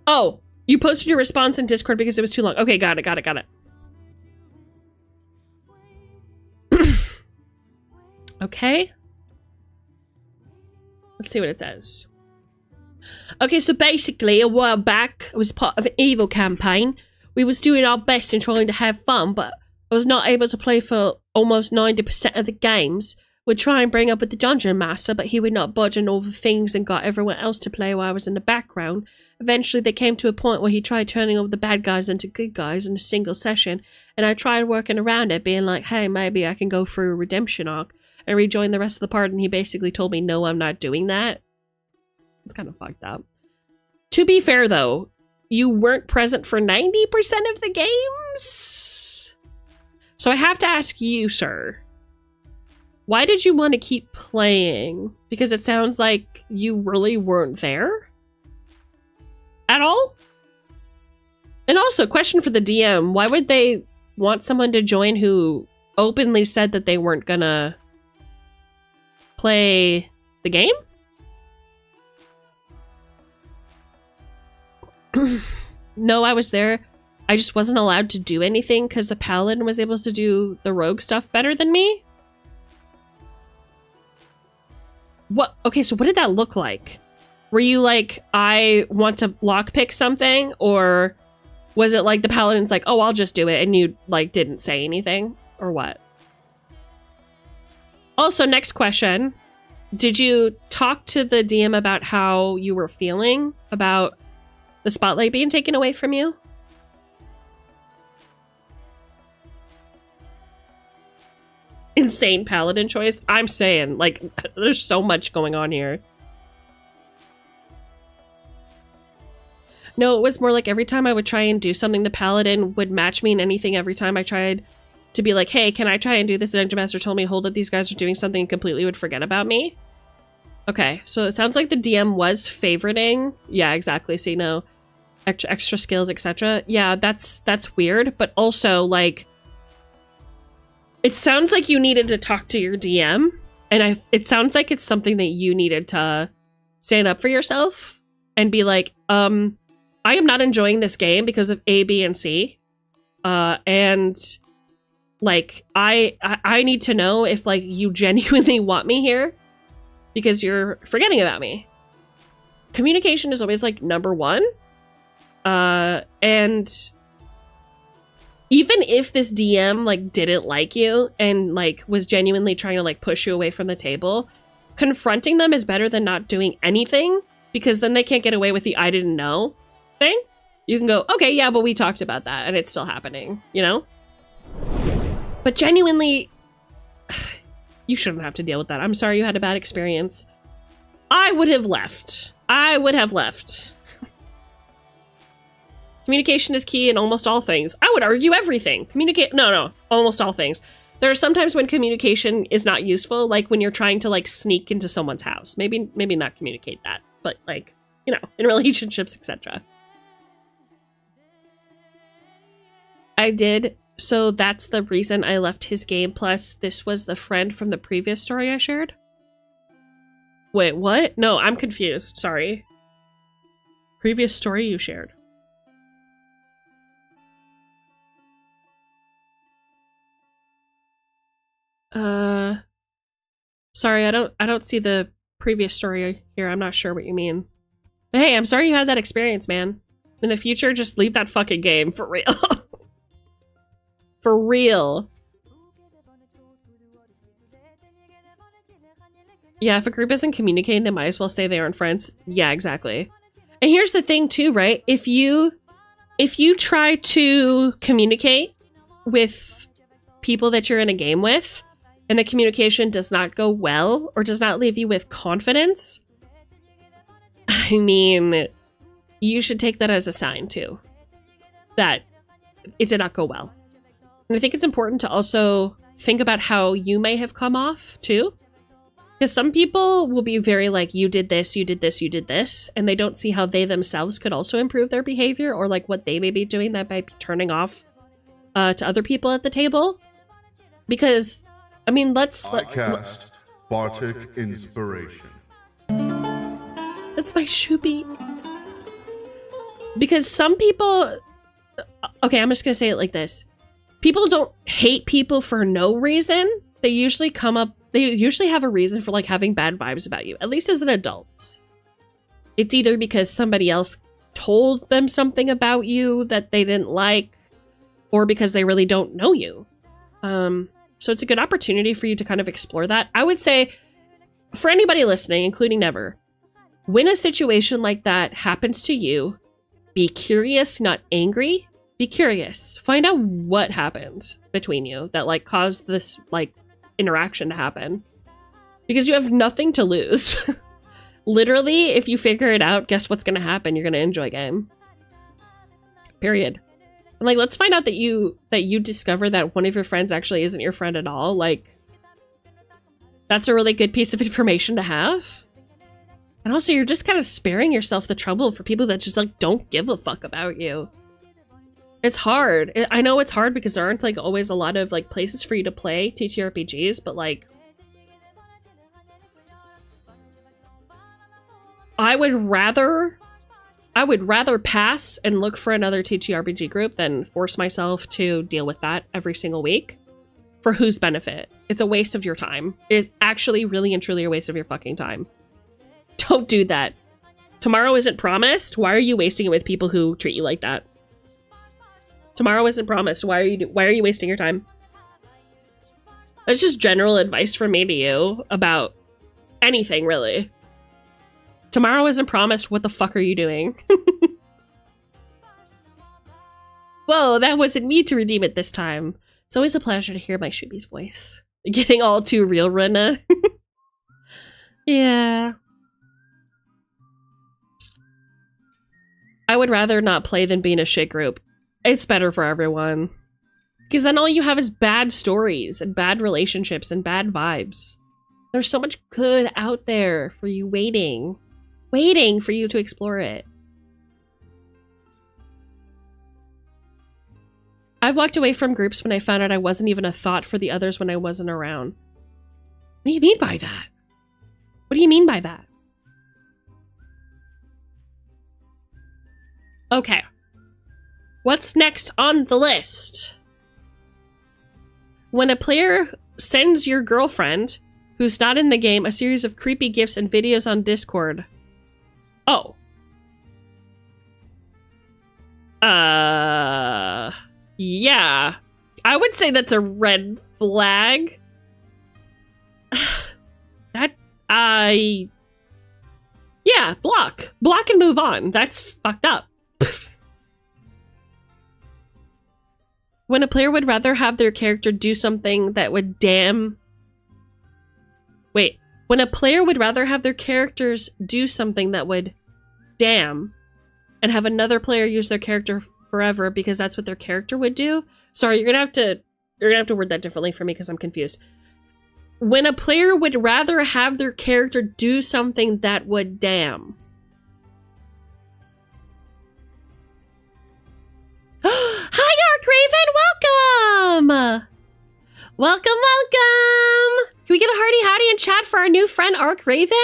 Oh, you posted your response in Discord because it was too long. Okay, got it. Okay. Let's see what it says. Okay, so basically, a while back, I was part of an evil campaign. We was doing our best in trying to have fun, but I was not able to play for almost 90% of the games. Would try and bring up with the dungeon master, but he would not budge on all the things and got everyone else to play while I was in the background. Eventually, they came to a point where he tried turning all the bad guys into good guys in a single session, and I tried working around it, being like, hey, maybe I can go through a redemption arc and rejoin the rest of the party, and he basically told me, no, I'm not doing that. It's kind of fucked up. To be fair, though, you weren't present for 90% of the games? So I have to ask you, sir. Why did you want to keep playing? Because it sounds like you really weren't there at all? And also, question for the DM, why would they want someone to join who openly said that they weren't gonna play the game? No, I was there. I just wasn't allowed to do anything because the paladin was able to do the rogue stuff better than me? What? Okay, so what did that look like? Were you like, I want to lockpick something? Or was it like the paladin's like, oh, I'll just do it, and you like didn't say anything? Or what? Also, next question. Did you talk to the DM about how you were feeling about the spotlight being taken away from you? insane paladin choice. I'm saying, like, there's so much going on here. No, it was more like every time I would try and do something, the paladin would match me in anything every time I tried to be like, hey, can I try and do this? The Dungeon Master told me, hold it, these guys are doing something and completely would forget about me. Okay, so it sounds like the DM was favoriting. Yeah, exactly. See, no. Extra skills, etc. Yeah, that's weird, but also, like, it sounds like you needed to talk to your DM, and it sounds like it's something that you needed to stand up for yourself and be like, I am not enjoying this game because of A, B, and C. And like, I need to know if like you genuinely want me here because you're forgetting about me. Communication is always like number one. And even if this DM like didn't like you and like was genuinely trying to like push you away from the table, confronting them is better than not doing anything, because then they can't get away with the I didn't know thing. You can go, okay, yeah, but we talked about that and it's still happening, you know? But genuinely, you shouldn't have to deal with that. I'm sorry you had a bad experience. I would have left. I would have left. Communication is key in almost all things. I would argue everything. No, almost all things. There are sometimes when communication is not useful, like when you're trying to like sneak into someone's house. Maybe not communicate that, but like, you know, in relationships, etc. I did. So that's the reason I left his game. Plus, this was the friend from the previous story I shared. Wait, what? No, I'm confused. Sorry. Previous story you shared. Sorry, I don't see the previous story here. I'm not sure what you mean. But hey, I'm sorry you had that experience, man. In the future, just leave that fucking game, for real. For real. Yeah, if a group isn't communicating, they might as well say they aren't friends. Yeah, exactly. And here's the thing too, right? If you try to communicate with people that you're in a game with, and the communication does not go well, or does not leave you with confidence, I mean, you should take that as a sign too, that it did not go well. And I think it's important to also think about how you may have come off too. Because some people will be very like, you did this, you did this, you did this, and they don't see how they themselves could also improve their behavior, or like what they may be doing that might be turning off to other people at the table. Because, I mean, I cast Bardic Inspiration. That's my shoopy. Because some people... Okay, I'm just gonna say it like this. People don't hate people for no reason. They usually have a reason for like having bad vibes about you, at least as an adult. It's either because somebody else told them something about you that they didn't like, or because they really don't know you. So it's a good opportunity for you to kind of explore that. I would say, for anybody listening, including Never, when a situation like that happens to you, be curious, not angry. Be curious. Find out what happened between you that like caused this like interaction to happen. Because you have nothing to lose. Literally, if you figure it out, guess what's going to happen? You're going to enjoy game. Period. And like, let's find out that you discover that one of your friends actually isn't your friend at all. Like, that's a really good piece of information to have. And also, you're just kind of sparing yourself the trouble for people that just like don't give a fuck about you. It's hard. I know it's hard because there aren't like always a lot of like places for you to play TTRPGs, but like, I would rather pass and look for another TTRPG group than force myself to deal with that every single week. For whose benefit? It's a waste of your time. It is actually really and truly a waste of your fucking time. Don't do that. Tomorrow isn't promised. Why are you wasting it with people who treat you like that? Tomorrow isn't promised. Why are you wasting your time? That's just general advice from me to you about anything, really. Tomorrow isn't promised. What the fuck are you doing? Whoa, that wasn't me to redeem it this time. It's always a pleasure to hear my Shubi's voice. Getting all too real, Rena. Yeah. I would rather not play than be in a shit group. It's better for everyone. Because then all you have is bad stories and bad relationships and bad vibes. There's so much good out there for you waiting for you to explore it. I've walked away from groups when I found out I wasn't even a thought for the others when I wasn't around. What do you mean by that? What do you mean by that? Okay. What's next on the list? When a player sends your girlfriend, who's not in the game, a series of creepy gifs and videos on Discord. Oh. Yeah. I would say that's a red flag. Yeah, block. Block and move on. That's fucked up. When a player would rather have their character do something that would damn... Wait. When a player would rather have their characters do something that would damn and have another player use their character forever because that's what their character would do. Sorry, you're gonna have to word that differently for me because I'm confused. When a player would rather have their character do something that would damn. Hi, Arc Raven! Welcome! Welcome! Can we get a hearty howdy in chat for our new friend, Arc Raven?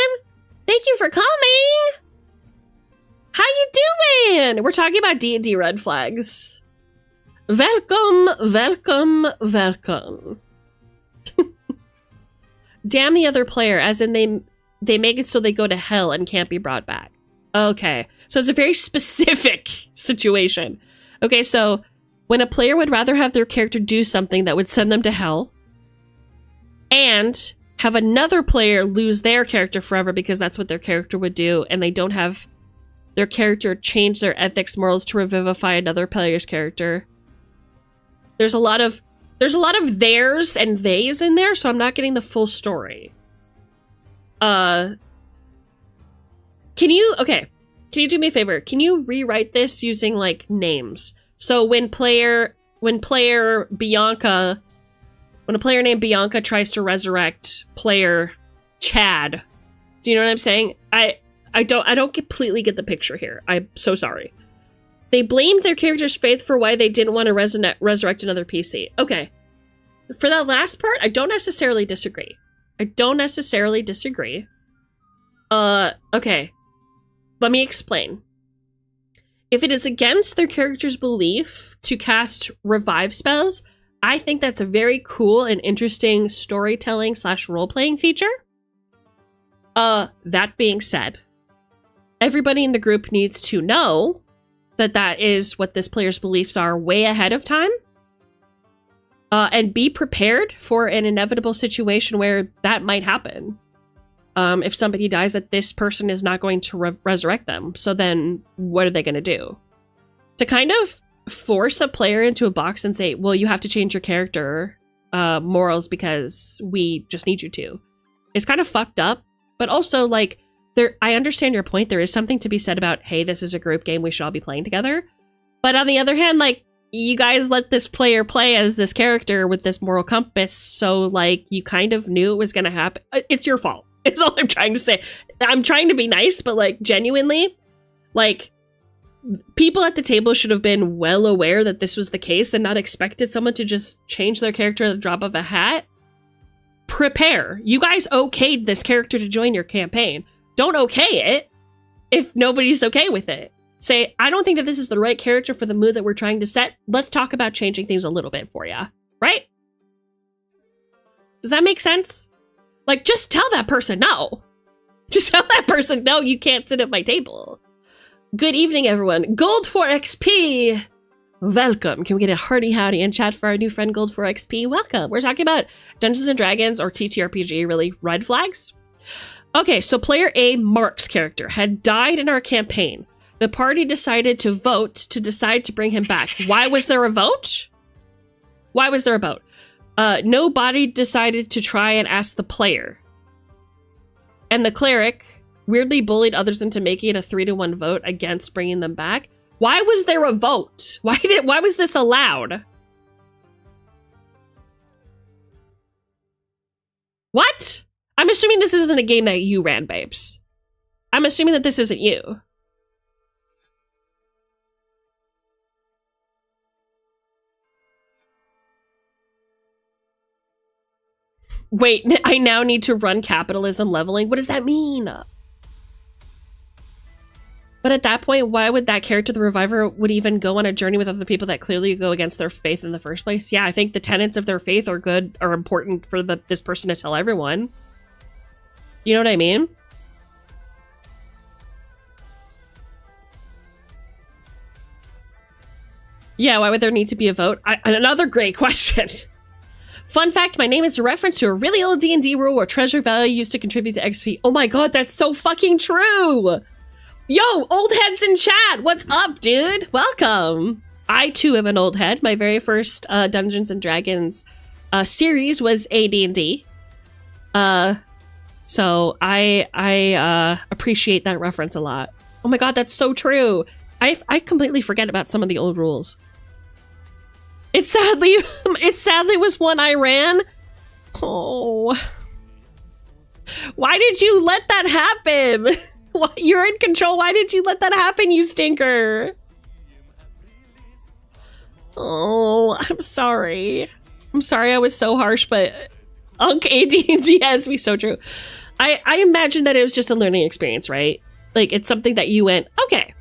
Thank you for coming! How you doing? We're talking about D&D red flags. Welcome. Damn the other player, as in they make it so they go to hell and can't be brought back. Okay, so it's a very specific situation. Okay, so when a player would rather have their character do something that would send them to hell and have another player lose their character forever because that's what their character would do, and they don't have their character change their ethics, morals to revivify another player's character. There's a lot of theirs and theys in there, so I'm not getting the full story. Can you do me a favor? Can you rewrite this using like names? So when a player named Bianca tries to resurrect player Chad, do you know what I'm saying? I don't completely get the picture here. I'm so sorry. They blamed their character's faith for why they didn't want to resurrect another PC. Okay. For that last part, I don't necessarily disagree. Okay. Let me explain. If it is against their character's belief to cast revive spells, I think that's a very cool and interesting storytelling / role-playing feature. That being said, everybody in the group needs to know that is what this player's beliefs are way ahead of time. And be prepared for an inevitable situation where that might happen. If somebody dies, that this person is not going to resurrect them. So then what are they going to do? To kind of force a player into a box and say, well, you have to change your character morals because we just need you to. It's kind of fucked up. But also, like, I understand your point. There is something to be said about, hey, this is a group game. We should all be playing together. But on the other hand, like, you guys let this player play as this character with this moral compass. So, like, you kind of knew it was going to happen. It's your fault. It's all I'm trying to say. I'm trying to be nice, but, like, genuinely, like, people at the table should have been well aware that this was the case and not expected someone to just change their character at the drop of a hat. Prepare. You guys okayed this character to join your campaign. Don't okay it if nobody's okay with it. Say, I don't think that this is the right character for the mood that we're trying to set. Let's talk about changing things a little bit for you. Right? Does that make sense? Like, just tell that person no. Just tell that person, no, you can't sit at my table. Good evening, everyone. Gold for XP. Welcome. Can we get a hearty howdy in chat for our new friend Gold for XP? Welcome. We're talking about Dungeons & Dragons, or TTRPG, really, red flags. Okay, so player A, Mark's character, had died in our campaign. The party decided to vote to decide to bring him back. Why was there a vote? Nobody decided to try and ask the player. And the cleric weirdly bullied others into making it a 3-to-1 vote against bringing them back. Why was there a vote? Why was this allowed? What? I'm assuming this isn't a game that you ran, babes. I'm assuming that this isn't you. Wait, I now need to run capitalism leveling? What does that mean? But at that point, why would that character, the Reviver, would even go on a journey with other people that clearly go against their faith in the first place? Yeah, I think the tenets of their faith are good, are important for this person to tell everyone. You know what I mean? Yeah, why would there need to be a vote? Another great question. Fun fact, my name is a reference to a really old D&D rule where treasure value used to contribute to XP. Oh my god, that's so fucking true! Yo, old heads in chat! What's up, dude? Welcome! I, too, am an old head. My very first Dungeons & Dragons series was AD&D. So I appreciate that reference a lot. Oh my god, that's so true! I completely forget about some of the old rules. It sadly was one I ran. Oh. Why did you let that happen? You're in control. Why did you let that happen, you stinker? Oh, I'm sorry. I'm sorry I was so harsh, but okay, D&D has me so true. I imagine that it was just a learning experience, right? Like, it's something that you went, okay,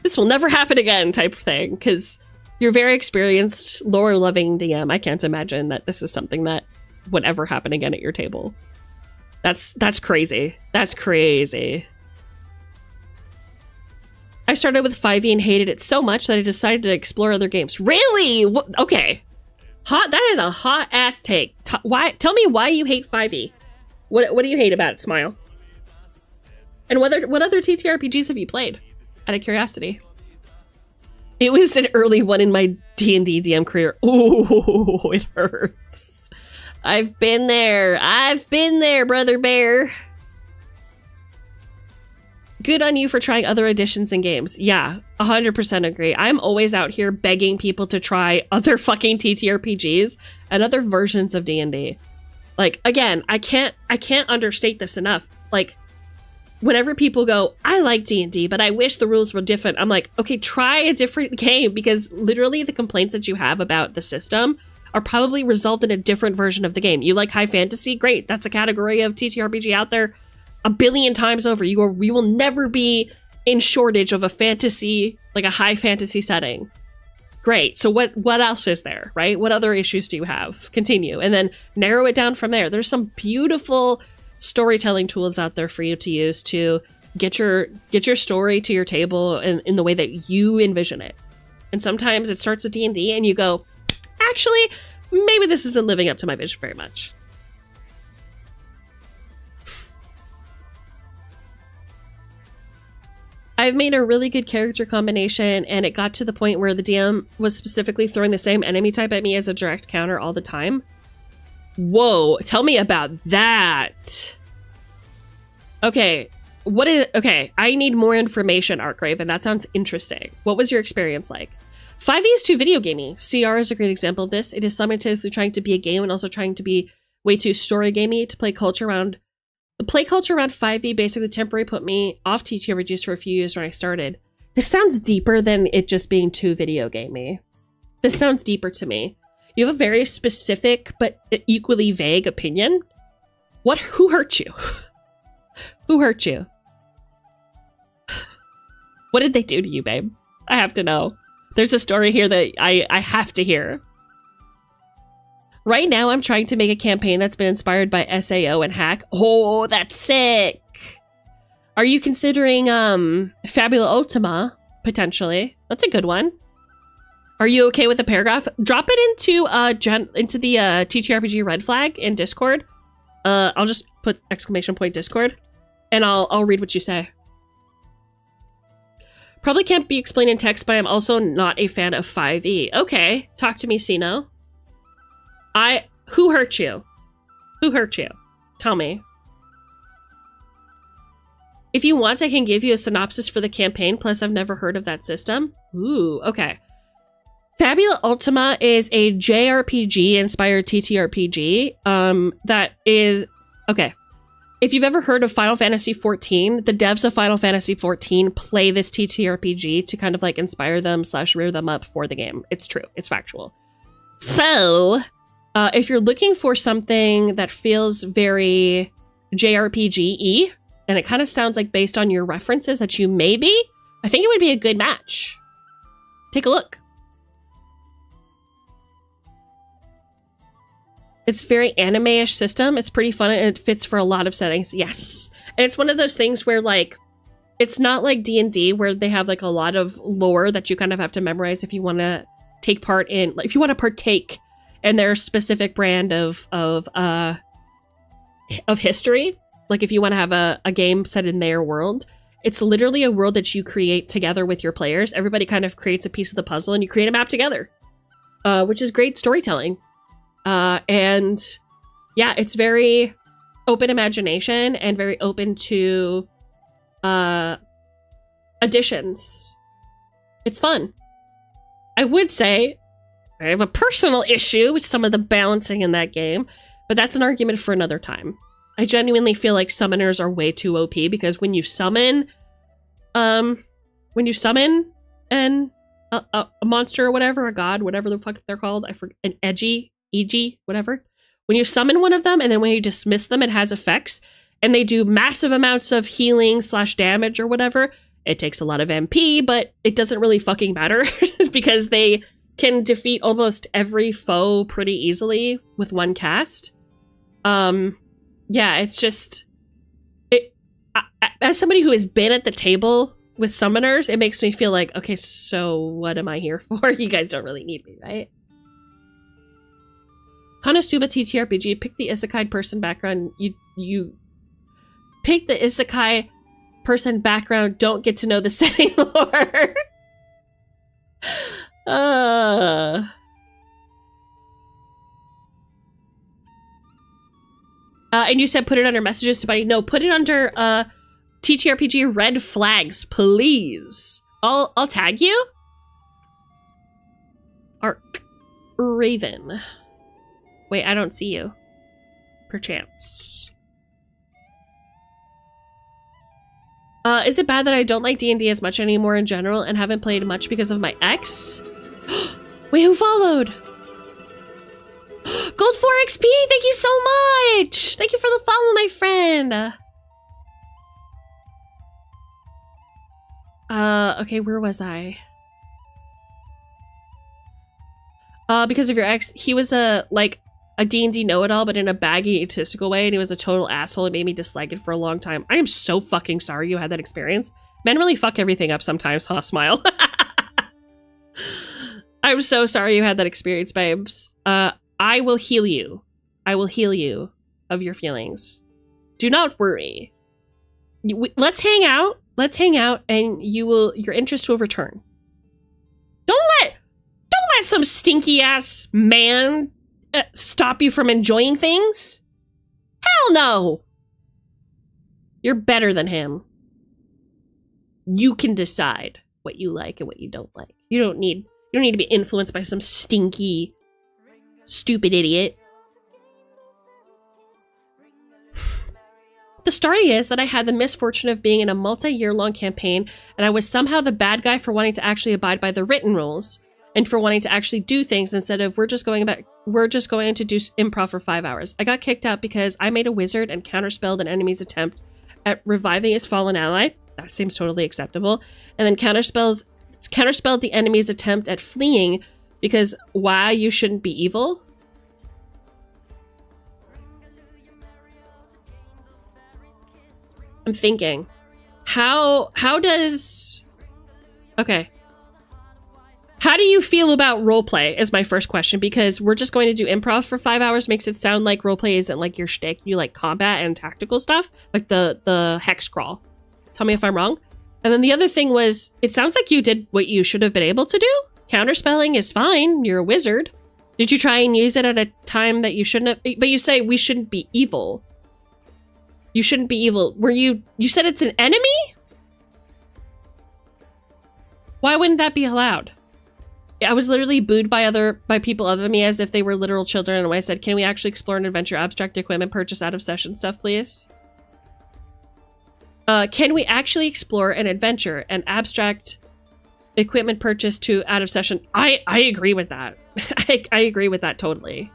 this will never happen again type of thing, because you're a very experienced, lore-loving DM. I can't imagine that this is something that would ever happen again at your table. That's crazy. That's crazy. I started with 5e and hated it so much that I decided to explore other games. Really? Okay. Hot. That is a hot-ass take. Tell me why you hate 5e. What do you hate about it, Smile? And what other TTRPGs have you played? Out of curiosity. It was an early one in my D&D DM career. Ooh, it hurts. I've been there. I've been there, Brother Bear. Good on you for trying other editions and games. Yeah, 100% agree. I'm always out here begging people to try other fucking TTRPGs and other versions of D&D. Like, again, I can't understate this enough. Like, whenever people go, I like D&D, but I wish the rules were different, I'm like, okay, try a different game, because literally the complaints that you have about the system are probably result in a different version of the game. You like high fantasy? Great. That's a category of TTRPG out there a billion times over. We will never be in shortage of a fantasy, like a high fantasy setting. Great. So what else is there, right? What other issues do you have? Continue. And then narrow it down from there. There's some beautiful storytelling tools out there for you to use to get your story to your table in the way that you envision it. And sometimes it starts with D&D and you go, actually, maybe this isn't living up to my vision very much. I've made a really good character combination, and it got to the point where the DM was specifically throwing the same enemy type at me as a direct counter all the time. Whoa, tell me about that. Okay, I need more information, Arkraven. That sounds interesting. What was your experience like? 5e is too video gamey. CR is a great example of this. It is simultaneously trying to be a game and also trying to be way too story gamey to play culture around. The play culture around 5e basically temporarily put me off TTRPGs for a few years when I started. This sounds deeper than it just being too video gamey. This sounds deeper to me. You have a very specific but equally vague opinion. Who hurt you? Who hurt you? What did they do to you, babe? I have to know. There's a story here that I have to hear. Right now, I'm trying to make a campaign that's been inspired by SAO and Hack. Oh, that's sick! Are you considering Fabula Ultima, potentially? That's a good one. Are you okay with a paragraph? Drop it into the TTRPG Red Flag in Discord. I'll just put ! Discord, and I'll read what you say. Probably can't be explained in text, but I'm also not a fan of 5e. Okay, talk to me, Sino. Who hurt you? Who hurt you? Tell me. If you want, I can give you a synopsis for the campaign, plus I've never heard of that system. Ooh, okay. Fabula Ultima is a JRPG-inspired TTRPG that is... Okay. If you've ever heard of Final Fantasy XIV, the devs of Final Fantasy XIV play this TTRPG to kind of like inspire them / rear them up for the game. It's true. It's factual. So, if you're looking for something that feels very JRPG-y, and it kind of sounds like based on your references that you may be, I think it would be a good match. Take a look. It's very anime-ish system. It's pretty fun and it fits for a lot of settings. Yes. And it's one of those things where like, it's not like D&D where they have like a lot of lore that you kind of have to memorize if you want to take part in, like if you want to partake in their specific brand of history. Like if you want to have a game set in their world, it's literally a world that you create together with your players. Everybody kind of creates a piece of the puzzle and you create a map together, which is great storytelling. And yeah, it's very open imagination and very open to additions. It's fun. I would say I have a personal issue with some of the balancing in that game, but that's an argument for another time. I genuinely feel like summoners are way too OP because when you summon a monster or whatever, a god, whatever the fuck they're called, I forget, an EG, whatever. When you summon one of them and then when you dismiss them, it has effects and they do massive amounts of healing / damage or whatever. It takes a lot of MP, but it doesn't really fucking matter because they can defeat almost every foe pretty easily with one cast. Yeah, it's just... as somebody who has been at the table with summoners, it makes me feel like, okay, so what am I here for? You guys don't really need me, right? Konosuba TTRPG, pick the isekai person background. You pick the isekai person background, don't get to know the setting lore. And you said put it under messages to buddy. No, put it under TTRPG Red Flags, please. I'll tag you. Arc Raven. Wait, I don't see you. Perchance. Is it bad that I don't like D&D as much anymore in general and haven't played much because of my ex? Wait, who followed? Gold 4XP, thank you so much! Thank you for the follow, my friend! Okay, where was I? Because of your ex, he was a D&D know-it-all, but in a baggy, egotistical way, and he was a total asshole and made me dislike it for a long time. I am so fucking sorry you had that experience. Men really fuck everything up sometimes, huh? Smile. I'm so sorry you had that experience, babes. I will heal you. I will heal you of your feelings. Do not worry. Let's hang out. Let's hang out, and your interest will return. Don't let some stinky ass man stop you from enjoying things. Hell no. You're better than him. You can decide what you like and what you don't like. You don't need to be influenced by some stinky, stupid idiot. The story is that I had the misfortune of being in a multi-year-long campaign, and I was somehow the bad guy for wanting to actually abide by the written rules, and for wanting to actually do things instead of we're just going to do improv for 5 hours. I got kicked out because I made a wizard and counterspelled an enemy's attempt at reviving his fallen ally. That seems totally acceptable. And then counterspelled the enemy's attempt at fleeing because why you shouldn't be evil? I'm thinking, how does... Okay. How do you feel about roleplay is my first question, because we're just going to do improv for 5 hours makes it sound like roleplay isn't like your shtick. You like combat and tactical stuff, like the hex crawl. Tell me if I'm wrong. And then the other thing was, it sounds like you did what you should have been able to do. Counterspelling is fine. You're a wizard. Did you try and use it at a time that you shouldn't have? But you say we shouldn't be evil. You shouldn't be evil. You said it's an enemy? Why wouldn't that be allowed? I was literally booed by people other than me as if they were literal children, and I said, can we actually explore an adventure, abstract equipment, purchase out of session stuff, please? Can we actually explore an adventure and abstract equipment purchase to out of session? I agree with that. I agree with that totally.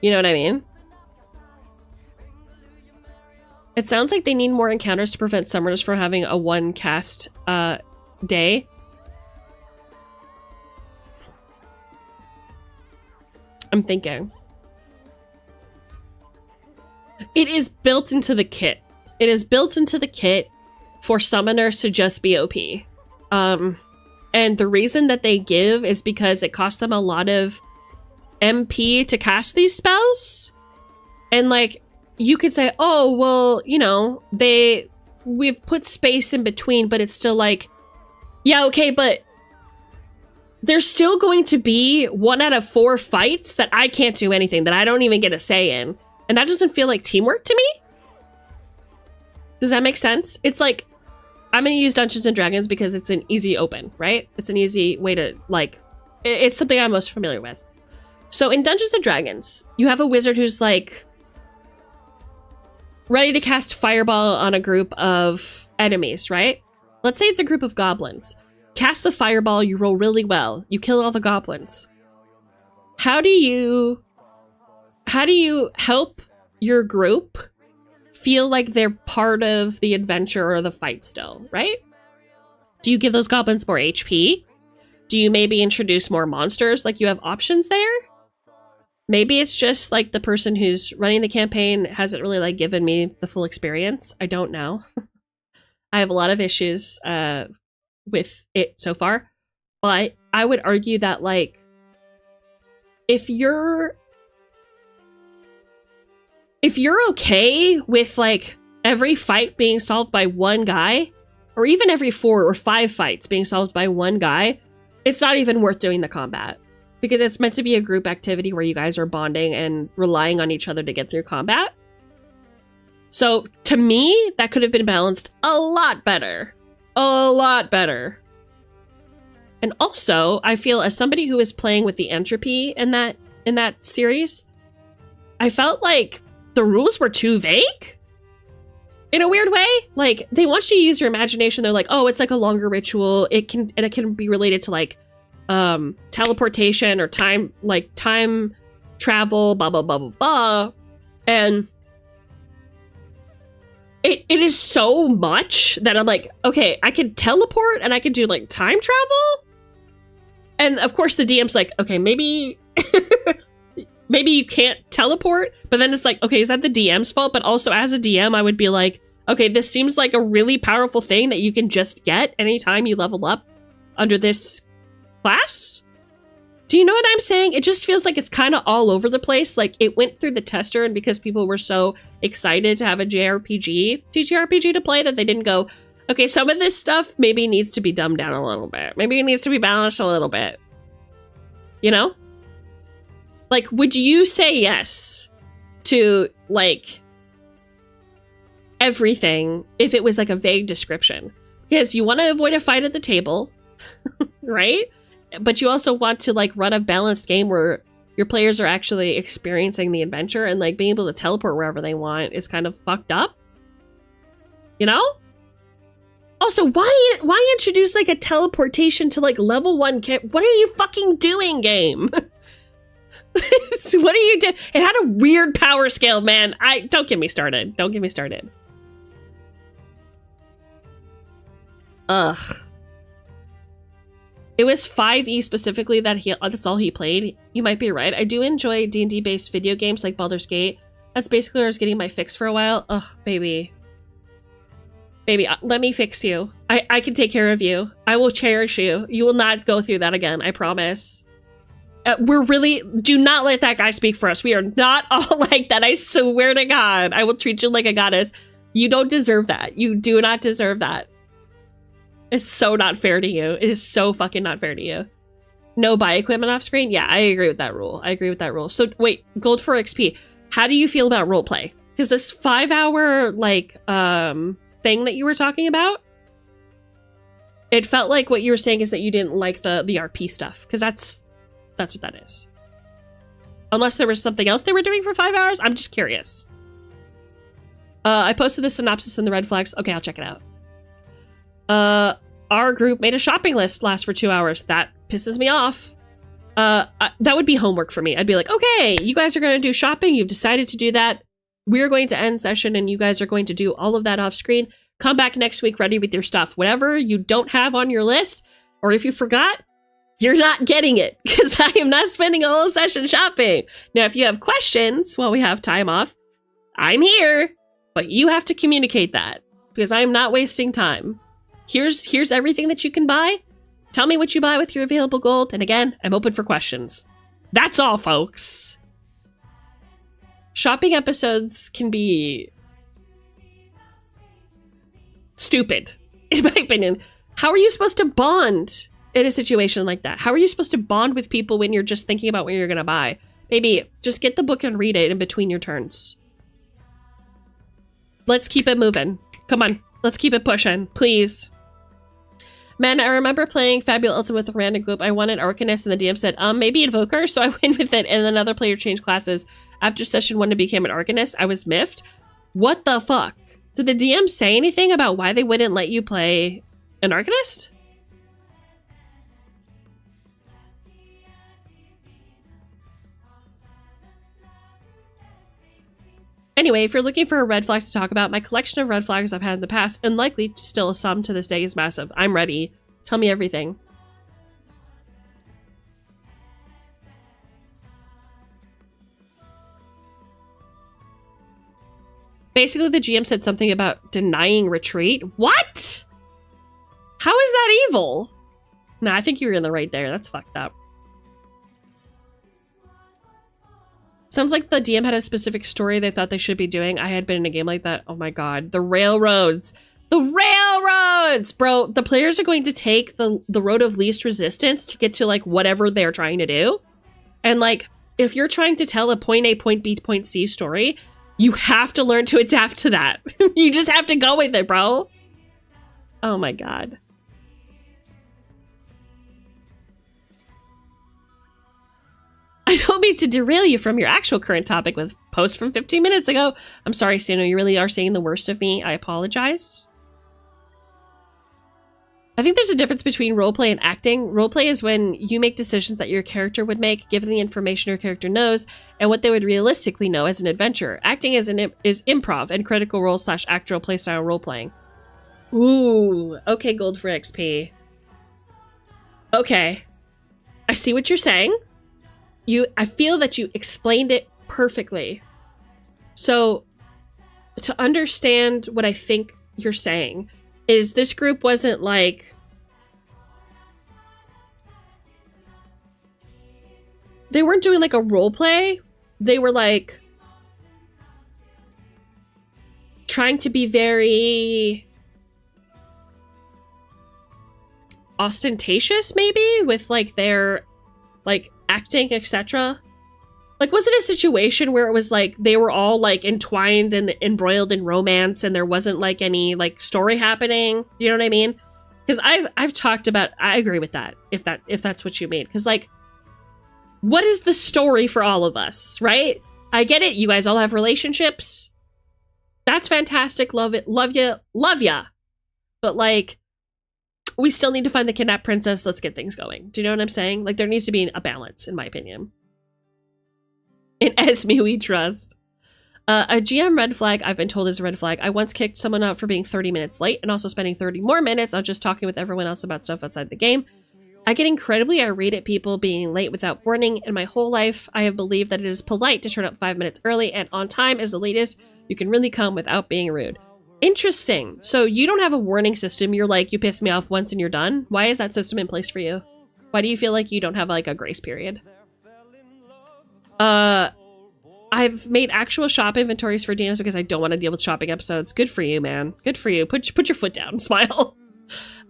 You know what I mean? It sounds like they need more encounters to prevent summoners from having a one cast day. I'm thinking. It is built into the kit. It is built into the kit for summoners to just be OP. And the reason that they give is because it costs them a lot of MP to cast these spells. And like, you could say, oh, well, you know, we've put space in between, but it's still like, yeah, okay, but there's still going to be 1 out of 4 fights that I can't do anything, that I don't even get a say in. And that doesn't feel like teamwork to me. Does that make sense? It's like, I'm going to use Dungeons and Dragons because it's an easy open, right? It's an easy way to, like, it's something I'm most familiar with. So in Dungeons and Dragons, you have a wizard who's like ready to cast fireball on a group of enemies, right? Let's say it's a group of goblins. Cast the fireball, you roll really well. You kill all the goblins. How do you help your group feel like they're part of the adventure or the fight still, right? Do you give those goblins more HP? Do you maybe introduce more monsters? Like, you have options there? Maybe it's just like the person who's running the campaign hasn't really like given me the full experience. I don't know. I have a lot of issues with it so far, but I would argue that like if you're okay with like every fight being solved by one guy, or even every 4 or 5 fights being solved by one guy, it's not even worth doing the combat, because it's meant to be a group activity where you guys are bonding and relying on each other to get through combat. So to me, that could have been balanced a lot better. A lot better. And also, I feel as somebody who is playing with the entropy in that series, I felt like the rules were too vague in a weird way. Like, they want you to use your imagination. They're like, oh, it's like a longer ritual. It can be related to like teleportation or time travel, blah blah blah blah blah. And it is so much that I'm like, okay, I can teleport and I can do like time travel. And of course the DM's like, okay, maybe maybe you can't teleport, but then it's like, okay, is that the DM's fault? But also as a DM, I would be like, okay, this seems like a really powerful thing that you can just get anytime you level up under this class. Do you know what I'm saying? It just feels like it's kind of all over the place. Like, it went through the tester, and because people were so excited to have a TTRPG to play, that they didn't go, okay, some of this stuff maybe needs to be dumbed down a little bit. Maybe it needs to be balanced a little bit. You know? Like, would you say yes to, like, everything if it was like a vague description? Because you want to avoid a fight at the table, right? But you also want to like run a balanced game where your players are actually experiencing the adventure, and like being able to teleport wherever they want is kind of fucked up. You know? Also, why introduce like a teleportation to like level 1 kit? What are you fucking doing, game? What are you doing? It had a weird power scale, man. Don't get me started. Don't get me started. Ugh. It was 5e specifically that's all he played. You might be right. I do enjoy D&D based video games like Baldur's Gate. That's basically where I was getting my fix for a while. Ugh, baby. Baby, let me fix you. I can take care of you. I will cherish you. You will not go through that again, I promise. Do not let that guy speak for us. We are not all like that. I swear to God, I will treat you like a goddess. You don't deserve that. You do not deserve that. It's so not fair to you. It is so fucking not fair to you. No buy equipment off screen? Yeah, I agree with that rule. I agree with that rule. So wait, gold for XP. How do you feel about roleplay? Because this 5-hour like thing that you were talking about, it felt like what you were saying is that you didn't like the RP stuff, because that's what that is. Unless there was something else they were doing for 5 hours. I'm just curious. I posted the synopsis in the red flags. Okay, I'll check it out. Our group made a shopping list last for 2 hours. That pisses me off. That would be homework for me. I'd be like, okay, you guys are going to do shopping. You've decided to do that. We're going to end session and you guys are going to do all of that off screen. Come back next week ready with your stuff. Whatever you don't have on your list, or if you forgot, you're not getting it, because I am not spending a whole session shopping. Now, if you have questions while we have time off, I'm here, but you have to communicate that, because I am not wasting time. Here's everything that you can buy. Tell me what you buy with your available gold. And again, I'm open for questions. That's all, folks. Shopping episodes can be stupid, in my opinion. How are you supposed to bond in a situation like that? How are you supposed to bond with people when you're just thinking about what you're going to buy? Maybe just get the book and read it in between your turns. Let's keep it moving. Come on. Let's keep it pushing, please. Man, I remember playing Fabulous Ultimate with a random group. I wanted Arcanist and the DM said, maybe Invoker. So I went with it and then another player changed classes. After session 1 it became an Arcanist. I was miffed. What the fuck? Did the DM say anything about why they wouldn't let you play an Arcanist? Anyway, if you're looking for red flags to talk about, my collection of red flags I've had in the past, and likely still some to this day, is massive. I'm ready. Tell me everything. Basically, the GM said something about denying retreat. What? How is that evil? Nah, I think you were in the right there. That's fucked up. Sounds like the DM had a specific story they thought they should be doing. I had been in a game like that. Oh my god. The railroads. The railroads! Bro, the players are going to take the road of least resistance to get to, like, whatever they're trying to do. And, like, if you're trying to tell a point A, point B, point C story, you have to learn to adapt to that. You just have to go with it, bro. Oh my god. I don't mean to derail you from your actual current topic with post from 15 minutes ago. I'm sorry, Sano, you really are saying the worst of me. I apologize. I think there's a difference between roleplay and acting. Roleplay is when you make decisions that your character would make, given the information your character knows, and what they would realistically know as an adventurer. Acting is improv and critical role / actual playstyle roleplaying. Ooh, okay, gold for XP. Okay, I see what you're saying. I feel that you explained it perfectly. So, to understand what I think you're saying is this group wasn't like... They weren't doing like a role play. They were like... trying to be very... ostentatious, maybe? With like their... like... acting, etc. Like, was it a situation where it was like they were all like entwined and embroiled in romance and there wasn't like any like story happening? You know what I mean? Because I've talked about, I agree with that, if that's what you mean. Because like, what is the story for all of us, right? I get it, you guys all have relationships. That's fantastic, love it, love ya. But like, we still need to find the kidnapped princess. Let's get things going. Do you know what I'm saying? Like, there needs to be a balance, in my opinion. In Esme we trust. A GM red flag I've been told is a red flag. I once kicked someone out for being 30 minutes late and also spending 30 more minutes on just talking with everyone else about stuff outside the game. I get incredibly irate at people being late without warning. In my whole life, I have believed that it is polite to turn up 5 minutes early and on time as the latest. You can really come without being rude. Interesting. So you don't have a warning system. You're like, you pissed me off once and you're done. Why is that system in place for you? Why do you feel like you don't have like a grace period? I've made actual shop inventories for DMs because I don't want to deal with shopping episodes. Good for you, man. Good for you. Put your foot down. Smile.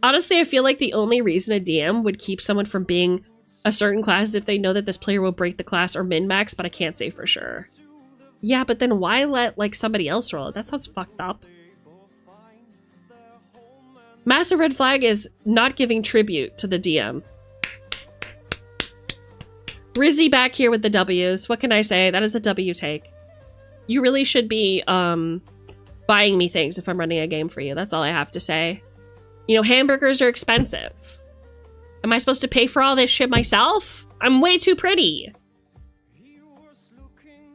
Honestly, I feel like the only reason a DM would keep someone from being a certain class if they know that this player will break the class or min-max, but I can't say for sure. Yeah, but then why let, like, somebody else roll it? That sounds fucked up. Massive red flag is not giving tribute to the DM. Rizzy back here with the W's. What can I say? That is a W take. You really should be, buying me things if I'm running a game for you. That's all I have to say. You know, hamburgers are expensive. Am I supposed to pay for all this shit myself? I'm way too pretty.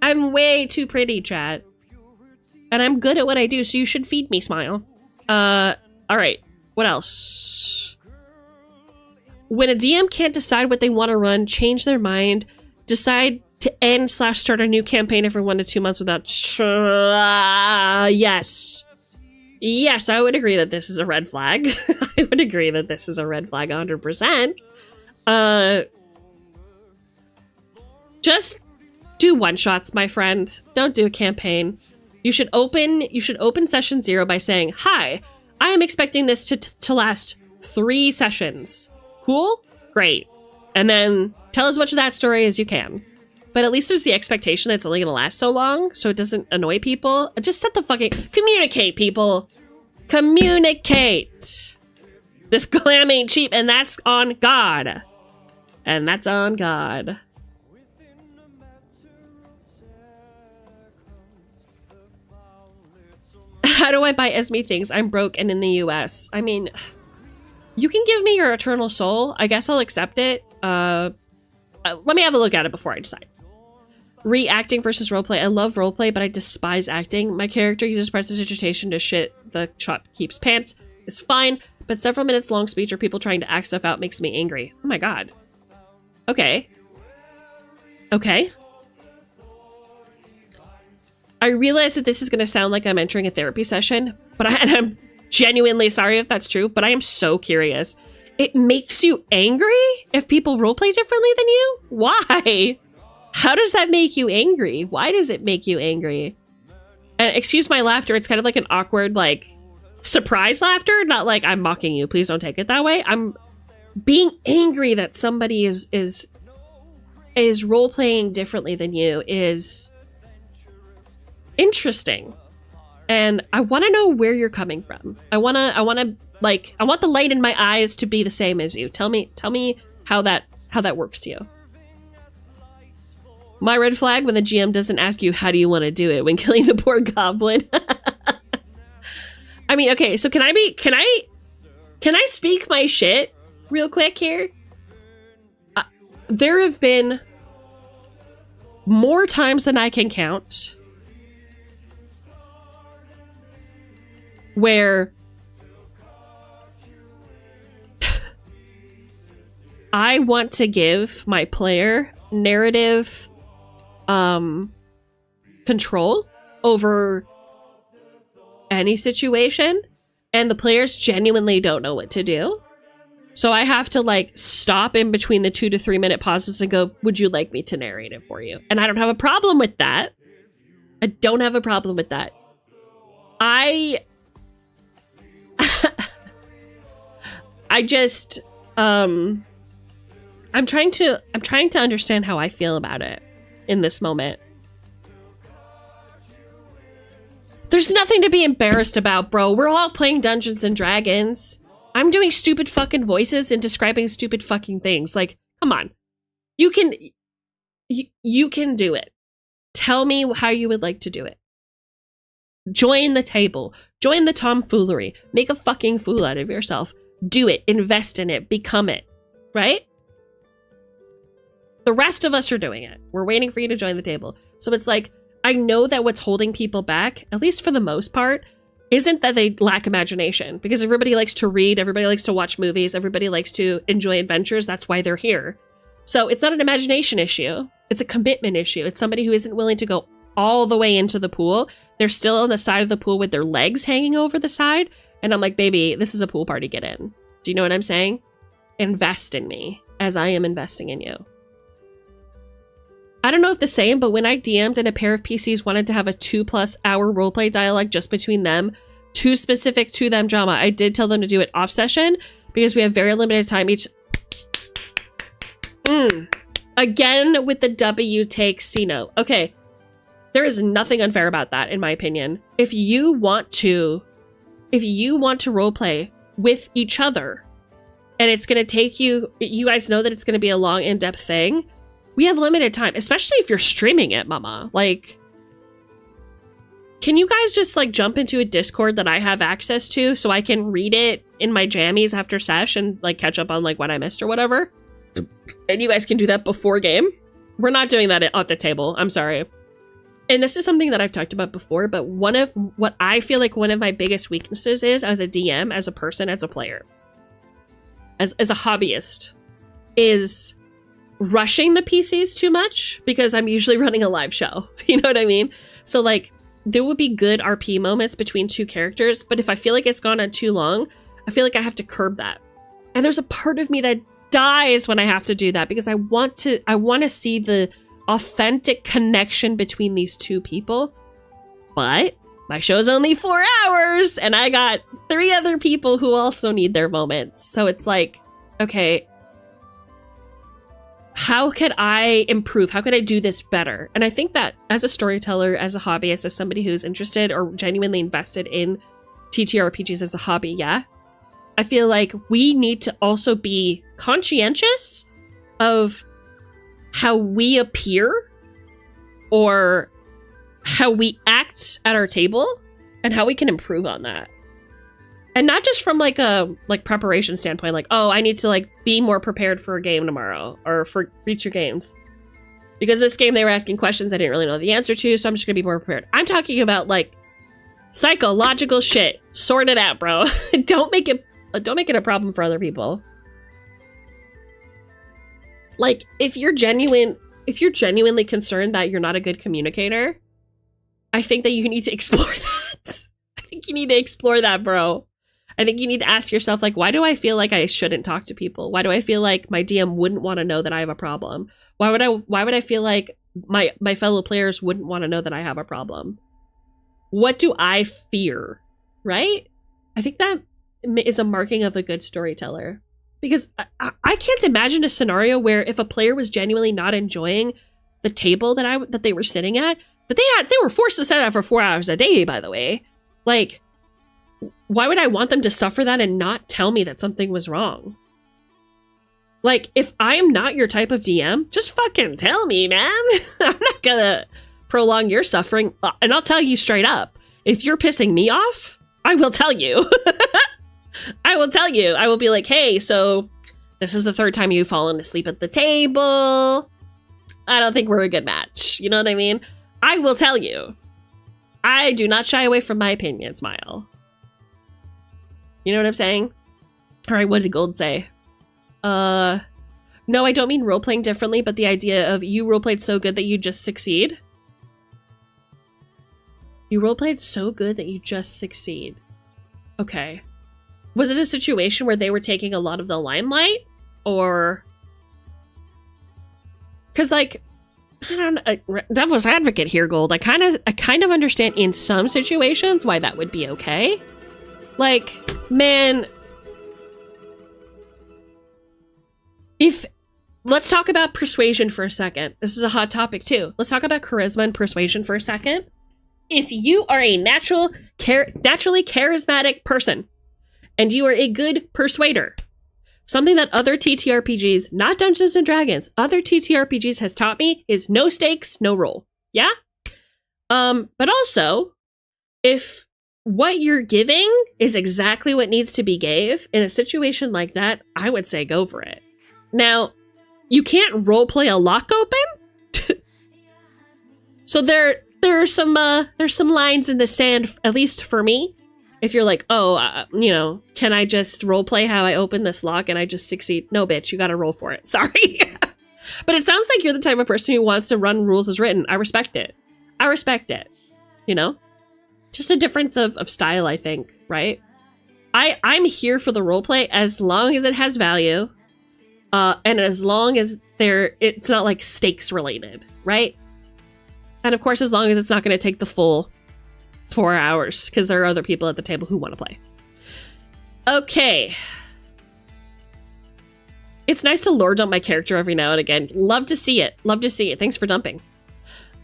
I'm way too pretty, chat. And I'm good at what I do, so you should feed me, Smile. Alright. What else? When a DM can't decide what they want to run, change their mind, decide to end/start a new campaign every 1 to 2 months without... yes. Yes, I would agree that this is a red flag. I would agree that this is a red flag 100%. Just do one-shots, my friend. Don't do a campaign. You should open session 0 by saying, "Hi, I am expecting this to last 3 sessions. Cool? Great." And then tell as much of that story as you can. But at least there's the expectation that it's only gonna last so long, so it doesn't annoy people. Just set the fucking... Communicate, people! Communicate! This glam ain't cheap, and that's on God. And that's on God. How do I buy Esme things? I'm broke and in the US. I mean, you can give me your eternal soul. I guess I'll accept it. Let me have a look at it before I decide. Reacting versus roleplay. I love roleplay, but I despise acting. My character uses prestidigitation to shit the shopkeep's pants. It's fine, but several minutes long speech or people trying to act stuff out makes me angry. Oh my god. Okay. Okay. I realize that this is going to sound like I'm entering a therapy session, but I'm genuinely sorry if that's true, but I am so curious. It makes you angry if people roleplay differently than you? Why? How does that make you angry? Why does it make you angry? And excuse my laughter, it's kind of like an awkward, like, surprise laughter, not like I'm mocking you. Please don't take it that way. I'm being angry that somebody is role-playing differently than you is interesting. And I want to know where you're coming from. I want the light in my eyes to be the same as you. Tell me how that works to you. My red flag when the GM doesn't ask you how do you want to do it when killing the poor goblin. I mean, okay, so can I speak my shit real quick here? There have been more times than I can count where I want to give my player narrative control over any situation, and the players genuinely don't know what to do. So I have to like stop in between the 2 to 3 minute pauses and go, would you like me to narrate it for you? And I don't have a problem with that. I don't have a problem with that. I just I'm trying to understand how I feel about it in this moment. There's nothing to be embarrassed about, bro. We're all playing Dungeons and Dragons. I'm doing stupid fucking voices and describing stupid fucking things. Like, come on. You can do it. Tell me how you would like to do it. Join the table. Join the tomfoolery. Make a fucking fool out of yourself. Do it. Invest in it. Become it. Right? The rest of us are doing it. We're waiting for you to join the table. So it's like, I know that what's holding people back, at least for the most part, isn't that they lack imagination. Because everybody likes to read, everybody likes to watch movies, everybody likes to enjoy adventures. That's why they're here. So it's not an imagination issue. It's a commitment issue. It's somebody who isn't willing to go all the way into the pool. They're still on the side of the pool with their legs hanging over the side. And I'm like, baby, this is a pool party. Get in. Do you know what I'm saying? Invest in me as I am investing in you. I don't know if the same, but when I DM'd and a pair of PCs wanted to have a 2+ hour roleplay dialogue just between them, too specific to them drama, I did tell them to do it off session because we have very limited time each. Again with the W takes C note. Okay. There is nothing unfair about that, in my opinion. If you want to roleplay with each other, and it's gonna take you guys know that it's gonna be a long, in-depth thing, we have limited time, especially if you're streaming it, mama. Like, can you guys just like jump into a Discord that I have access to so I can read it in my jammies after sesh and like catch up on like what I missed or whatever? And you guys can do that before game. We're not doing that at the table. I'm sorry. And this is something that I've talked about before, but one of what I feel like one of my biggest weaknesses is as a DM, as a person, as a player, as a hobbyist, is rushing the PCs too much because I'm usually running a live show. You know what I mean? So like there would be good RP moments between two characters, but if I feel like it's gone on too long, I feel like I have to curb that. And there's a part of me that dies when I have to do that because I want to see the authentic connection between these two people. But my show's only 4 hours and I got 3 other people who also need their moments. So it's like, okay, how could I improve? How could I do this better? And I think that as a storyteller, as a hobbyist, as somebody who's interested or genuinely invested in TTRPGs as a hobby, yeah, I feel like we need to also be conscientious of how we appear or how we act at our table and how we can improve on that. And not just from like a preparation standpoint, like, oh, I need to like be more prepared for a game tomorrow or for future games. Because this game they were asking questions I didn't really know the answer to, so I'm just gonna be more prepared. I'm talking about like psychological shit. Sort it out, bro. Don't make it a problem for other people. Like, if you're genuinely concerned that you're not a good communicator, I think that you need to explore that. I think you need to explore that, bro. I think you need to ask yourself, like, why do I feel like I shouldn't talk to people? Why do I feel like my DM wouldn't want to know that I have a problem? Why would I feel like my fellow players wouldn't want to know that I have a problem? What do I fear? Right? I think that is a marking of a good storyteller. Because I can't imagine a scenario where if a player was genuinely not enjoying the table that they were sitting at, that they were forced to sit at for 4 hours a day, by the way. Like, why would I want them to suffer that and not tell me that something was wrong? Like, if I am not your type of DM, just fucking tell me, man. I'm not gonna prolong your suffering. And I'll tell you straight up, if you're pissing me off, I will tell you. I will tell you. I will be like, hey, so this is the 3rd time you've fallen asleep at the table. I don't think we're a good match. You know what I mean? I will tell you. I do not shy away from my opinion, Smile. You know what I'm saying? All right, what did Gold say? No, I don't mean role-playing differently, but the idea of you role-played so good that you just succeed. You role-played so good that you just succeed. Okay. Was it a situation where they were taking a lot of the limelight? Or... Because, like, I don't know, devil's advocate here, Gold. I kind of understand in some situations why that would be okay. Like, man... Let's talk about persuasion for a second. This is a hot topic, too. Let's talk about charisma and persuasion for a second. If you are a naturally charismatic person, and you are a good persuader, something that other TTRPGs, not Dungeons and Dragons, other TTRPGs has taught me is no stakes, no roll. Yeah? But also, if what you're giving is exactly what needs to be gave, in a situation like that, I would say go for it. Now, you can't roleplay a lock open. So there's some lines in the sand, at least for me. If you're like, oh, can I just roleplay how I open this lock and I just succeed? No, bitch, you gotta roll for it. Sorry. But it sounds like you're the type of person who wants to run rules as written. I respect it. You know? Just a difference of style, I think, right? I'm here for the roleplay as long as it has value. And as long as it's not like stakes related, right? And of course, as long as it's not going to take the full 4 hours, because there are other people at the table who want to play. Okay. It's nice to lore dump my character every now and again. Love to see it. Love to see it. Thanks for dumping.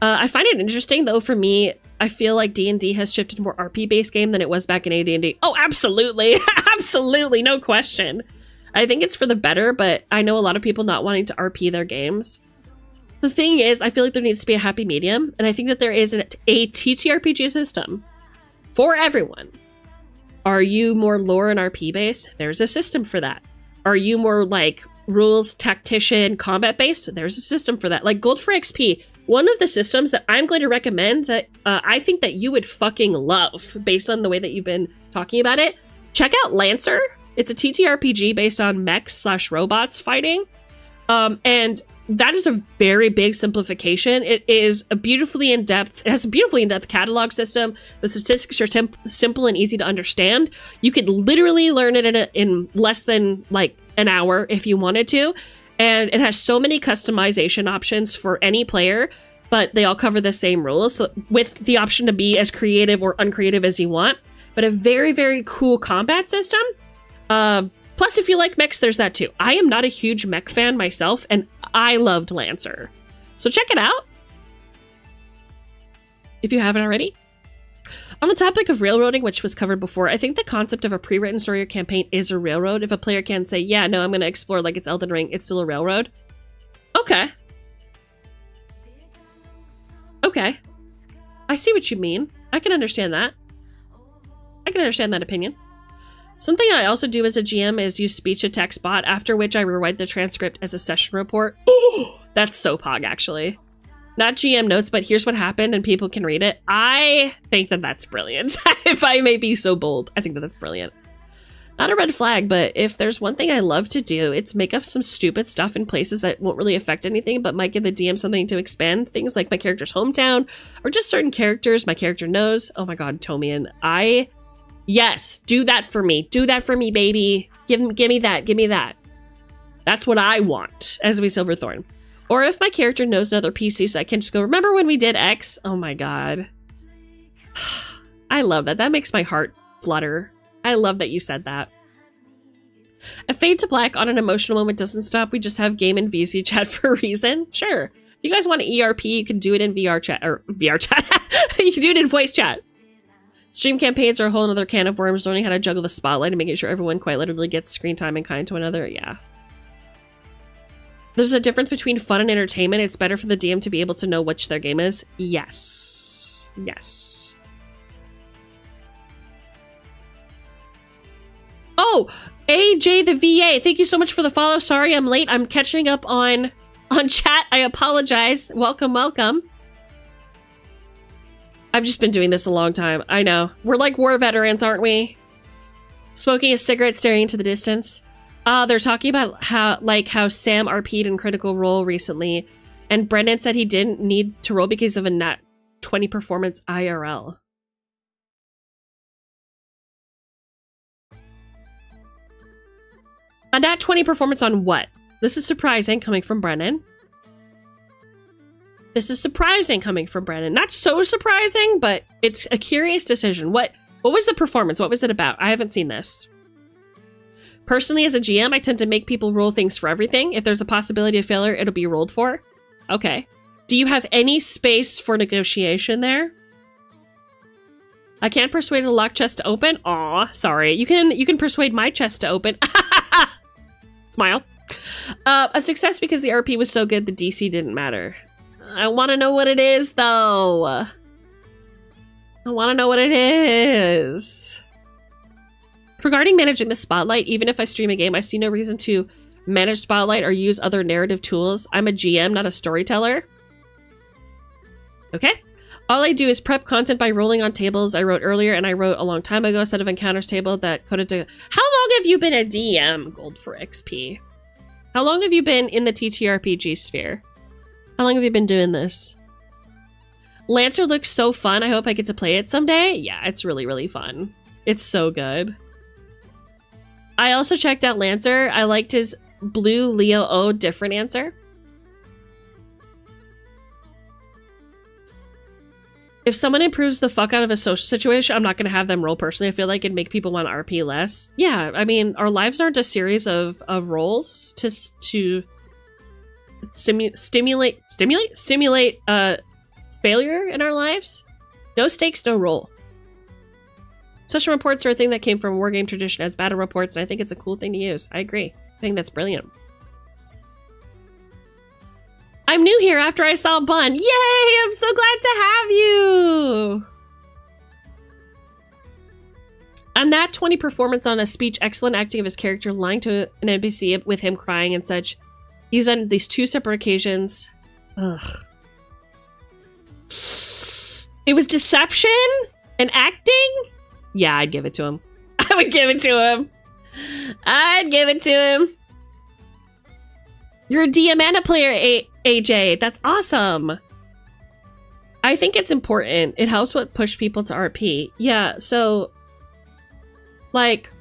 I find it interesting, though, for me, I feel like D&D has shifted more RP-based game than it was back in AD&D. Oh, absolutely. Absolutely. No question. I think it's for the better, but I know a lot of people not wanting to RP their games. The thing is, I feel like there needs to be a happy medium, and I think that there is a TTRPG system for everyone. Are you more lore and RP based? There's a system for that. Are you more like rules, tactician, combat based? There's a system for that. Like Gold for XP, one of the systems that I'm going to recommend that I think that you would fucking love based on the way that you've been talking about it. Check out Lancer. It's a TTRPG based on mechs/robots fighting. And that is a very big simplification. It is a beautifully in-depth, it has a beautifully in-depth catalog system. The statistics are simple and easy to understand. You could literally learn it in less than like an hour if you wanted to. And it has so many customization options for any player, but they all cover the same rules, so with the option to be as creative or uncreative as you want. But a very, very cool combat system. Plus, if you like mechs, there's that too. I am not a huge mech fan myself, and I loved Lancer. So check it out if you haven't already. On the topic of railroading, which was covered before, I think the concept of a pre-written story or campaign is a railroad. If a player can say, yeah, no, I'm going to explore like it's Elden Ring, it's still a railroad. Okay. Okay. I see what you mean. I can understand that. I can understand that opinion. Something I also do as a GM is use speech to text bot, after which I rewrite the transcript as a session report. That's so pog, actually. Not GM notes, but here's what happened and people can read it. I think that that's brilliant. If I may be so bold, I think that that's brilliant. Not a red flag, but if there's one thing I love to do, it's make up some stupid stuff in places that won't really affect anything, but might give the DM something to expand. Things like my character's hometown, or just certain characters my character knows. Oh my god, Tomian. Yes, do that for me. Do that for me, baby. Give me that. Give me that. That's what I want as we Silverthorn. Or if my character knows another PC, so I can just go, remember when we did X? Oh my god. I love that. That makes my heart flutter. I love that you said that. A fade to black on an emotional moment doesn't stop. We just have game and VC chat for a reason. Sure. If you guys want an ERP, you can do it in VR chat. Or VR chat. You can do it in voice chat. Stream campaigns are a whole other can of worms, learning how to juggle the spotlight and making sure everyone quite literally gets screen time and kind to another. Yeah. There's a difference between fun and entertainment. It's better for the DM to be able to know which their game is. Yes. Yes. Oh, AJ the VA. Thank you so much for the follow. Sorry I'm late. I'm catching up on chat. I apologize. Welcome, welcome. I've just been doing this a long time. I know. We're like war veterans, aren't we? Smoking a cigarette, staring into the distance. They're talking about how Sam RP'd in Critical Role recently, and Brendan said he didn't need to roll because of a nat 20 performance IRL. A nat 20 performance on what? This is surprising coming from Brennan. This is surprising coming from Brennan. Not so surprising, but it's a curious decision. What was the performance? What was it about? I haven't seen this. Personally, as a GM, I tend to make people roll things for everything. If there's a possibility of failure, it'll be rolled for. Okay. Do you have any space for negotiation there? I can't persuade a locked chest to open. Aw, sorry. You can persuade my chest to open. Smile. A success because the RP was so good the DC didn't matter. I want to know what it is, though. I want to know what it is. Regarding managing the spotlight, even if I stream a game, I see no reason to manage spotlight or use other narrative tools. I'm a GM, not a storyteller. Okay. All I do is prep content by rolling on tables I wrote earlier, and I wrote a long time ago a set of encounters table that coded to... How long have you been a DM? Gold for XP. How long have you been in the TTRPG sphere? How long have you been doing this? Lancer looks so fun. I hope I get to play it someday. Yeah, it's really, really fun. It's so good. I also checked out Lancer. I liked his blue Leo O different answer. if someone improves the fuck out of a social situation, I'm not going to have them roll personally. I feel like it'd make people want to RP less. Yeah, I mean, our lives aren't a series of rolls to stimulate failure in our lives. No stakes, no roll. Social reports are a thing that came from wargame tradition as battle reports, and I think it's a cool thing to use. I agree. I think that's brilliant. I'm new here after I saw Bun. Yay! I'm so glad to have you! A nat 20 performance on a speech, excellent acting of his character, lying to an NPC with him crying and such. He's done these 2 separate occasions. Ugh. It was deception and acting? Yeah, I'd give it to him. I would give it to him. I'd give it to him. You're a DM and a player, AJ. That's awesome. I think it's important. It helps what push people to RP. Yeah, so like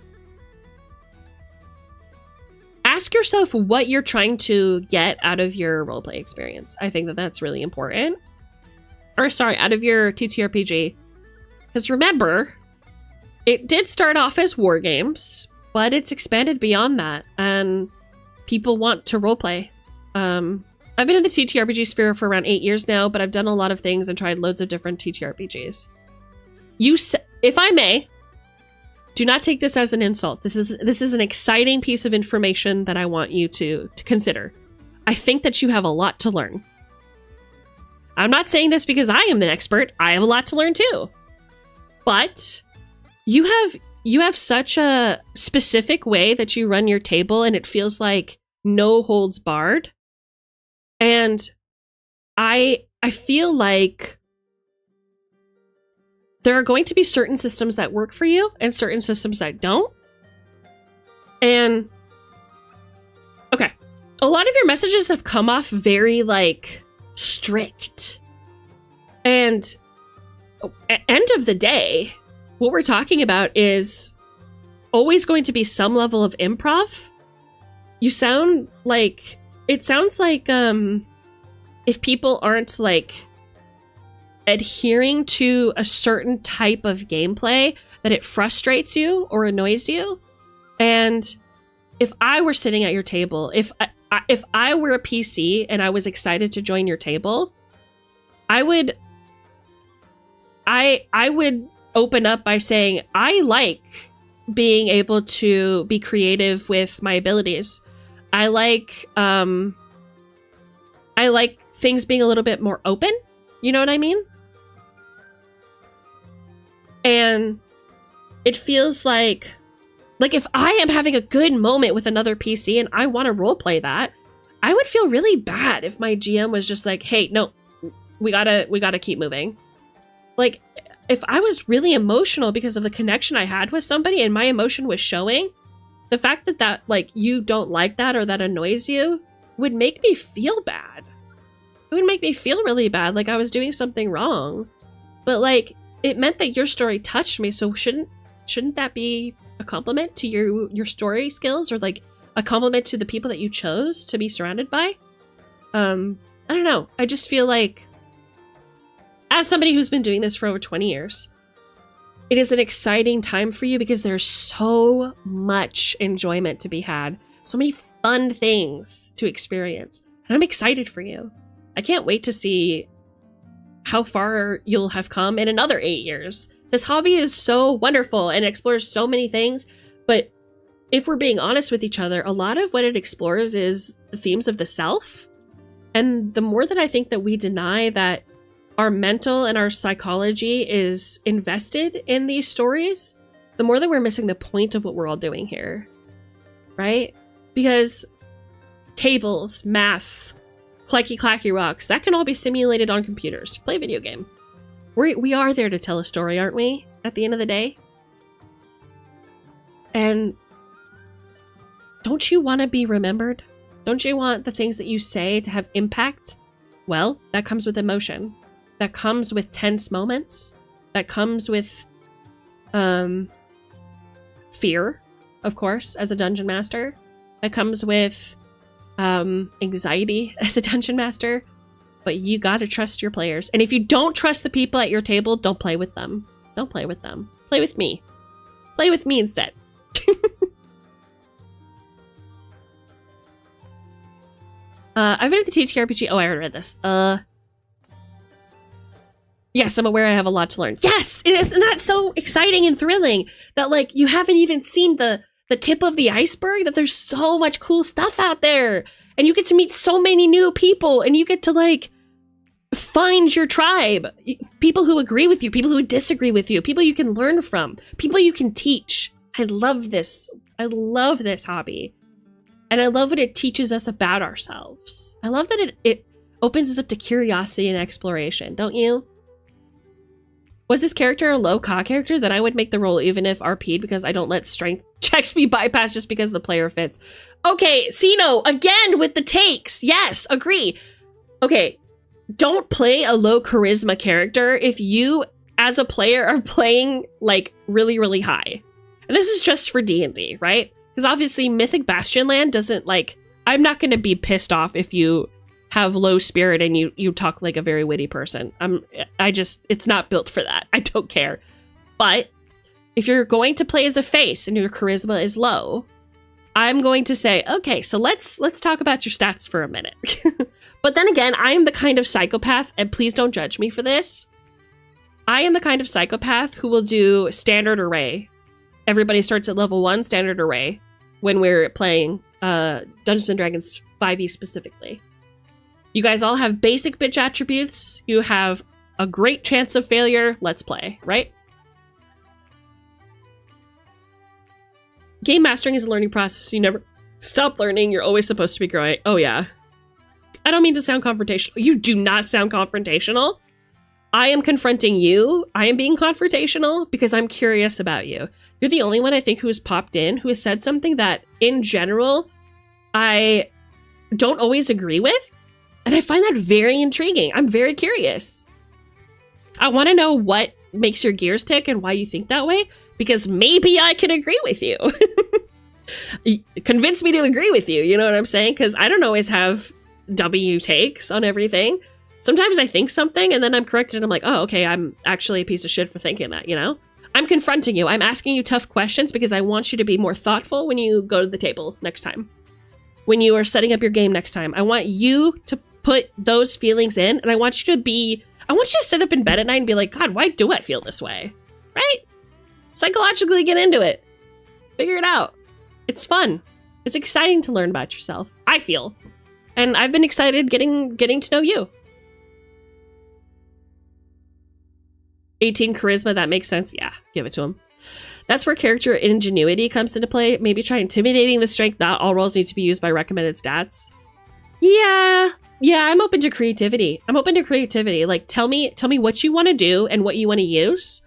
ask yourself what you're trying to get out of your roleplay experience. I think that that's really important. Or sorry, out of your TTRPG. Because remember, it did start off as war games, but it's expanded beyond that, and people want to roleplay. I've been in the TTRPG sphere for around 8 years now, but I've done a lot of things and tried loads of different TTRPGs. If I may, do not take this as an insult. This is an exciting piece of information that I want you to consider. I think that you have a lot to learn. I'm not saying this because I am the expert. I have a lot to learn too. But you have such a specific way that you run your table, and it feels like no holds barred. And I feel like there are going to be certain systems that work for you and certain systems that don't. And okay, a lot of your messages have come off very like strict. And at end of the day, what we're talking about is always going to be some level of improv. You sound like, it sounds like if people aren't like adhering to a certain type of gameplay, that it frustrates you or annoys you. And if I were sitting at your table, if I were a PC and I was excited to join your table, I would open up by saying, I like being able to be creative with my abilities. I like things being a little bit more open. You know what I mean? And it feels like if I am having a good moment with another PC and I want to roleplay that, I would feel really bad if my GM was just like, hey, no, we gotta keep moving. Like, if I was really emotional because of the connection I had with somebody and my emotion was showing, the fact that like you don't like that or that annoys you would make me feel bad. It would make me feel really bad, like I was doing something wrong. But like, it meant that your story touched me, so shouldn't that be a compliment to your story skills, or like a compliment to the people that you chose to be surrounded by? I don't know. I just feel like, as somebody who's been doing this for over 20 years, it is an exciting time for you because there's so much enjoyment to be had, so many fun things to experience, and I'm excited for you. I can't wait to see how far you'll have come in another 8 years. This hobby is so wonderful and explores so many things, but if we're being honest with each other, a lot of what it explores is the themes of the self. And the more that I think that we deny that our mental and our psychology is invested in these stories, the more that we're missing the point of what we're all doing here, right? Because tables, math, clacky clacky rocks, that can all be simulated on computers. Play a video game. We are there to tell a story, aren't we? At the end of the day. And don't you want to be remembered? Don't you want the things that you say to have impact? Well, that comes with emotion. That comes with tense moments. That comes with fear, of course, as a dungeon master. That comes with anxiety as a dungeon master. but you gotta trust your players. And if you don't trust the people at your table, don't play with them. Don't play with them. Play with me. Play with me instead. I've been at the TTRPG. Oh, I already read this. Yes, I'm aware I have a lot to learn. Yes, it is. And that's so exciting and thrilling that, like, you haven't even seen the tip of the iceberg, that there's so much cool stuff out there. And you get to meet so many new people, and you get to, like, find your tribe. People who agree with you, people who disagree with you, people you can learn from, people you can teach. I love this. I love this hobby. And I love what it teaches us about ourselves. I love that it opens us up to curiosity and exploration, don't you? Was this character a low CA character? Then I would make the roll even if RP'd, because I don't let strength checks be bypassed just because the player fits. Okay, Sino, again with the takes. Yes, agree. Okay, don't play a low charisma character if you, as a player, are playing, like, really, really high. And this is just for D&D, right? Because obviously Mythic Bastion Land doesn't, like, I'm not going to be pissed off if you have low spirit and you talk like a very witty person. It's not built for that. I don't care. But if you're going to play as a face and your charisma is low, I'm going to say, okay, so let's talk about your stats for a minute. But then again, I am the kind of psychopath, and please don't judge me for this. I am the kind of psychopath who will do standard array. Everybody starts at level 1 standard array when we're playing Dungeons & Dragons 5e specifically. You guys all have basic bitch attributes. You have a great chance of failure. Let's play, right? Game mastering is a learning process. You never stop learning. You're always supposed to be growing. Oh, yeah. I don't mean to sound confrontational. You do not sound confrontational. I am confronting you. I am being confrontational because I'm curious about you. You're the only one, I think, who has popped in, who has said something that, in general, I don't always agree with. And I find that very intriguing. I'm very curious. I want to know what makes your gears tick and why you think that way, because maybe I can agree with you. Convince me to agree with you, you know what I'm saying? Because I don't always have W takes on everything. Sometimes I think something and then I'm corrected and I'm like, oh, okay, I'm actually a piece of shit for thinking that, you know? I'm confronting you. I'm asking you tough questions because I want you to be more thoughtful when you go to the table next time. When you are setting up your game next time. I want you to put those feelings in, and I want you to sit up in bed at night and be like, God, why do I feel this way? Right? Psychologically get into it. Figure it out. It's fun. It's exciting to learn about yourself, I feel. And I've been excited getting to know you. 18 charisma, that makes sense. Yeah, give it to him. That's where character ingenuity comes into play. Maybe try intimidating the strength. Not all rolls need to be used by recommended stats. Yeah, I'm open to creativity. Like, tell me what you want to do and what you want to use.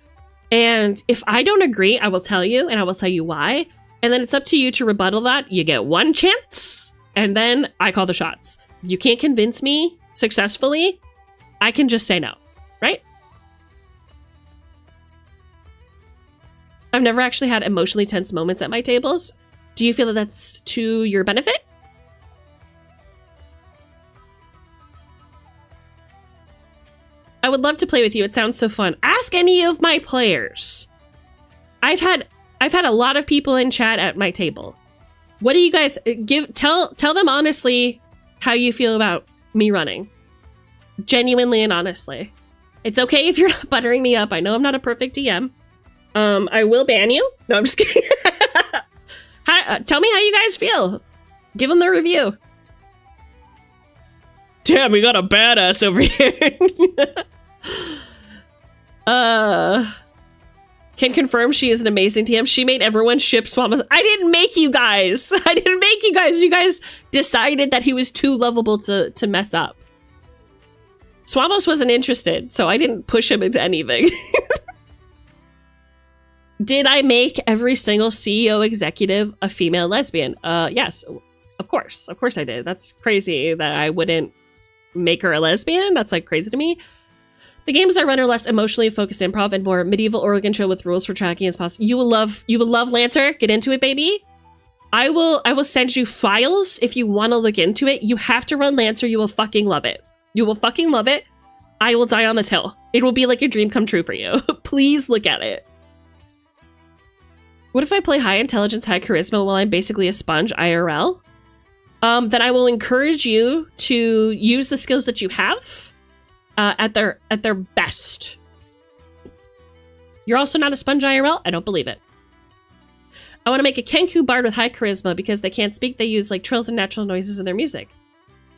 And if I don't agree, I will tell you, and I will tell you why. And then it's up to you to rebuttal that. You get one chance, and then I call the shots. You can't convince me successfully. I can just say no, right? I've never actually had emotionally tense moments at my tables. Do you feel that that's to your benefit? I would love to play with you. It sounds so fun. Ask any of my players. I've had a lot of people in chat at my table. What do you guys tell them honestly how you feel about me running? Genuinely and honestly. It's okay if you're not buttering me up. I know I'm not a perfect DM. I will ban you. No, I'm just kidding. Tell me how you guys feel. Give them the review. Damn, we got a badass over here. Can confirm she is an amazing TM. She made everyone ship Swamos. I didn't make you guys. You guys decided that he was too lovable to mess up. Swamos wasn't interested, so I didn't push him into anything. Did I make every single CEO executive a female lesbian? Yes, of course. Of course I did. That's crazy that I wouldn't make her a lesbian. That's like crazy to me. The games I run are less emotionally focused improv and more medieval Oregon Trail with rules for tracking as possible. You will love Lancer. Get into it, baby. I will send you files if you want to look into it. You have to run Lancer. You will fucking love it. You will fucking love it. I will die on this hill. It will be like a dream come true for you. Please look at it. What if I play high intelligence, high charisma while I'm basically a sponge IRL? Then I will encourage you to use the skills that you have at their best. You're also not a sponge IRL? I don't believe it. I want to make a Kenku bard with high charisma because they can't speak. They use like trills and natural noises in their music.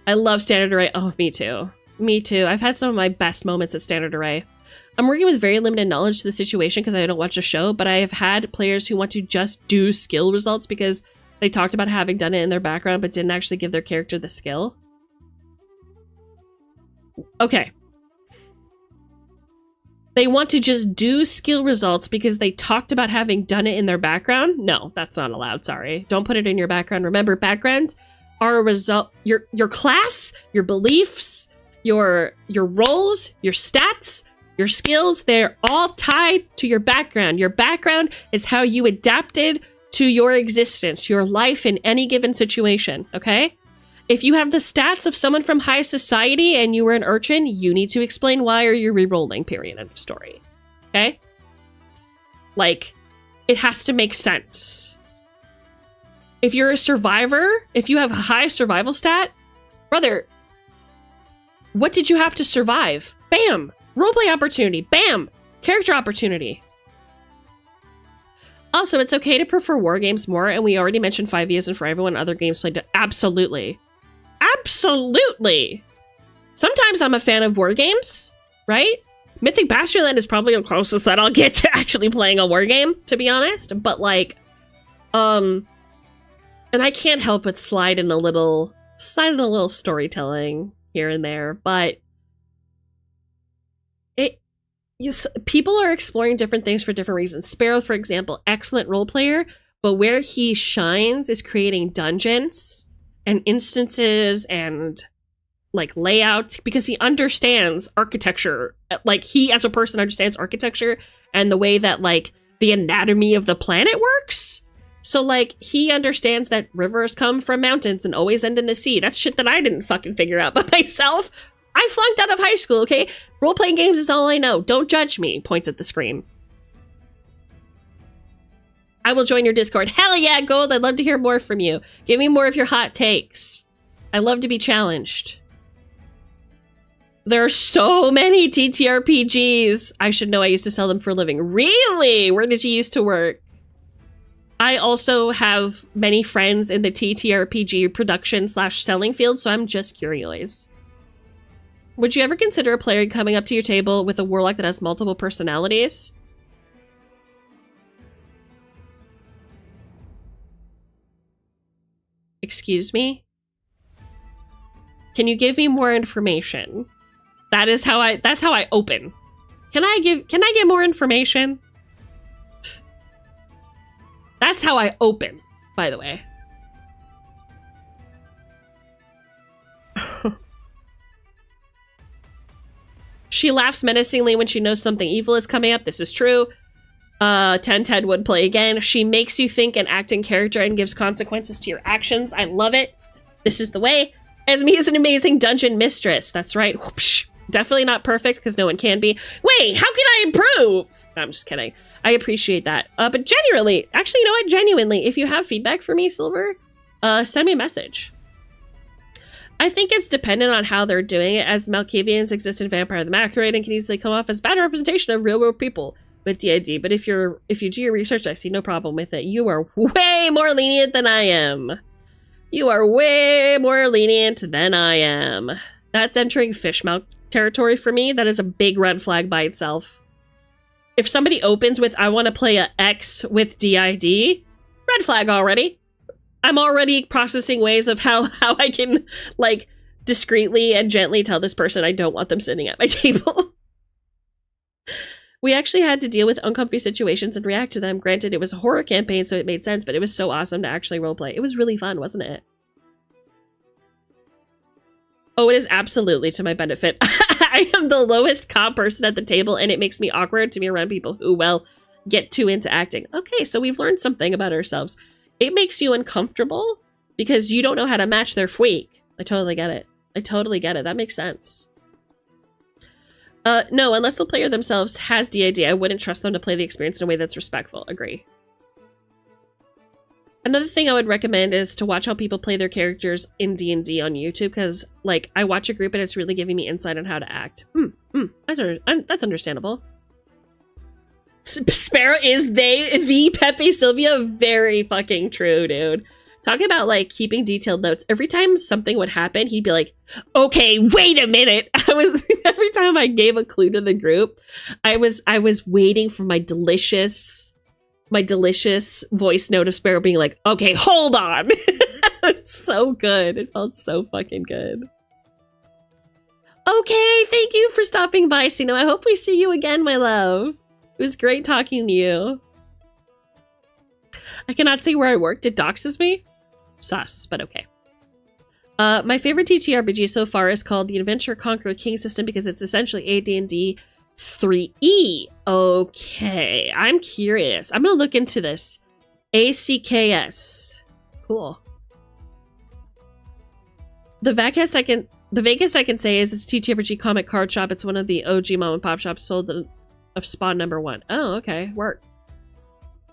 I love standard array. Oh, me too. Me too. I've had some of my best moments at standard array. I'm working with very limited knowledge to the situation because I don't watch the show, but I have had players who want to just do skill results because they talked about having done it in their background but didn't actually give their character the skill. Okay. They want to just do skill results because they talked about having done it in their background? No, that's not allowed, sorry. Don't put it in your background. Remember, backgrounds are a result, your class, your beliefs, your roles, your stats, your skills, they're all tied to your background. Your background is how you adapted to your existence, your life in any given situation, okay? If you have the stats of someone from high society and you were an urchin, you need to explain why or you're re-rolling, period, end of story. Okay? Like, it has to make sense. If you're a survivor, if you have a high survival stat, brother, what did you have to survive? Bam! Roleplay opportunity. Bam! Character opportunity. Also, it's okay to prefer war games more, and we already mentioned 5e and for everyone other games played. Absolutely. Absolutely! Sometimes I'm a fan of war games, right? Mythic Bastionland is probably the closest that I'll get to actually playing a war game, to be honest. But like, and I can't help but slide in a little storytelling here and there, but people are exploring different things for different reasons. Sparrow, for example, excellent role player, but where he shines is creating dungeons and instances and like layout because he understands architecture. Like he as a person understands architecture and the way that like the anatomy of the planet works. So like he understands that rivers come from mountains and always end in the sea. That's shit that I didn't fucking figure out by myself. I flunked out of high school, okay? Role-playing games is all I know. Don't judge me, points at the screen. I will join your Discord. Hell yeah, Gold. I'd love to hear more from you. Give me more of your hot takes. I love to be challenged. There are so many TTRPGs. I should know I used to sell them for a living. Really? Where did you used to work? I also have many friends in the TTRPG production/selling field, so I'm just curious. Would you ever consider a player coming up to your table with a warlock that has multiple personalities? Excuse me? Can you give me more information? That's how I open. Can I get more information? That's how I open, by the way. She laughs menacingly when she knows something evil is coming up. This is true. 1010 would play again. She makes you think and act in character and gives consequences to your actions. I love it. This is the way. Esme is an amazing dungeon mistress. That's right. Whoopsh. Definitely not perfect because no one can be. Wait, how can I improve? No, I'm just kidding. I appreciate that. But genuinely, actually, you know what? Genuinely, if you have feedback for me, Silver, send me a message. I think it's dependent on how they're doing it, as Malkavians exist in Vampire the Masquerade and can easily come off as bad representation of real-world people with D&D. But if you do your research, I see no problem with it. You are way more lenient than I am. You are way more lenient than I am. That's entering fishmouth territory for me. That is a big red flag by itself. If somebody opens with, I want to play a X with DID, red flag already. I'm already processing ways of how I can, like, discreetly and gently tell this person I don't want them sitting at my table. We actually had to deal with uncomfy situations and react to them. Granted, it was a horror campaign, so it made sense, but it was so awesome to actually roleplay. It was really fun, wasn't it? Oh, it is absolutely to my benefit. I am the lowest comp person at the table, and it makes me awkward to be around people who, well, get too into acting. Okay, so we've learned something about ourselves. It makes you uncomfortable because you don't know how to match their freak. I totally get it. I totally get it. That makes sense. No, unless the player themselves has DID, I wouldn't trust them to play the experience in a way that's respectful. Agree. Another thing I would recommend is to watch how people play their characters in D&D on YouTube, because, like, I watch a group and it's really giving me insight on how to act. That's understandable. Sparrow is the Pepe Sylvia. Very fucking true, dude. Talking about, like, keeping detailed notes. Every time something would happen, he'd be like, okay, wait a minute. Every time I gave a clue to the group, I was waiting for my delicious voice note of Sparrow being like, okay, hold on. It's so good. It felt so fucking good. Okay, thank you for stopping by, Sino. I hope we see you again, my love. It was great talking to you. I cannot say where I worked. It doxes me. Sus, but okay. My favorite TTRPG so far is called the Adventure Conqueror King system because it's essentially AD&D 3E. Okay, I'm curious. I'm gonna look into this. ACKS. Cool. The vaguest I can say is it's TTRPG comic card shop. It's one of the OG mom and pop shops sold of Spawn #1. Oh, okay, work.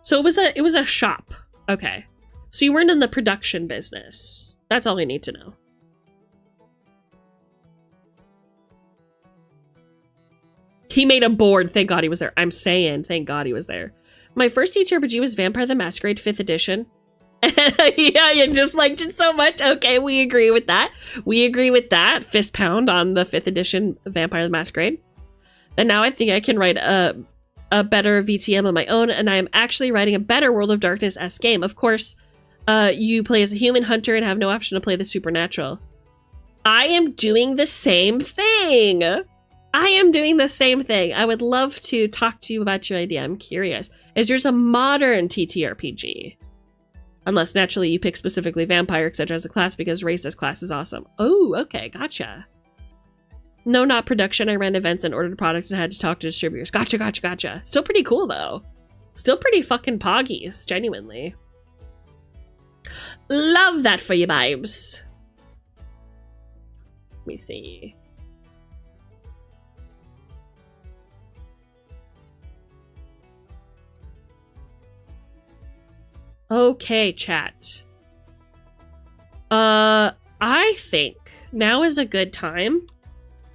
So it was a shop. Okay. So you weren't in the production business. That's all I need to know. He made a board. Thank God he was there. I'm saying, thank God he was there. My first TTRPG was Vampire the Masquerade 5th edition. Yeah, you just liked it so much. Okay, we agree with that. We agree with that. Fist pound on the 5th edition Vampire the Masquerade. And now I think I can write a better VTM of my own, and I am actually writing a better World of Darkness-esque game. Of course, you play as a human hunter and have no option to play the supernatural. I am doing the same thing. I would love to talk to you about your idea. I'm curious. Is yours a modern TTRPG? Unless naturally you pick specifically vampire, etc. as a class because racist class is awesome. Oh, okay, gotcha. No, not production. I ran events and ordered products and had to talk to distributors. Gotcha. Still pretty cool though. Still pretty fucking poggies, genuinely. Love that for you, vibes. Let me see. Okay, chat. I think now is a good time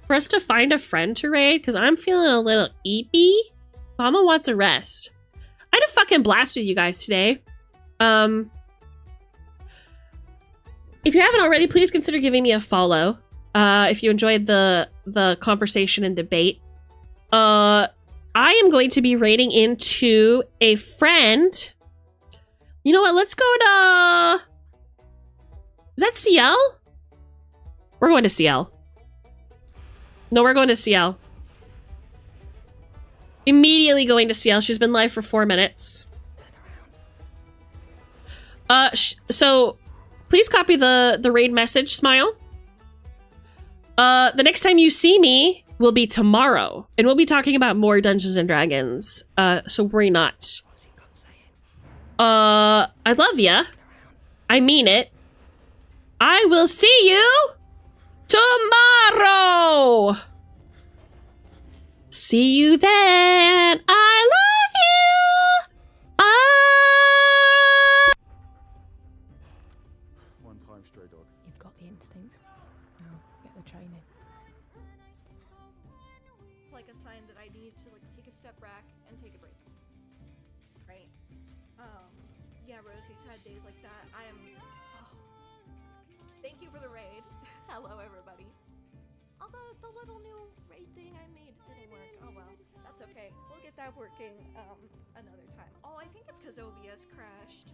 for us to find a friend to raid, because I'm feeling a little eepy. Mama wants a rest. I had a fucking blast with you guys today. If you haven't already, please consider giving me a follow. If you enjoyed the conversation and debate. I am going to be raiding into a friend. You know what? Let's go to... Is that CL? We're going to CL. No, we're going to CL. Immediately going to CL. She's been live for 4 minutes. So please copy the raid message, Smile. The next time you see me will be tomorrow, and we'll be talking about more Dungeons and Dragons. So worry not. I love ya. I mean it. I will see you tomorrow. See you then. I love you. One time, stray dog. You've got the instinct. Now get the training. Like a sign that I need to like take a step back and take a break. Right? Yeah, Rosie's had days like that. Thank you for the raid. Hello, everybody. Although the little new raid thing I made didn't work. Oh well, that's okay. We'll get that working another time. Oh, I think it's because OBS crashed.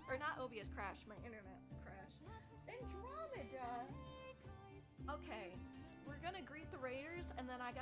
Or not OBS crashed, my internet crashed. Andromeda! Okay, we're gonna greet the raiders and then I got